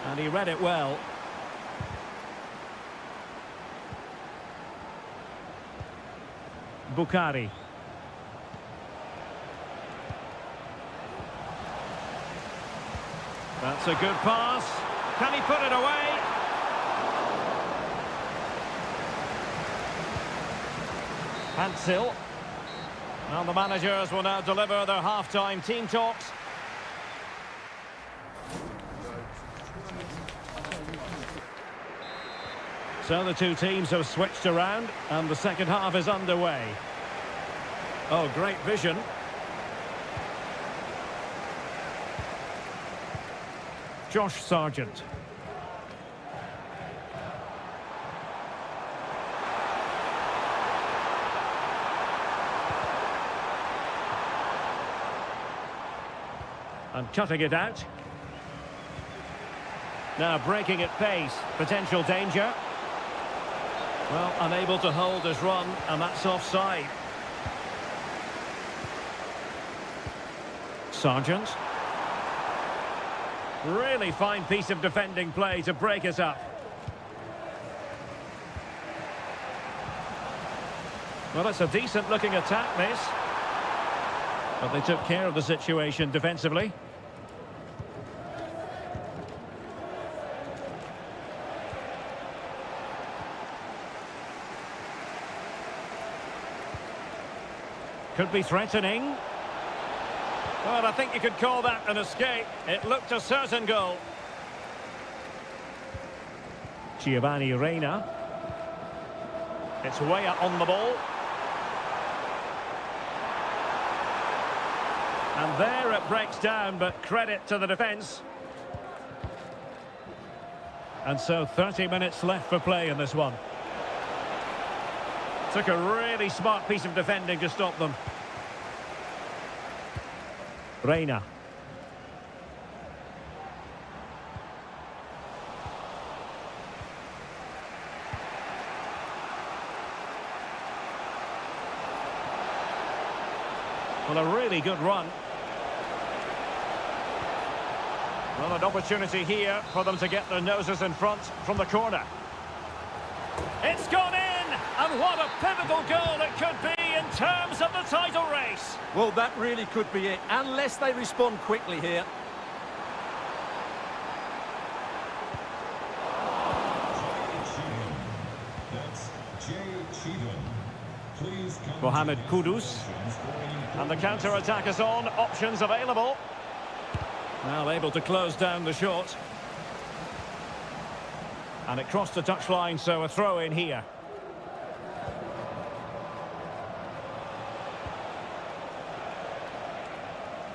Speaker 1: And he read it well. Bukhari. That's a good pass. Can he put it away? Hansel. And the managers will now deliver their half-time team talks. So the two teams have switched around and the second half is underway. Oh, great vision. Josh Sargent. And cutting it out. Now breaking at pace. Potential danger. Well, unable to hold his run, and that's offside. Sargent. Really fine piece of defending play to break us up. Well, it's a decent-looking attack, this. But they took care of the situation defensively. Could be threatening. Well, I think you could call that an escape. It looked a certain goal. Giovanni Reina. It's way up on the ball. And there it breaks down, but credit to the defence. And so 30 minutes left for play in this one. Took a really smart piece of defending to stop them. Reina. Well, a really good run. Well, an opportunity here for them to get their noses in front from the corner. It's gone in! And what a pivotal goal it could be in terms of the title race.
Speaker 2: Well, that really could be it, unless they respond quickly here.
Speaker 1: Mohamed Kudus. And the counter-attack is on. Options available. Now able to close down the shot. And it crossed the touchline, so a throw in here.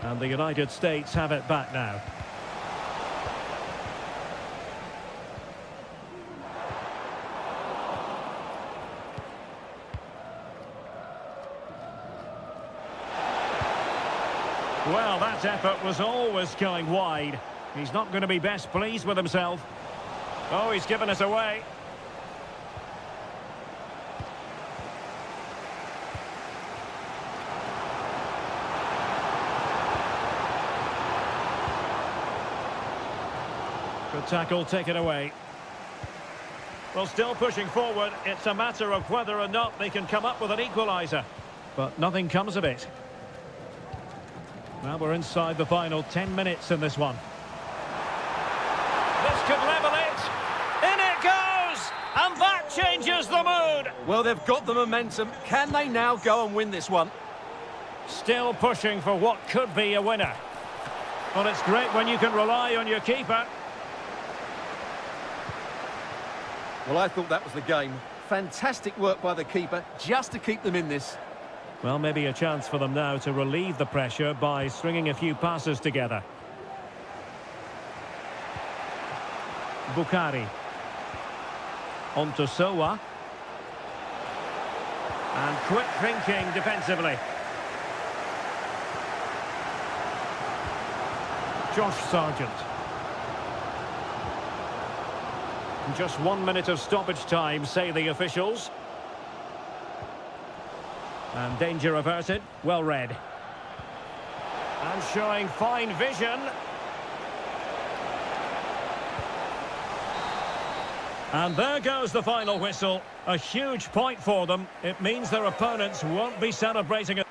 Speaker 1: And the United States have it back now. Well, that effort was always going wide. He's not going to be best pleased with himself. Oh, he's given us away. Good tackle taken away. Well, still pushing forward. It's a matter of whether or not they can come up with an equaliser. But nothing comes of it. Well, we're inside the final 10 minutes in this one. This could level it. In it goes! And that changes the mood.
Speaker 2: Well, they've got the momentum. Can they now go and win this one?
Speaker 1: Still pushing for what could be a winner. Well, it's great when you can rely on your keeper.
Speaker 2: Well, I thought that was the game. Fantastic work by the keeper just to keep them in this.
Speaker 1: Well, maybe a chance for them now to relieve the pressure by stringing a few passes together. Bukhari. On to Sowa. And quick thinking defensively. Josh Sargent. Just 1 minute of stoppage time, say the officials. And danger averted, well read. And showing fine vision. And there goes the final whistle. A huge point for them. It means their opponents won't be celebrating it.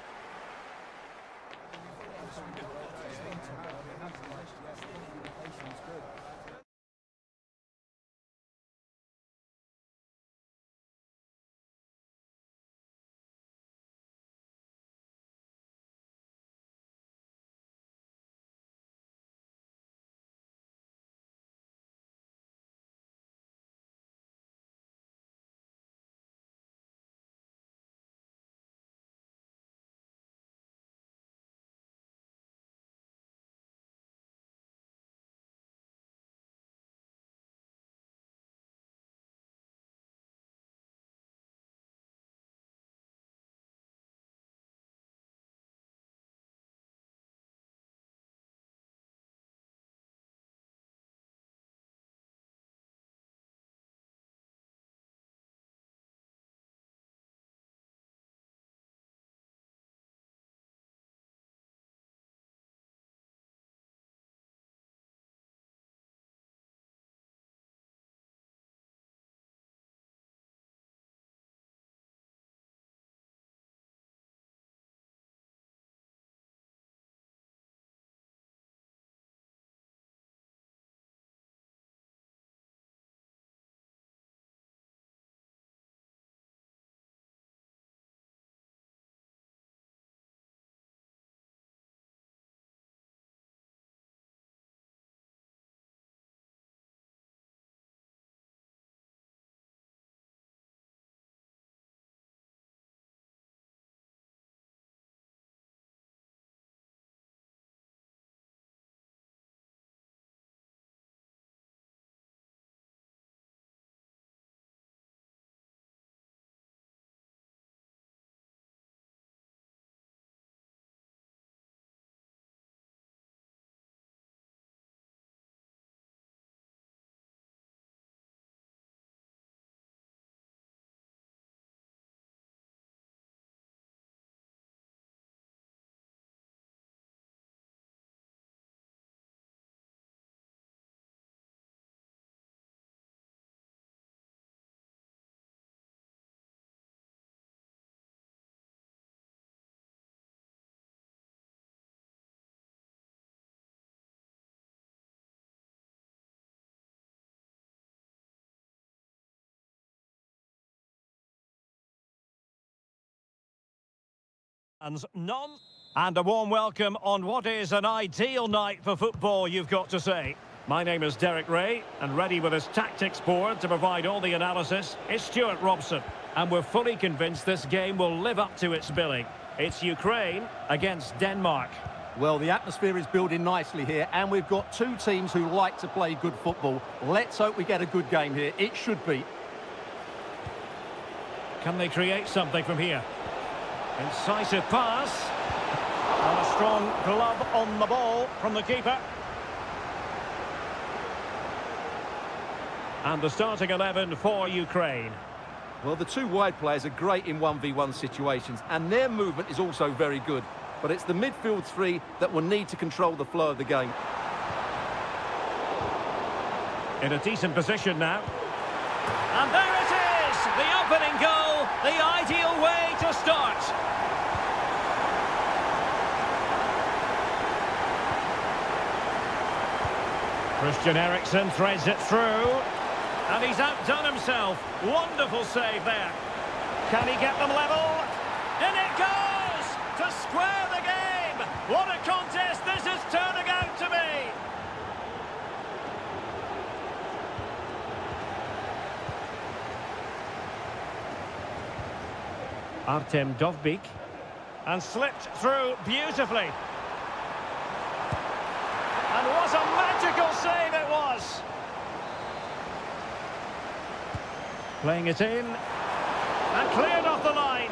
Speaker 1: None. And a warm welcome on what is an ideal night for football, you've got to say. My name is Derek Ray, and ready with his tactics board to provide all the analysis is Stuart Robson. And we're fully convinced this game will live up to its billing. It's Ukraine against Denmark.
Speaker 2: Well, the atmosphere is building nicely here, and we've got two teams who like to play good football. Let's hope we get a good game here. It should be.
Speaker 1: Can they create something from here? Incisive pass. And a strong glove on the ball from the keeper. And the starting 11 for Ukraine.
Speaker 2: Well, the two wide players are great in 1v1 situations, and their movement is also very good. But it's the midfield three that will need to control the flow of the game.
Speaker 1: In a decent position now. And there it is! The opening goal, the ideal way to start. Christian Eriksen threads it through. And he's outdone himself. Wonderful save there. Can he get them level? In it goes! To square the game! What a contest this is turning out to be! Artem Dovbyk. And slipped through beautifully. And what a magical save it was! Playing it in. And cleared off the line.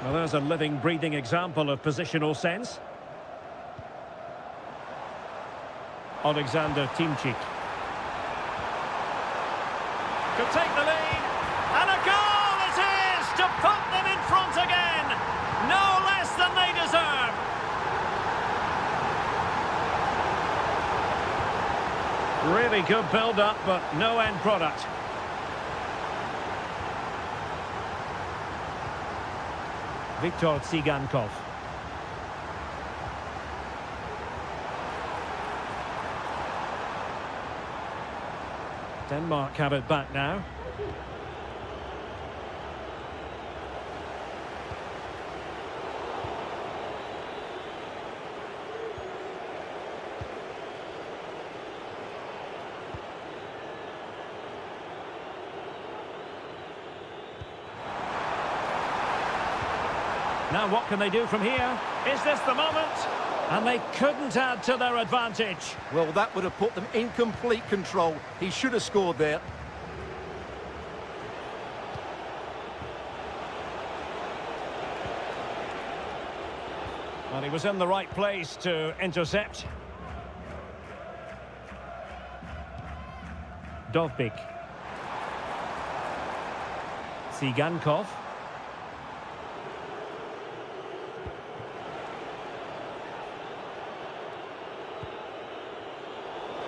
Speaker 1: Well, there's a living, breathing example of positional sense. Alexander Timchik. Could take the lead. And a goal it is to put them in front again. No less than they deserve. Really good build-up, but no end product. Viktor Tsigankov. Denmark have it back now. Now what can they do from here? Is this the moment? And they couldn't add to their advantage.
Speaker 2: Well, that would have put them in complete control. He should have scored there.
Speaker 1: Well, he was in the right place to intercept. Dovbyk. Tsigankov.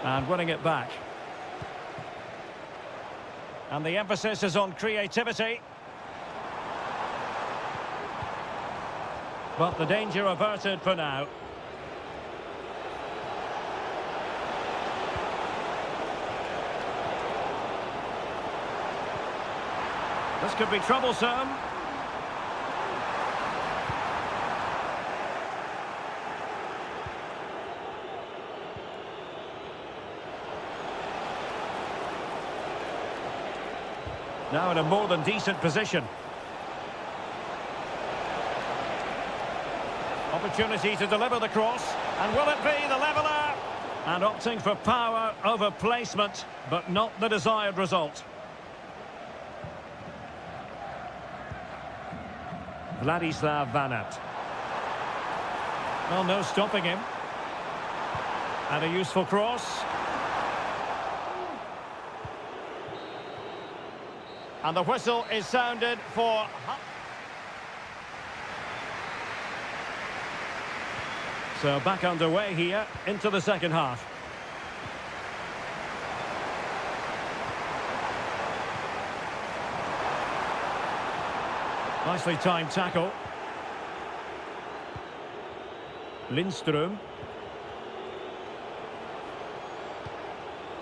Speaker 1: And winning it back. And the emphasis is on creativity. But the danger averted for now. This could be troublesome. Now in a more than decent position. Opportunity to deliver the cross. And will it be the leveller? And opting for power over placement, but not the desired result. Vladislav Vanat. Well, no stopping him. And a useful cross. And the whistle is sounded for... So back underway here into the second half. Nicely timed tackle. Lindström.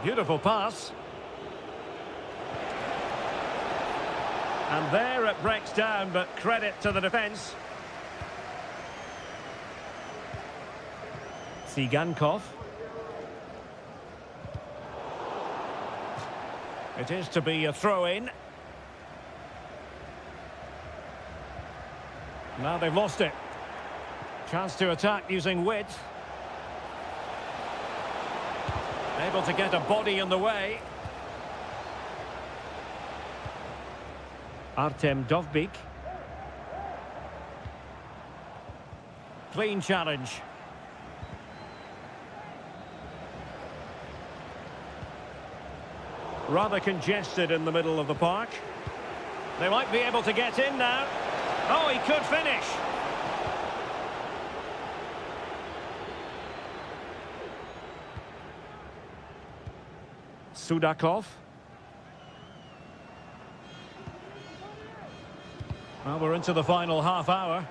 Speaker 1: Beautiful pass. And there it breaks down, but credit to the defence. Tsigankov. It is to be a throw-in. Now they've lost it. Chance to attack using width. Able to get a body in the way. Artem Dovbyk. Clean challenge. Rather congested in the middle of the park. They might be able to get in now. Oh, he could finish. Sudakov. Well, we're into the final half hour.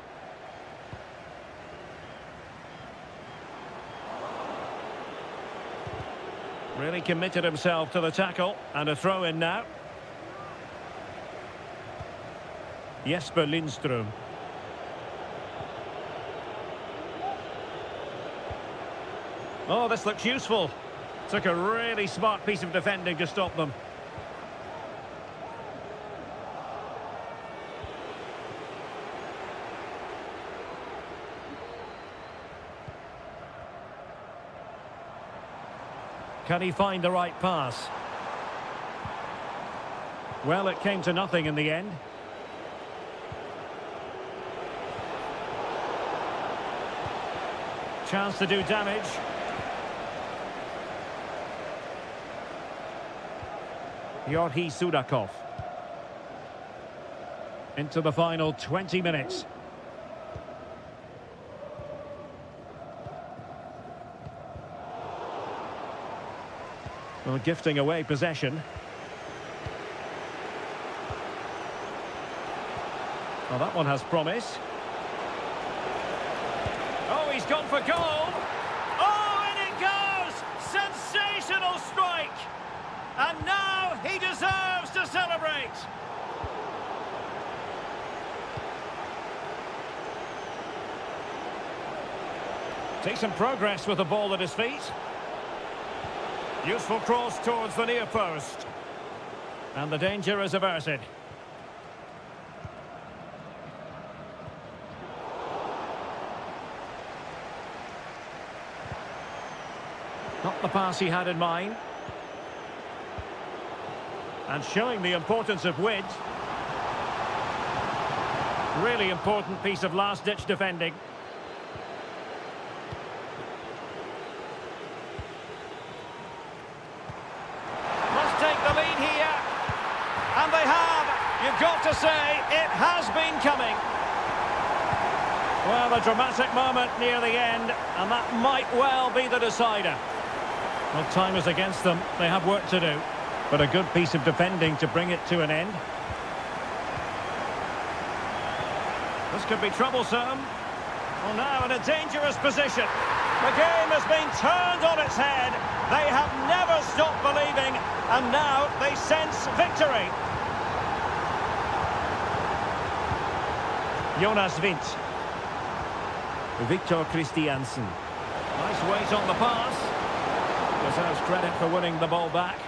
Speaker 1: Really committed himself to the tackle, and a throw in now. Jesper Lindström. Oh, this looks useful. Took a really smart piece of defending to stop them. Can he find the right pass? Well, it came to nothing in the end. Chance to do damage. Georgi Sudakov. Into the final 20 minutes. Well, gifting away possession. Well, that one has promise. Oh, he's gone for goal. Oh, and it goes! Sensational strike! And now he deserves to celebrate. Decent progress with the ball at his feet. Useful cross towards the near post. And the danger is averted. Not the pass he had in mind. And showing the importance of width. Really important piece of last-ditch defending. Must take the lead here. And they have. You've got to say, it has been coming. Well, a dramatic moment near the end, and that might well be the decider. Well, time is against them. They have work to do. But a good piece of defending to bring it to an end. This could be troublesome. Well, now in a dangerous position. The game has been turned on its head. They have never stopped believing, and now they sense victory. Jonas Vint. Victor Christiansen. Nice weight on the pass. Deserves credit for winning the ball back.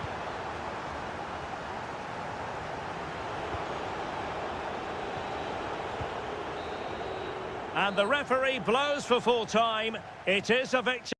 Speaker 1: And the referee blows for full time. It is a victory.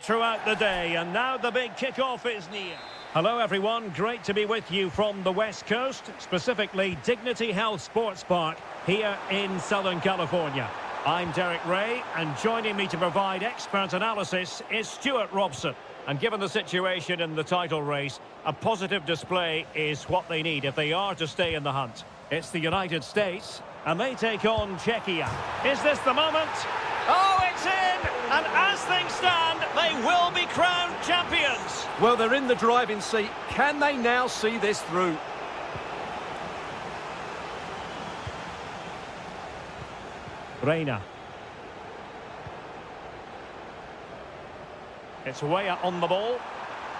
Speaker 1: throughout the day, and now the big kick-off is near. Hello everyone, great to be with you from the West Coast, specifically Dignity Health Sports Park here in Southern California. I'm Derek Ray, and joining me to provide expert analysis is Stuart Robson. And given the situation in the title race, a positive display is what they need if they are to stay in the hunt. It's the United States, and they take on Czechia. Is this the moment? Oh, it's in! And as things stand, they will be crowned champions.
Speaker 2: Well, they're in the driving seat. Can they now see this through?
Speaker 1: Reina. It's Weah on the ball.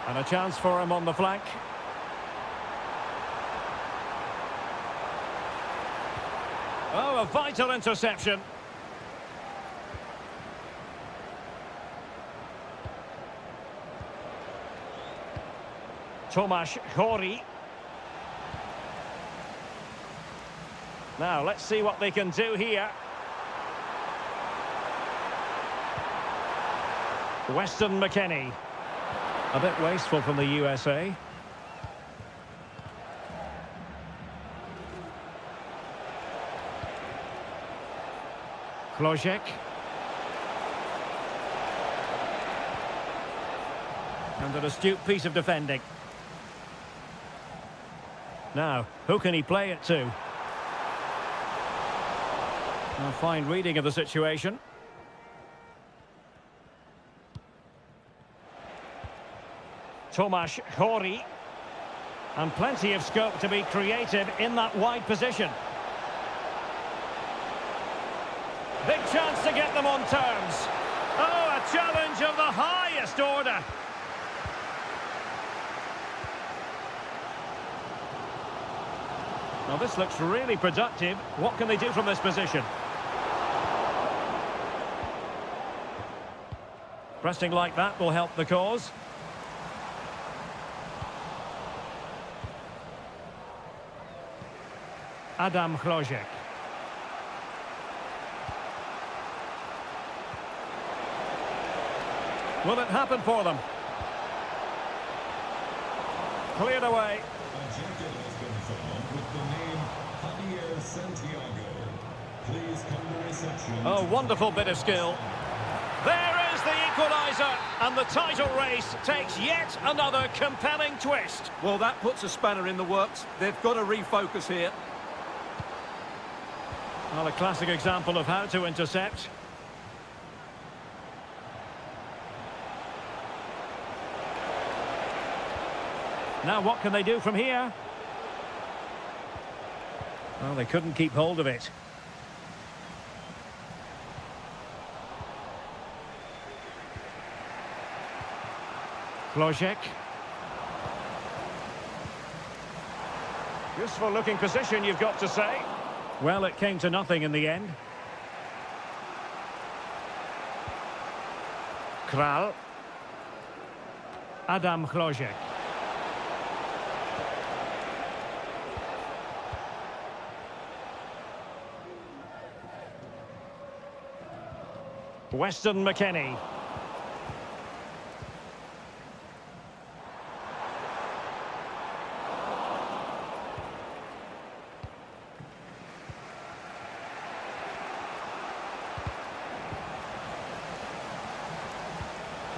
Speaker 1: And a chance for him on the flank. Oh, a vital interception. Tomasz Chori. Now, let's see what they can do here. Weston McKennie. A bit wasteful from the USA. Klojek. And an astute piece of defending. Now, who can he play it to? A fine reading of the situation. Tomasz Chori. And plenty of scope to be creative in that wide position. Big chance to get them on terms. Oh, a challenge of the highest order. Now this looks really productive. What can they do from this position? Pressing like that will help the cause. Adam Klojek. Will it happen for them? Cleared away.
Speaker 3: A jacket has been found with the name Javier Santiago. Please come to reception.
Speaker 1: Oh, wonderful bit of skill. There is the equaliser, and the title race takes yet another compelling twist.
Speaker 2: Well, that puts a spanner in the works. They've got to refocus here.
Speaker 1: Well, a classic example of how to intercept. Now what can they do from here? Well, they couldn't keep hold of it. Klojek. Useful looking position, you've got to say. Well, it came to nothing in the end. Kral. Adam Klojek. Weston McKennie.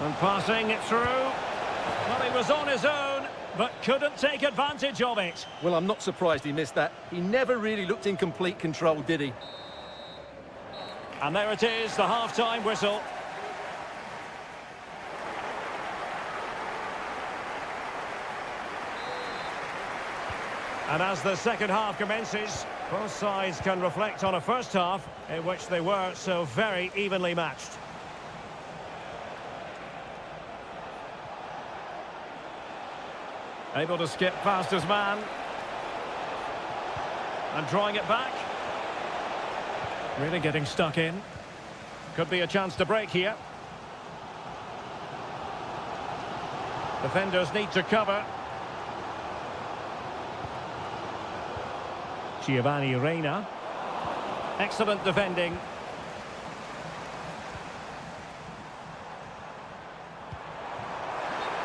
Speaker 1: And passing it through. Well, he was on his own, but couldn't take advantage of it.
Speaker 2: Well, I'm not surprised he missed that. He never really looked in complete control, did he?
Speaker 1: And there it is, the half-time whistle. And as the second half commences, both sides can reflect on a first half in which they were so very evenly matched. Able to skip past his man. And drawing it back. Really getting stuck in. Could be a chance to break here. Defenders need to cover. Giovanni Reina. Excellent defending.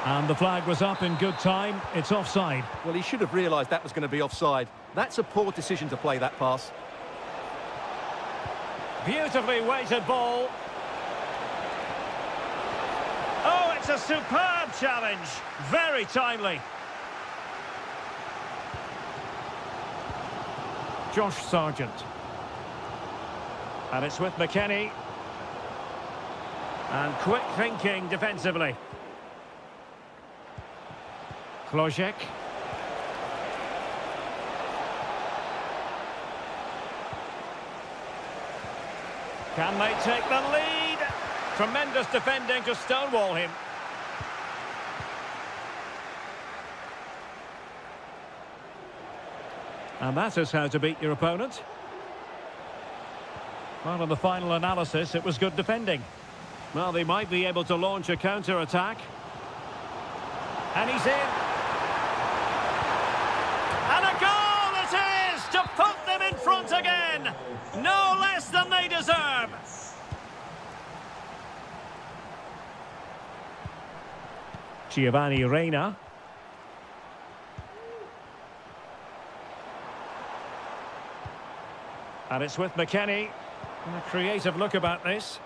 Speaker 1: And the flag was up in good time. It's offside.
Speaker 2: Well, he should have realised that was going to be offside. That's a poor decision to play that pass.
Speaker 1: Beautifully weighted ball. Oh, it's a superb challenge. Very timely. Josh Sargent. And it's with McKennie. And quick thinking defensively. Klojek. Can they take the lead? Tremendous defending to stonewall him. And that is how to beat your opponent. Well, in the final analysis, it was good defending. Well, they might be able to launch a counter-attack. And he's in. And a goal it is to put them in front again. No less than they deserve. Giovanni Reina. And it's with McKennie. A creative look about this.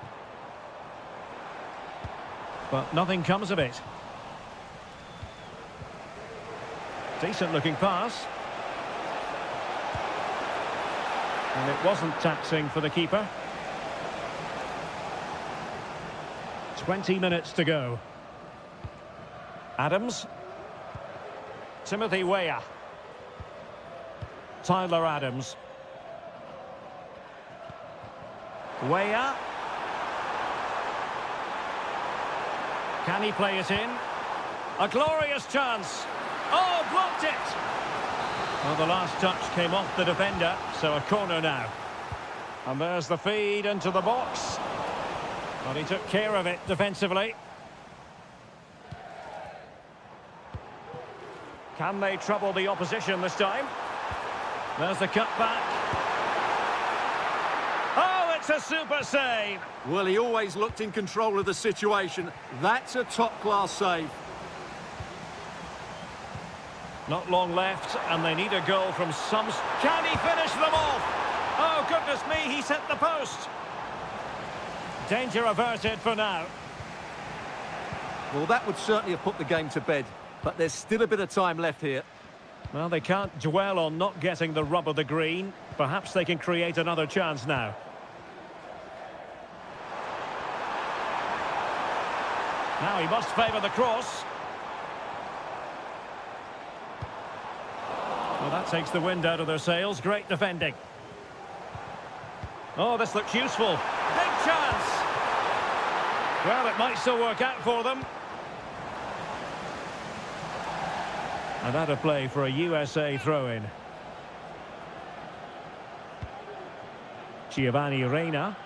Speaker 1: But nothing comes of it. Decent looking pass. And it wasn't taxing for the keeper. 20 minutes to go. Adams. Timothy Weah. Tyler Adams. Weah. Can he play it in? A glorious chance. Oh, blocked it! Well, the last touch came off the defender, so a corner now. And there's the feed into the box. Well, he took care of it defensively. Can they trouble the opposition this time? There's the cut back. Oh, it's a super save!
Speaker 2: Well, he always looked in control of the situation. That's a top-class save.
Speaker 1: Not long left, and they need a goal from some... Can he finish them off? Oh, goodness me, he's hit the post. Danger averted for now.
Speaker 2: Well, that would certainly have put the game to bed, but there's still a bit of time left here.
Speaker 1: Well, they can't dwell on not getting the rub of the green. Perhaps they can create another chance now. Now he must favour the cross. Well, that takes the wind out of their sails. Great defending. Oh, this looks useful. Big chance. Well, it might still work out for them. And out of play for a USA throw-in. Giovanni Reina.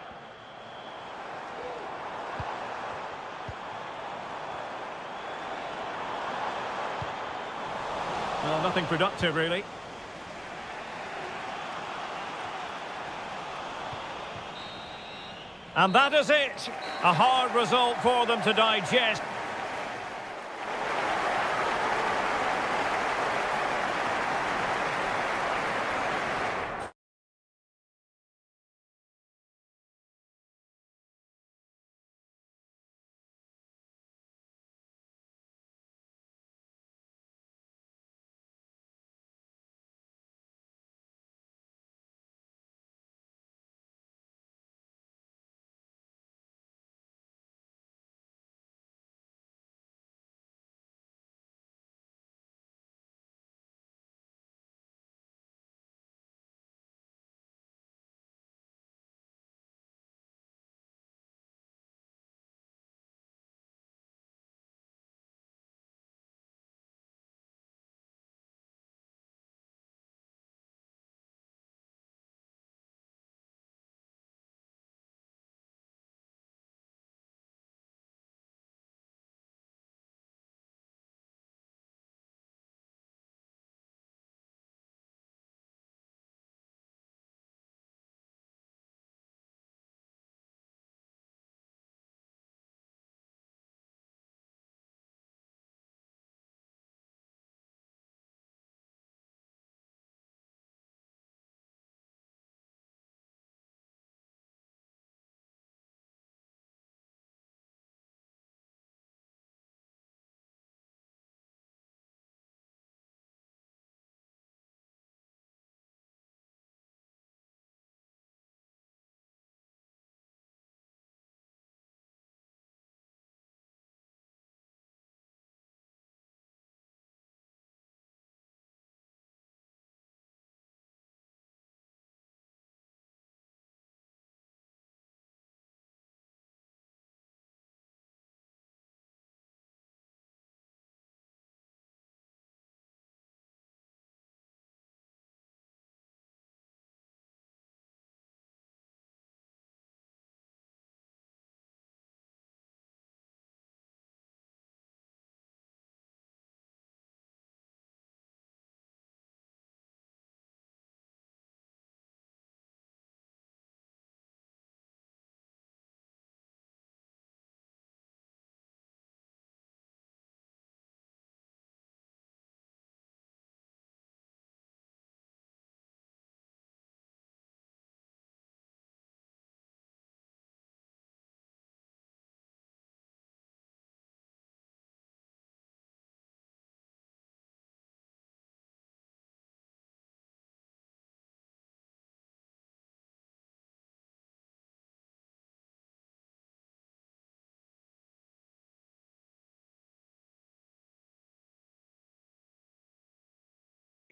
Speaker 1: Well, nothing productive, really. And that is it. A hard result for them to digest.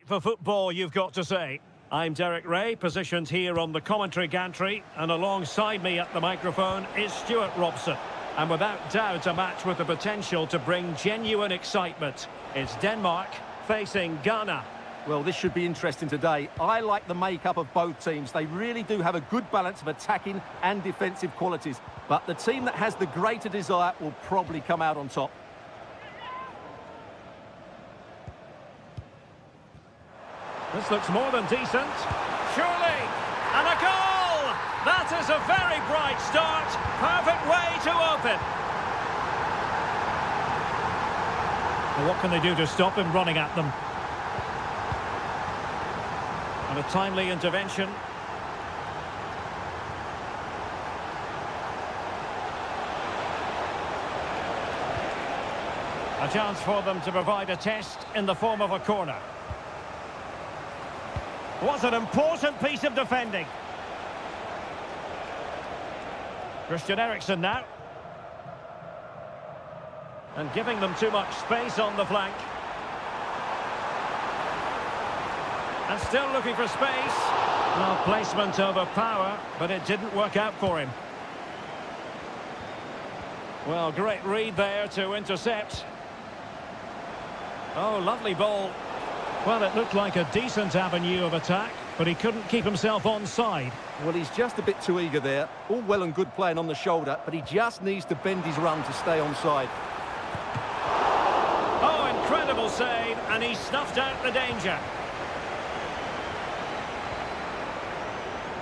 Speaker 1: for football, you've got to say. I'm Derek Ray, positioned here on the commentary gantry, and alongside me at the microphone is Stuart Robson. And without doubt, a match with the potential to bring genuine excitement. It's Denmark facing Ghana.
Speaker 2: Well, this should be interesting today. I like the makeup of both teams. They really do have a good balance of attacking and defensive qualities. But the team that has the greater desire will probably come out on top.
Speaker 1: This looks more than decent. Surely! And a goal! That is a very bright start. Perfect way to open. Well, what can they do to stop him running at them? And a timely intervention. A chance for them to provide a test in the form of a corner. Was an important piece of defending. Christian Eriksen now. And giving them too much space on the flank. And still looking for space. Well, placement over power, but it didn't work out for him. Well, great read there to intercept. Oh, lovely ball. Well, it looked like a decent avenue of attack, but he couldn't keep himself onside.
Speaker 2: Well, he's just a bit too eager there. All well and good playing on the shoulder, but he just needs to bend his run to stay onside.
Speaker 1: Oh, incredible save, and he snuffed out the danger.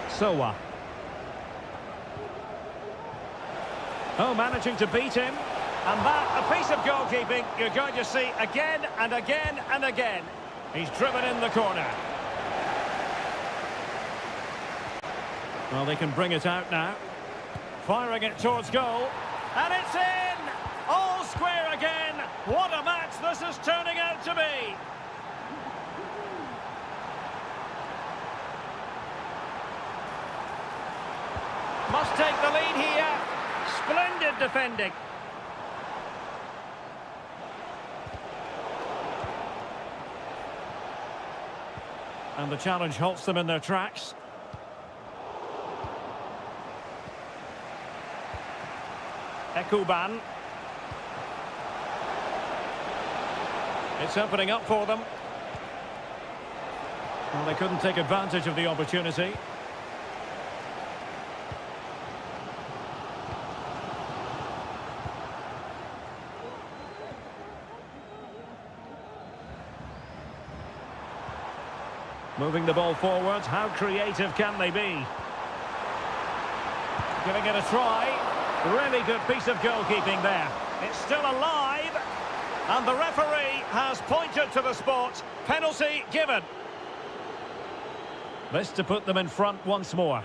Speaker 1: Sowa. Oh, managing to beat him. And that, a piece of goalkeeping you're going to see again and again and again. He's driven in the corner. Well, they can bring it out now. Firing it towards goal. And it's in! All square again. What a match this is turning out to be. Must take the lead here. Splendid defending. And the challenge halts them in their tracks. Ekuban. It's opening up for them. Well, they couldn't take advantage of the opportunity. Moving the ball forward, how creative can they be? Giving it a try. Really good piece of goalkeeping there. It's still alive. And the referee has pointed to the spot. Penalty given. This to put them in front once more.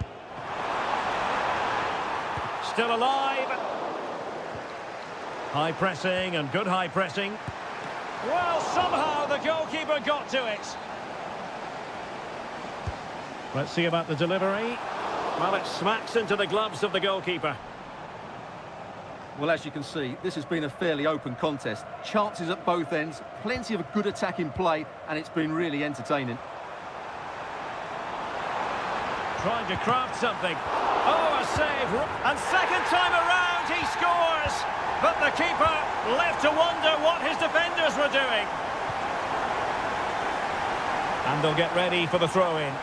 Speaker 1: Still alive. High pressing and good high pressing. Well, somehow the goalkeeper got to it. Let's see about the delivery. Well, it smacks into the gloves of the goalkeeper.
Speaker 2: Well, as you can see, this has been a fairly open contest. Chances at both ends, plenty of good attacking play, and it's been really entertaining.
Speaker 1: Trying to craft something. Oh, a save. And second time around, he scores. But the keeper left to wonder what his defenders were doing. And they'll get ready for the throw-in.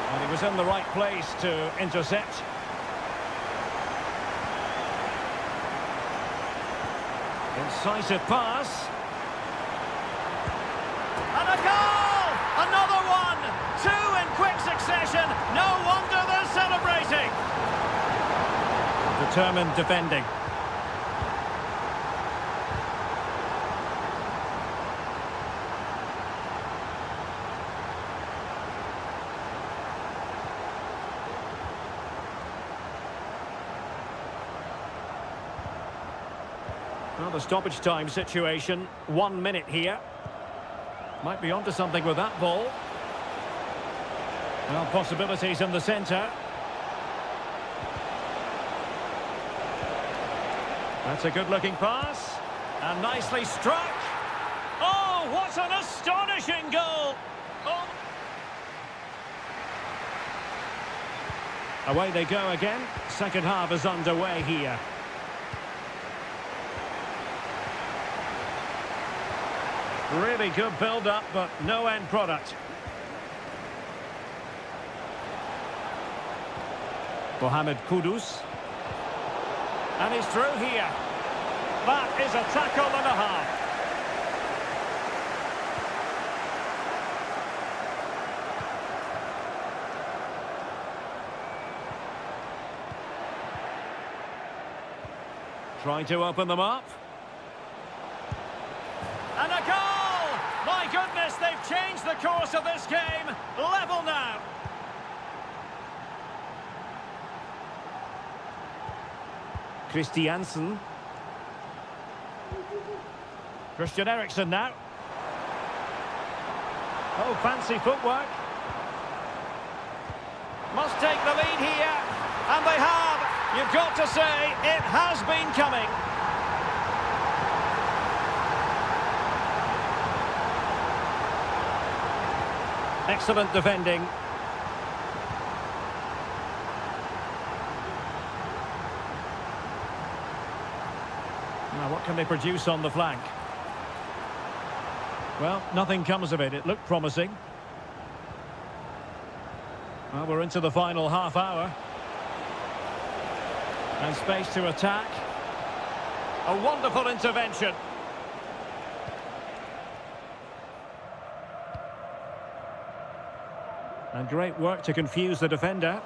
Speaker 1: And he was in the right place to intercept. Incisive pass. And a goal! Another one! Two in quick succession. No wonder they're celebrating. Determined defending. Well, the stoppage time situation, 1 minute here. Might be onto something with that ball. Well, possibilities in the centre. That's a good-looking pass. And nicely struck. Oh, what an astonishing goal! Oh. Away they go again. Second half is underway here. Really good build-up, but no end product. Mohamed Kudus. And he's through here. That is a tackle and a half. Trying to open them up. And a goal! My goodness, they've changed the course of this game. Level now. Christiansen. Christian Eriksen now. Oh, fancy footwork. Must take the lead here. And they have. You've got to say, it has been coming. Excellent defending. Now, what can they produce on the flank? Well, nothing comes of it. It looked promising. Well, we're into the final half hour. And space to attack. A wonderful intervention. And great work to confuse the defender.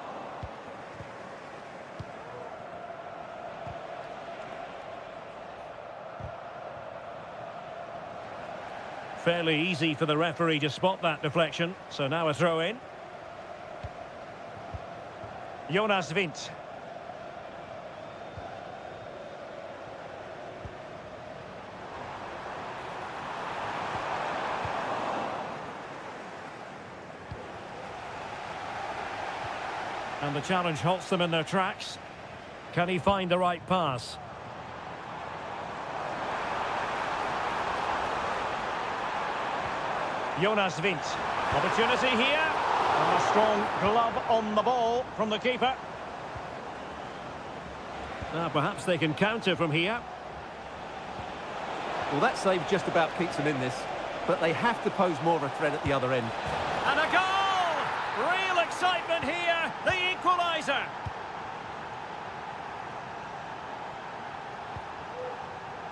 Speaker 1: Fairly easy for the referee to spot that deflection. So now a throw in. Jonas Vint. And the challenge halts them in their tracks. Can he find the right pass? Jonas Vint. Opportunity here. And a strong glove on the ball from the keeper. Now perhaps they can counter from here.
Speaker 2: Well, that save just about keeps them in this, but they have to pose more of a threat at the other end.
Speaker 1: And a goal! Real excitement here. The equaliser.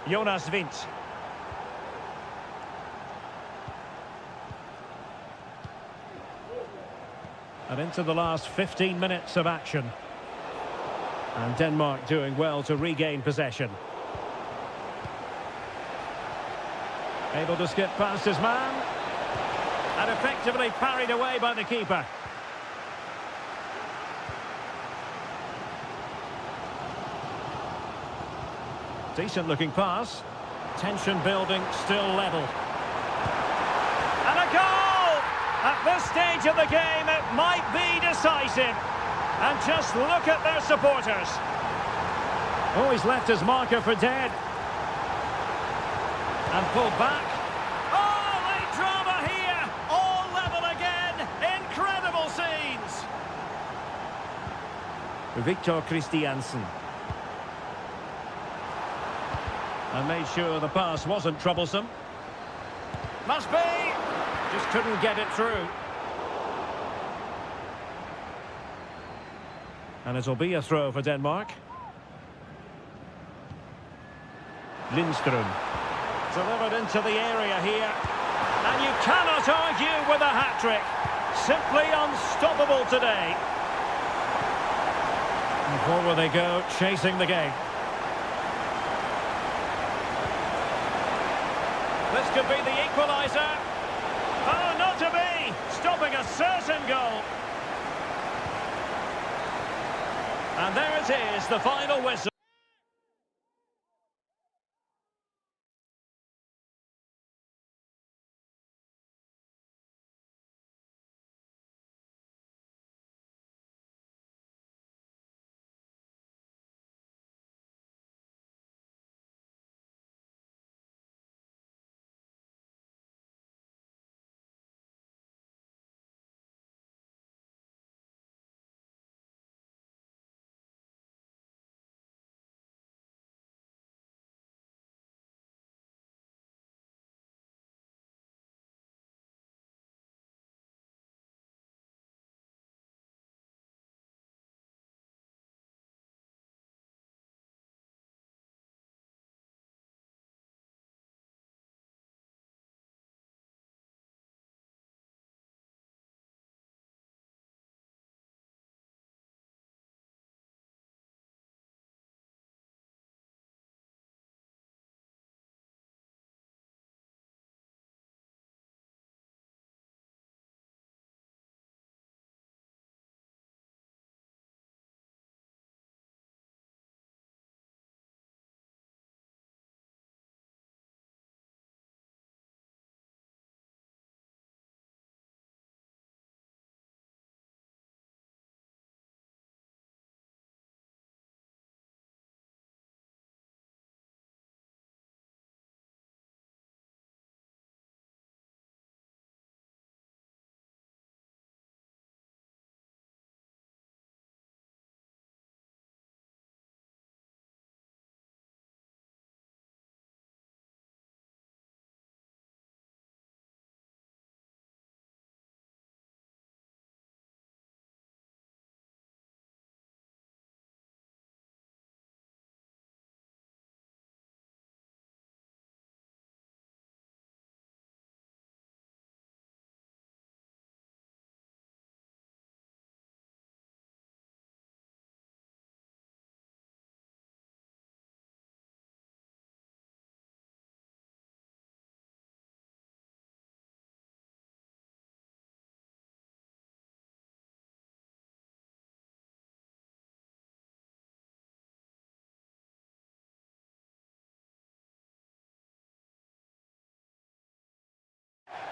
Speaker 1: Jonas Vint. And into the last 15 minutes of action. And Denmark doing well to regain possession. Able to skip past his man. And effectively parried away by the keeper. Decent looking pass. Tension building, still level. And a goal! At this stage of the game, it might be decisive. And just look at their supporters. Oh, he's left his marker for dead. And pulled back. Oh, late drama here. All level again. Incredible scenes. Victor Christiansen. And made sure the pass wasn't troublesome. Must be. Just couldn't get it through. And it'll be a throw for Denmark. Lindström. Delivered into the area here. And you cannot argue with a hat-trick. Simply unstoppable today. And forward they go, chasing the game. This could be the equaliser. Oh, not to be! Stopping a certain goal. And there it is, the final whistle.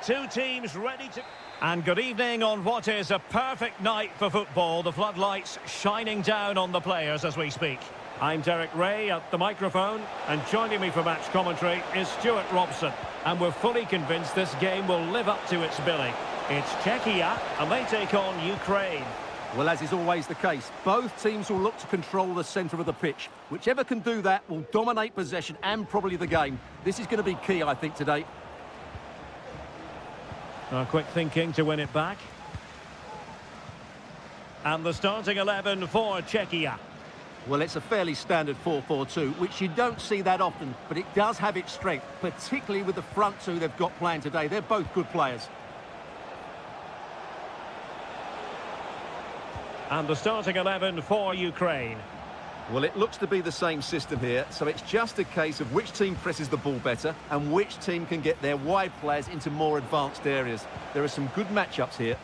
Speaker 1: Two teams ready to... And good evening on what is a perfect night for football. The floodlights shining down on the players as we speak. I'm Derek Ray at the microphone, and joining me for match commentary is Stuart Robson. And we're fully convinced this game will live up to its billing. It's Czechia, and they take on Ukraine.
Speaker 2: Well, as is always the case, both teams will look to control the centre of the pitch. Whichever can do that will dominate possession and probably the game. This is going to be key, I think, today.
Speaker 1: Quick thinking to win it back. And the starting 11 for Czechia.
Speaker 2: Well, it's a fairly standard 4-4-2, which you don't see that often, but it does have its strength, particularly with the front two they've got playing today. They're both good players.
Speaker 1: And the starting 11 for Ukraine.
Speaker 2: Well, it looks to be the same system here, so it's just a case of which team presses the ball better and which team can get their wide players into more advanced areas. There are some good matchups here.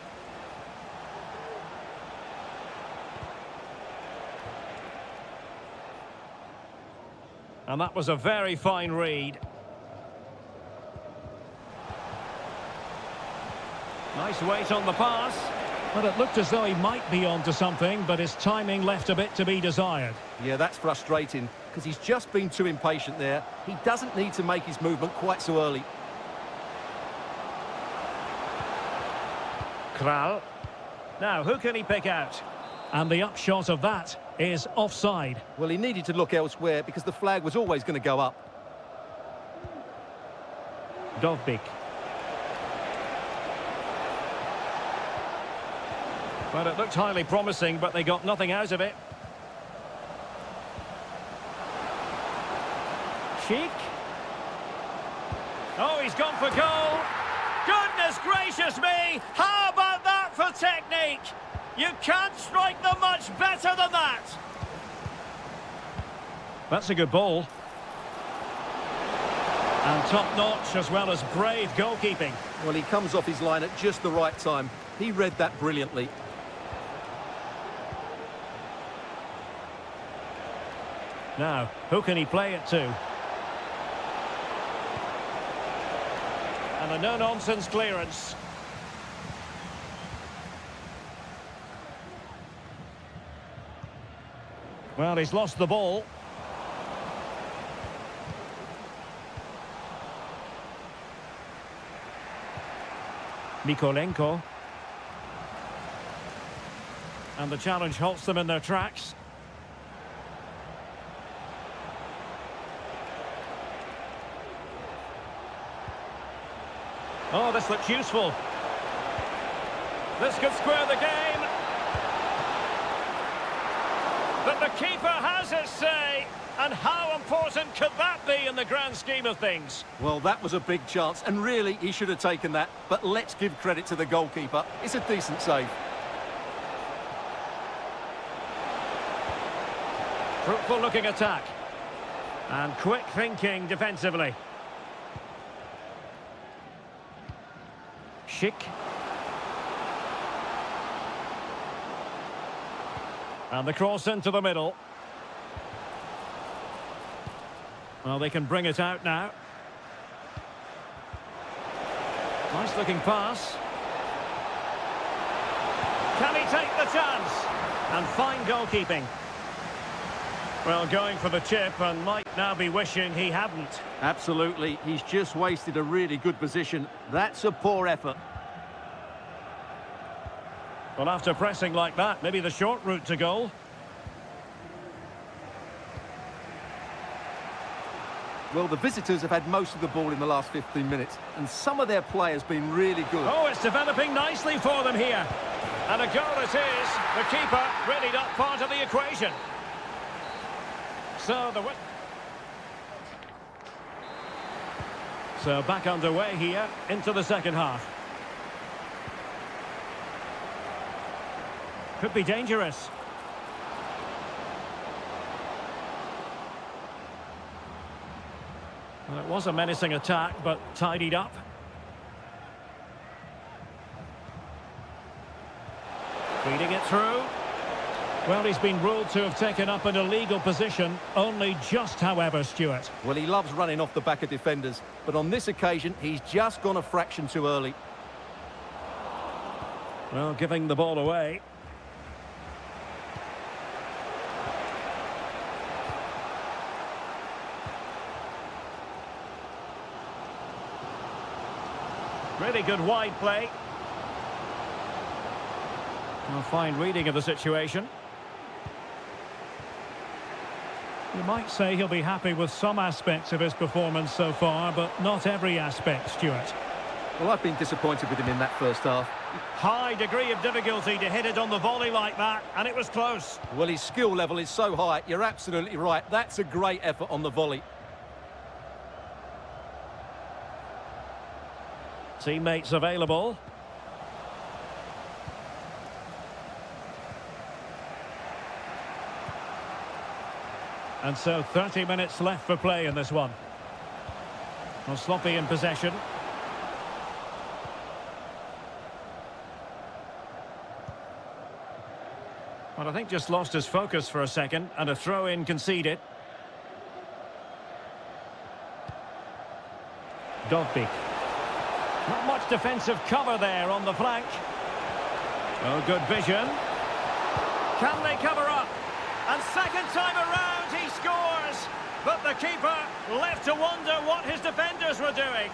Speaker 1: And that was a very fine read. Nice weight on the pass. Well, it looked as though he might be onto something, but his timing left a bit to be desired.
Speaker 2: Yeah, that's frustrating, because he's just been too impatient there. He doesn't need to make his movement quite so early.
Speaker 1: Kral. Now, who can he pick out? And the upshot of that is offside.
Speaker 2: Well, he needed to look elsewhere, because the flag was always going to go up.
Speaker 1: Dovbik. Well, it looked highly promising, but they got nothing out of it. Sheik. Oh, he's gone for goal. Goodness gracious me! How about that for technique? You can't strike them much better than that. That's a good ball. And top-notch as well as brave goalkeeping.
Speaker 2: Well, he comes off his line at just the right time. He read that brilliantly.
Speaker 1: Now, who can he play it to? And a no-nonsense clearance. Well, he's lost the ball. Mikolenko. And the challenge halts them in their tracks. Oh, this looks useful. This could square the game. But the keeper has his say. And how important could that be in the grand scheme of things?
Speaker 2: Well, that was a big chance, and really, he should have taken that. But let's give credit to the goalkeeper. It's a decent save.
Speaker 1: Fruitful-looking attack. And quick thinking defensively. Schick. And the cross into the middle. Well, they can bring it out now. Nice looking pass. Can he take the chance? And fine goalkeeping. Well, going for the chip and might now be wishing he hadn't.
Speaker 2: Absolutely. He's just wasted a really good position. That's a poor effort.
Speaker 1: Well, after pressing like that, maybe the short route to goal.
Speaker 2: Well, the visitors have had most of the ball in the last 15 minutes, and some of their play has been really good.
Speaker 1: Oh, it's developing nicely for them here. And a goal it is. The keeper really not part of the equation. So back underway here into the second half. Could be dangerous. Well, it was a menacing attack, but tidied up. Feeding it through. Well, he's been ruled to have taken up an illegal position, only just, however, Stuart.
Speaker 2: Well, he loves running off the back of defenders, but on this occasion, he's just gone a fraction too early.
Speaker 1: Well, giving the ball away. Really good wide play. A fine reading of the situation. You might say he'll be happy with some aspects of his performance so far, but not every aspect, Stuart.
Speaker 2: Well, I've been disappointed with him in that first half.
Speaker 1: High degree of difficulty to hit it on the volley like that, and it was close.
Speaker 2: Well, his skill level is so high, you're absolutely right. That's a great effort on the volley.
Speaker 1: Teammates available. And so 30 minutes left for play in this one. Well, sloppy in possession. Well, I think just lost his focus for a second, and a throw-in conceded. Dovbik. Not much defensive cover there on the flank. Oh, good vision. Can they cover up? And second time around, he scores. But the keeper left to wonder what his defenders were doing.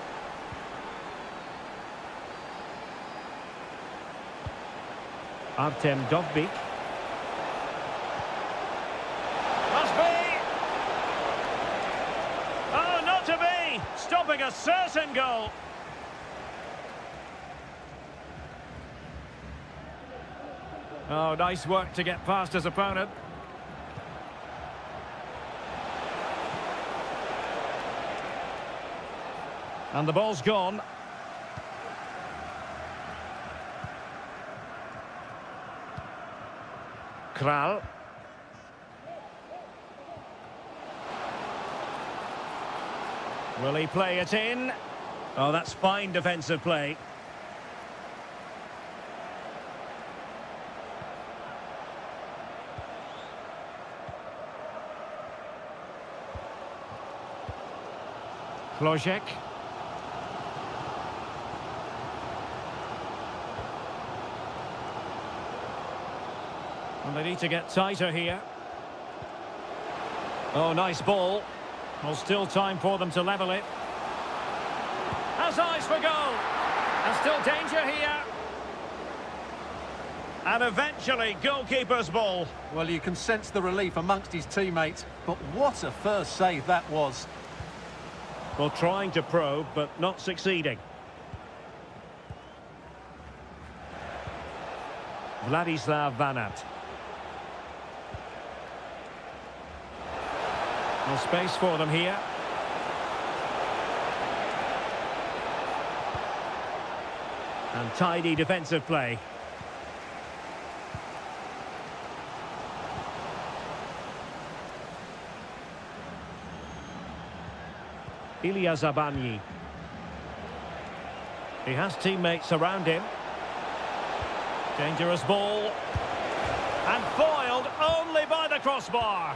Speaker 1: Artem Dovbik. Must be. Oh, not to be. Stopping a certain goal. Oh, nice work to get past his opponent. And the ball's gone. Kral. Will he play it in? Oh, that's fine defensive play. Klojek. And they need to get tighter here. Oh, nice ball. Well, still time for them to level it. Has eyes for goal. And still danger here. And eventually, goalkeeper's ball.
Speaker 2: Well, you can sense the relief amongst his teammates, but what a first save that was.
Speaker 1: Well, trying to probe, but not succeeding. Vladislav Vanat. No space for them here. And tidy defensive play. Ilya Zabanyi. He has teammates around him. Dangerous ball. And foiled only by the crossbar.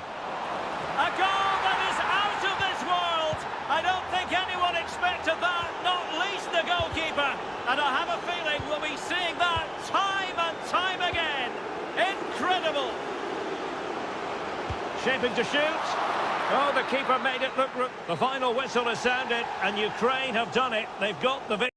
Speaker 1: A goal that is out of this world. I don't think anyone expected that, not least the goalkeeper. And I have a feeling we'll be seeing that time and time again. Incredible. Shaping to shoot. Oh, the keeper made it look... The final whistle has sounded, and Ukraine have done it. They've got the victory.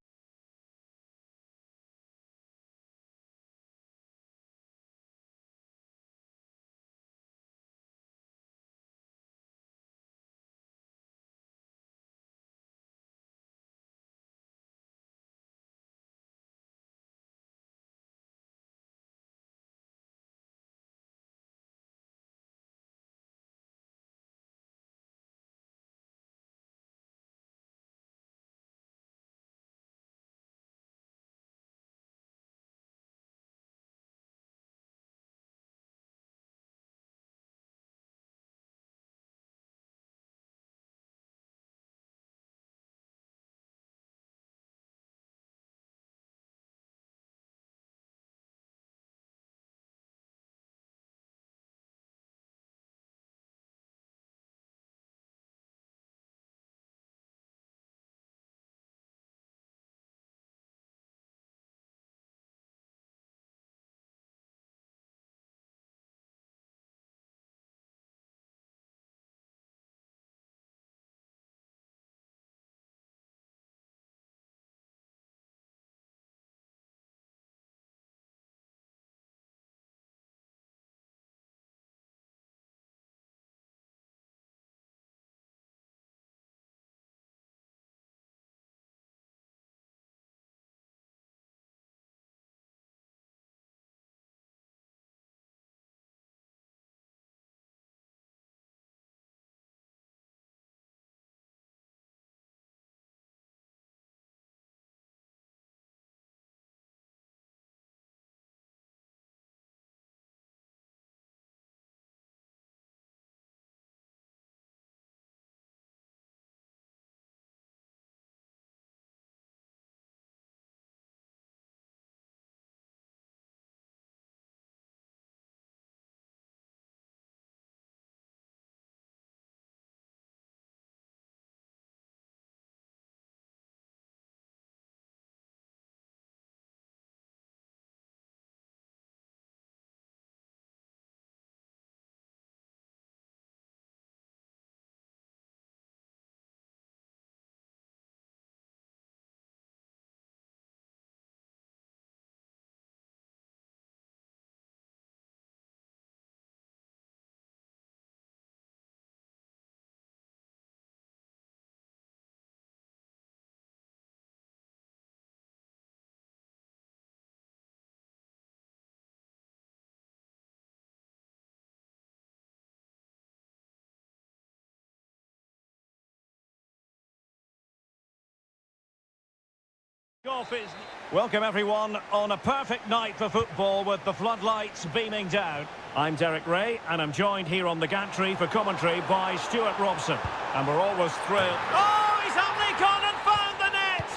Speaker 1: Welcome everyone on a perfect night for football with the floodlights beaming down. I'm Derek Ray and I'm joined here on the gantry for commentary by Stuart Robson. And we're always thrilled. Oh, he's only gone and found the net!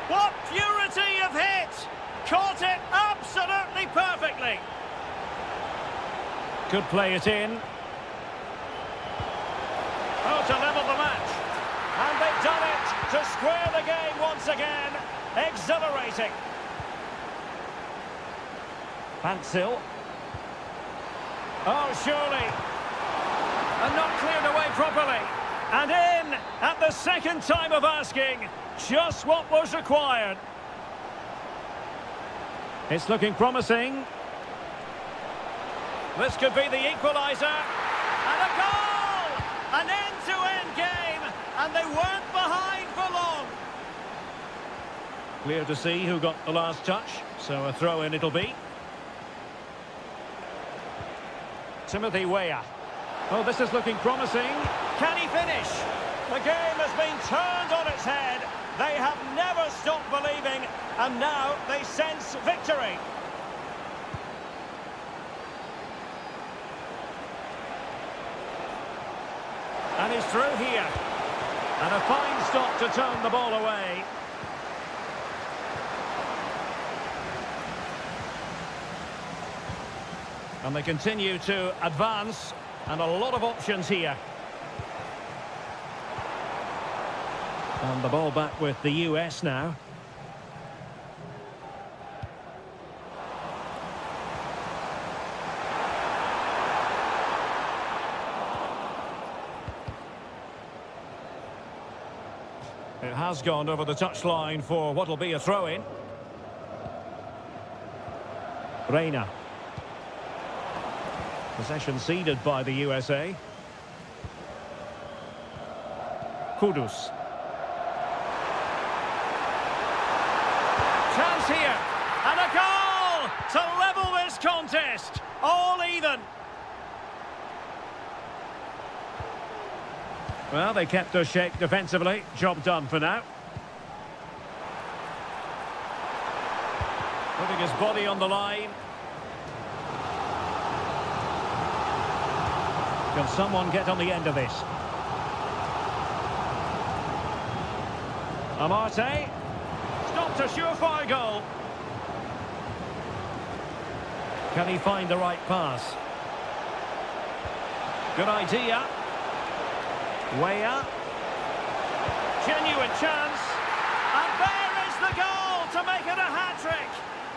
Speaker 1: What purity of hit! Caught it absolutely perfectly. Could play it in. Oh, to level the match. And they've done it to square the game once again. Exhilarating. Pansil. Oh, surely. And not cleared away properly. And in at the second time of asking. Just what was required. It's looking promising. This could be the equaliser. And a goal! An end-to-end game. And they weren't behind for long. Clear to see who got the last touch, so a throw-in it'll be. Timothy Weah. Oh, this is looking promising. Can he finish? The game has been turned on its head. They have never stopped believing, and now they sense victory. And he's through here. And a fine stop to turn the ball away. And they continue to advance, and a lot of options here. And the ball back with the US now. It has gone over the touchline for what will be a throw-in. Reina. Possession ceded by the USA. Kudus. Chance here. And a goal to level this contest. All even. Well, they kept their shape defensively. Job done for now. Putting his body on the line. Can someone get on the end of this? Amarte. Stopped a surefire goal. Can he find the right pass? Good idea. Weah. Genuine chance. And there is the goal to make it a hat-trick.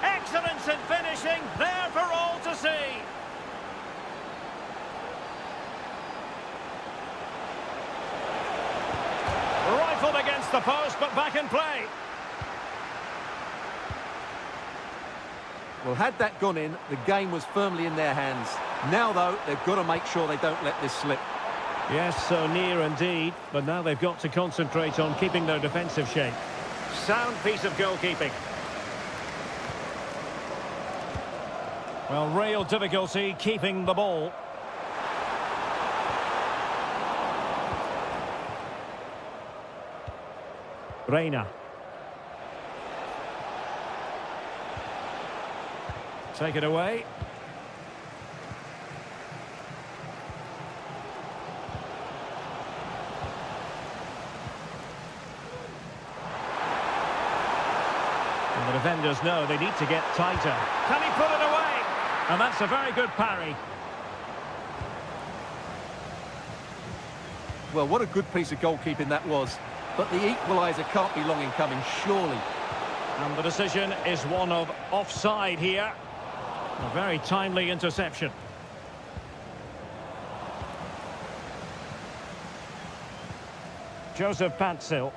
Speaker 1: Excellence in finishing, there for all to see. Rifled against the post, but back in play.
Speaker 2: Well, had that gone in, the game was firmly in their hands. Now, though, they've got to make sure they don't let this slip.
Speaker 1: Yes, so near indeed, but now they've got to concentrate on keeping their defensive shape. Sound piece of goalkeeping. Well, real difficulty keeping the ball. Reina. Take it away. And the defenders know they need to get tighter. Can he put it away? And that's a very good parry.
Speaker 2: Well, what a good piece of goalkeeping that was. But the equaliser can't be long in coming, surely.
Speaker 1: And the decision is one of offside here. A very timely interception. Joseph Pansil.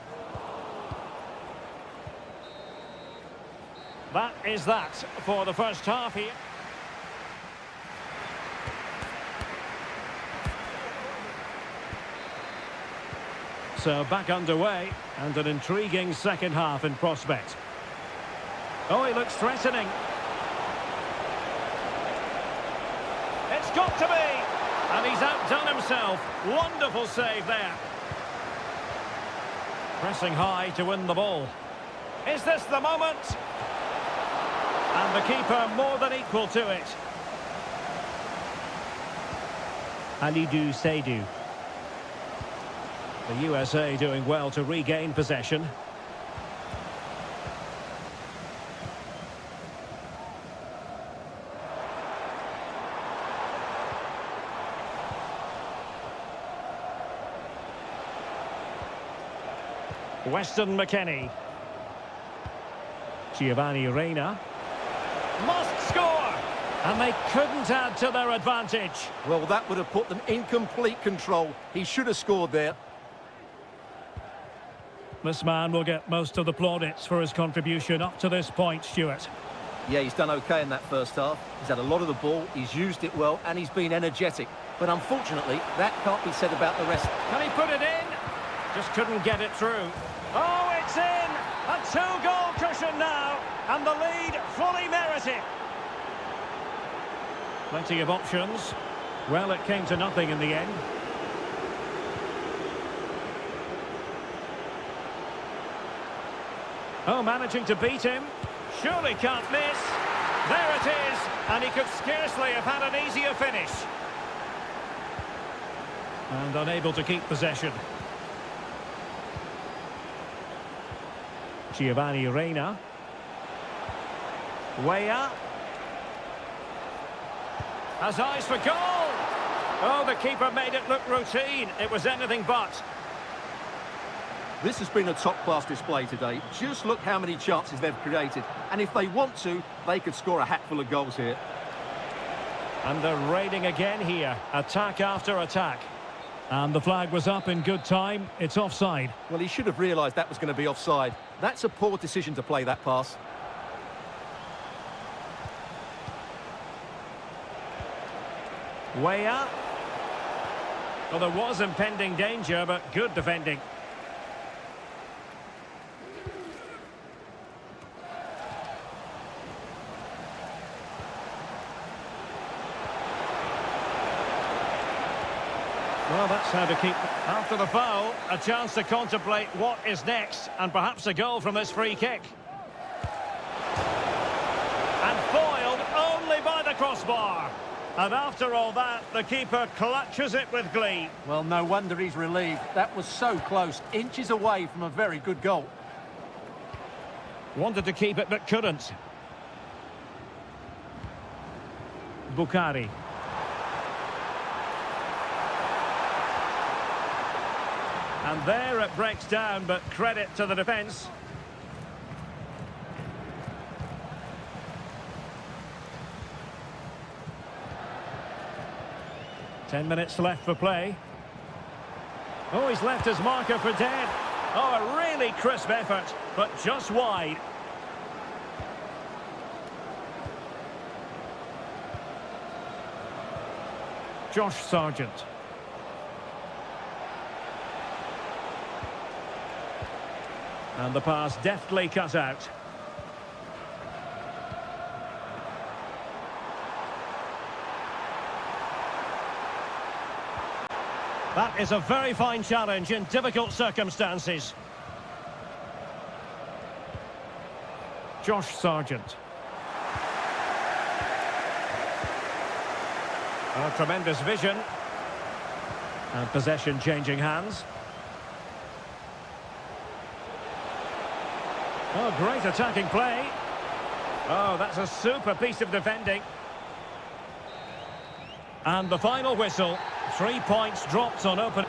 Speaker 1: That is that for the first half here. So back underway, and an intriguing second half in prospect. Oh, he looks threatening. It's got to be! And he's outdone himself. Wonderful save there. Pressing high to win the ball. Is this the moment? And the keeper more than equal to it. Alidou Seydou. The USA doing well to regain possession. Weston McKennie. Giovanni Reina. Must score! And they couldn't add to their advantage.
Speaker 2: Well, that would have put them in complete control. He should have scored there.
Speaker 1: This man will get most of the plaudits for his contribution up to this point, Stuart.
Speaker 2: Yeah, he's done okay in that first half. He's had a lot of the ball, he's used it well, and he's been energetic. But unfortunately, that can't be said about the rest.
Speaker 1: Can he put it in? Just couldn't get it through. Oh, it's in! A two-goal cushion now, and the lead fully merited. Plenty of options. Well, it came to nothing in the end. Oh, managing to beat him. Surely can't miss. There it is, and he could scarcely have had an easier finish. And unable to keep possession. Giovanni Reina. Weah. Has eyes for goal. Oh, the keeper made it look routine. It was anything but.
Speaker 2: This has been a top-class display today. Just look how many chances they've created. And if they want to, they could score a hatful of goals here.
Speaker 1: And they're raiding again here. Attack after attack. And the flag was up in good time. It's offside.
Speaker 2: Well, he should have realised that was going to be offside. That's a poor decision to play that pass.
Speaker 1: Weah. Well, there was impending danger, but good defending. Well, that's how to keep... After the foul, a chance to contemplate what is next, and perhaps a goal from this free kick. And foiled only by the crossbar. And after all that, the keeper clutches it with glee.
Speaker 2: Well, no wonder he's relieved. That was so close, inches away from a very good goal.
Speaker 1: Wanted to keep it, but couldn't. Bukhari. And there it breaks down, but credit to the defence. Ten minutes left for play. Oh, he's left his marker for dead. Oh, a really crisp effort, but just wide. Josh Sargent. And the pass deftly cut out. That is a very fine challenge in difficult circumstances. Josh Sargent. Oh, tremendous vision. And possession changing hands. Oh, great attacking play. Oh, that's a super piece of defending. And the final whistle. 3 points dropped on open.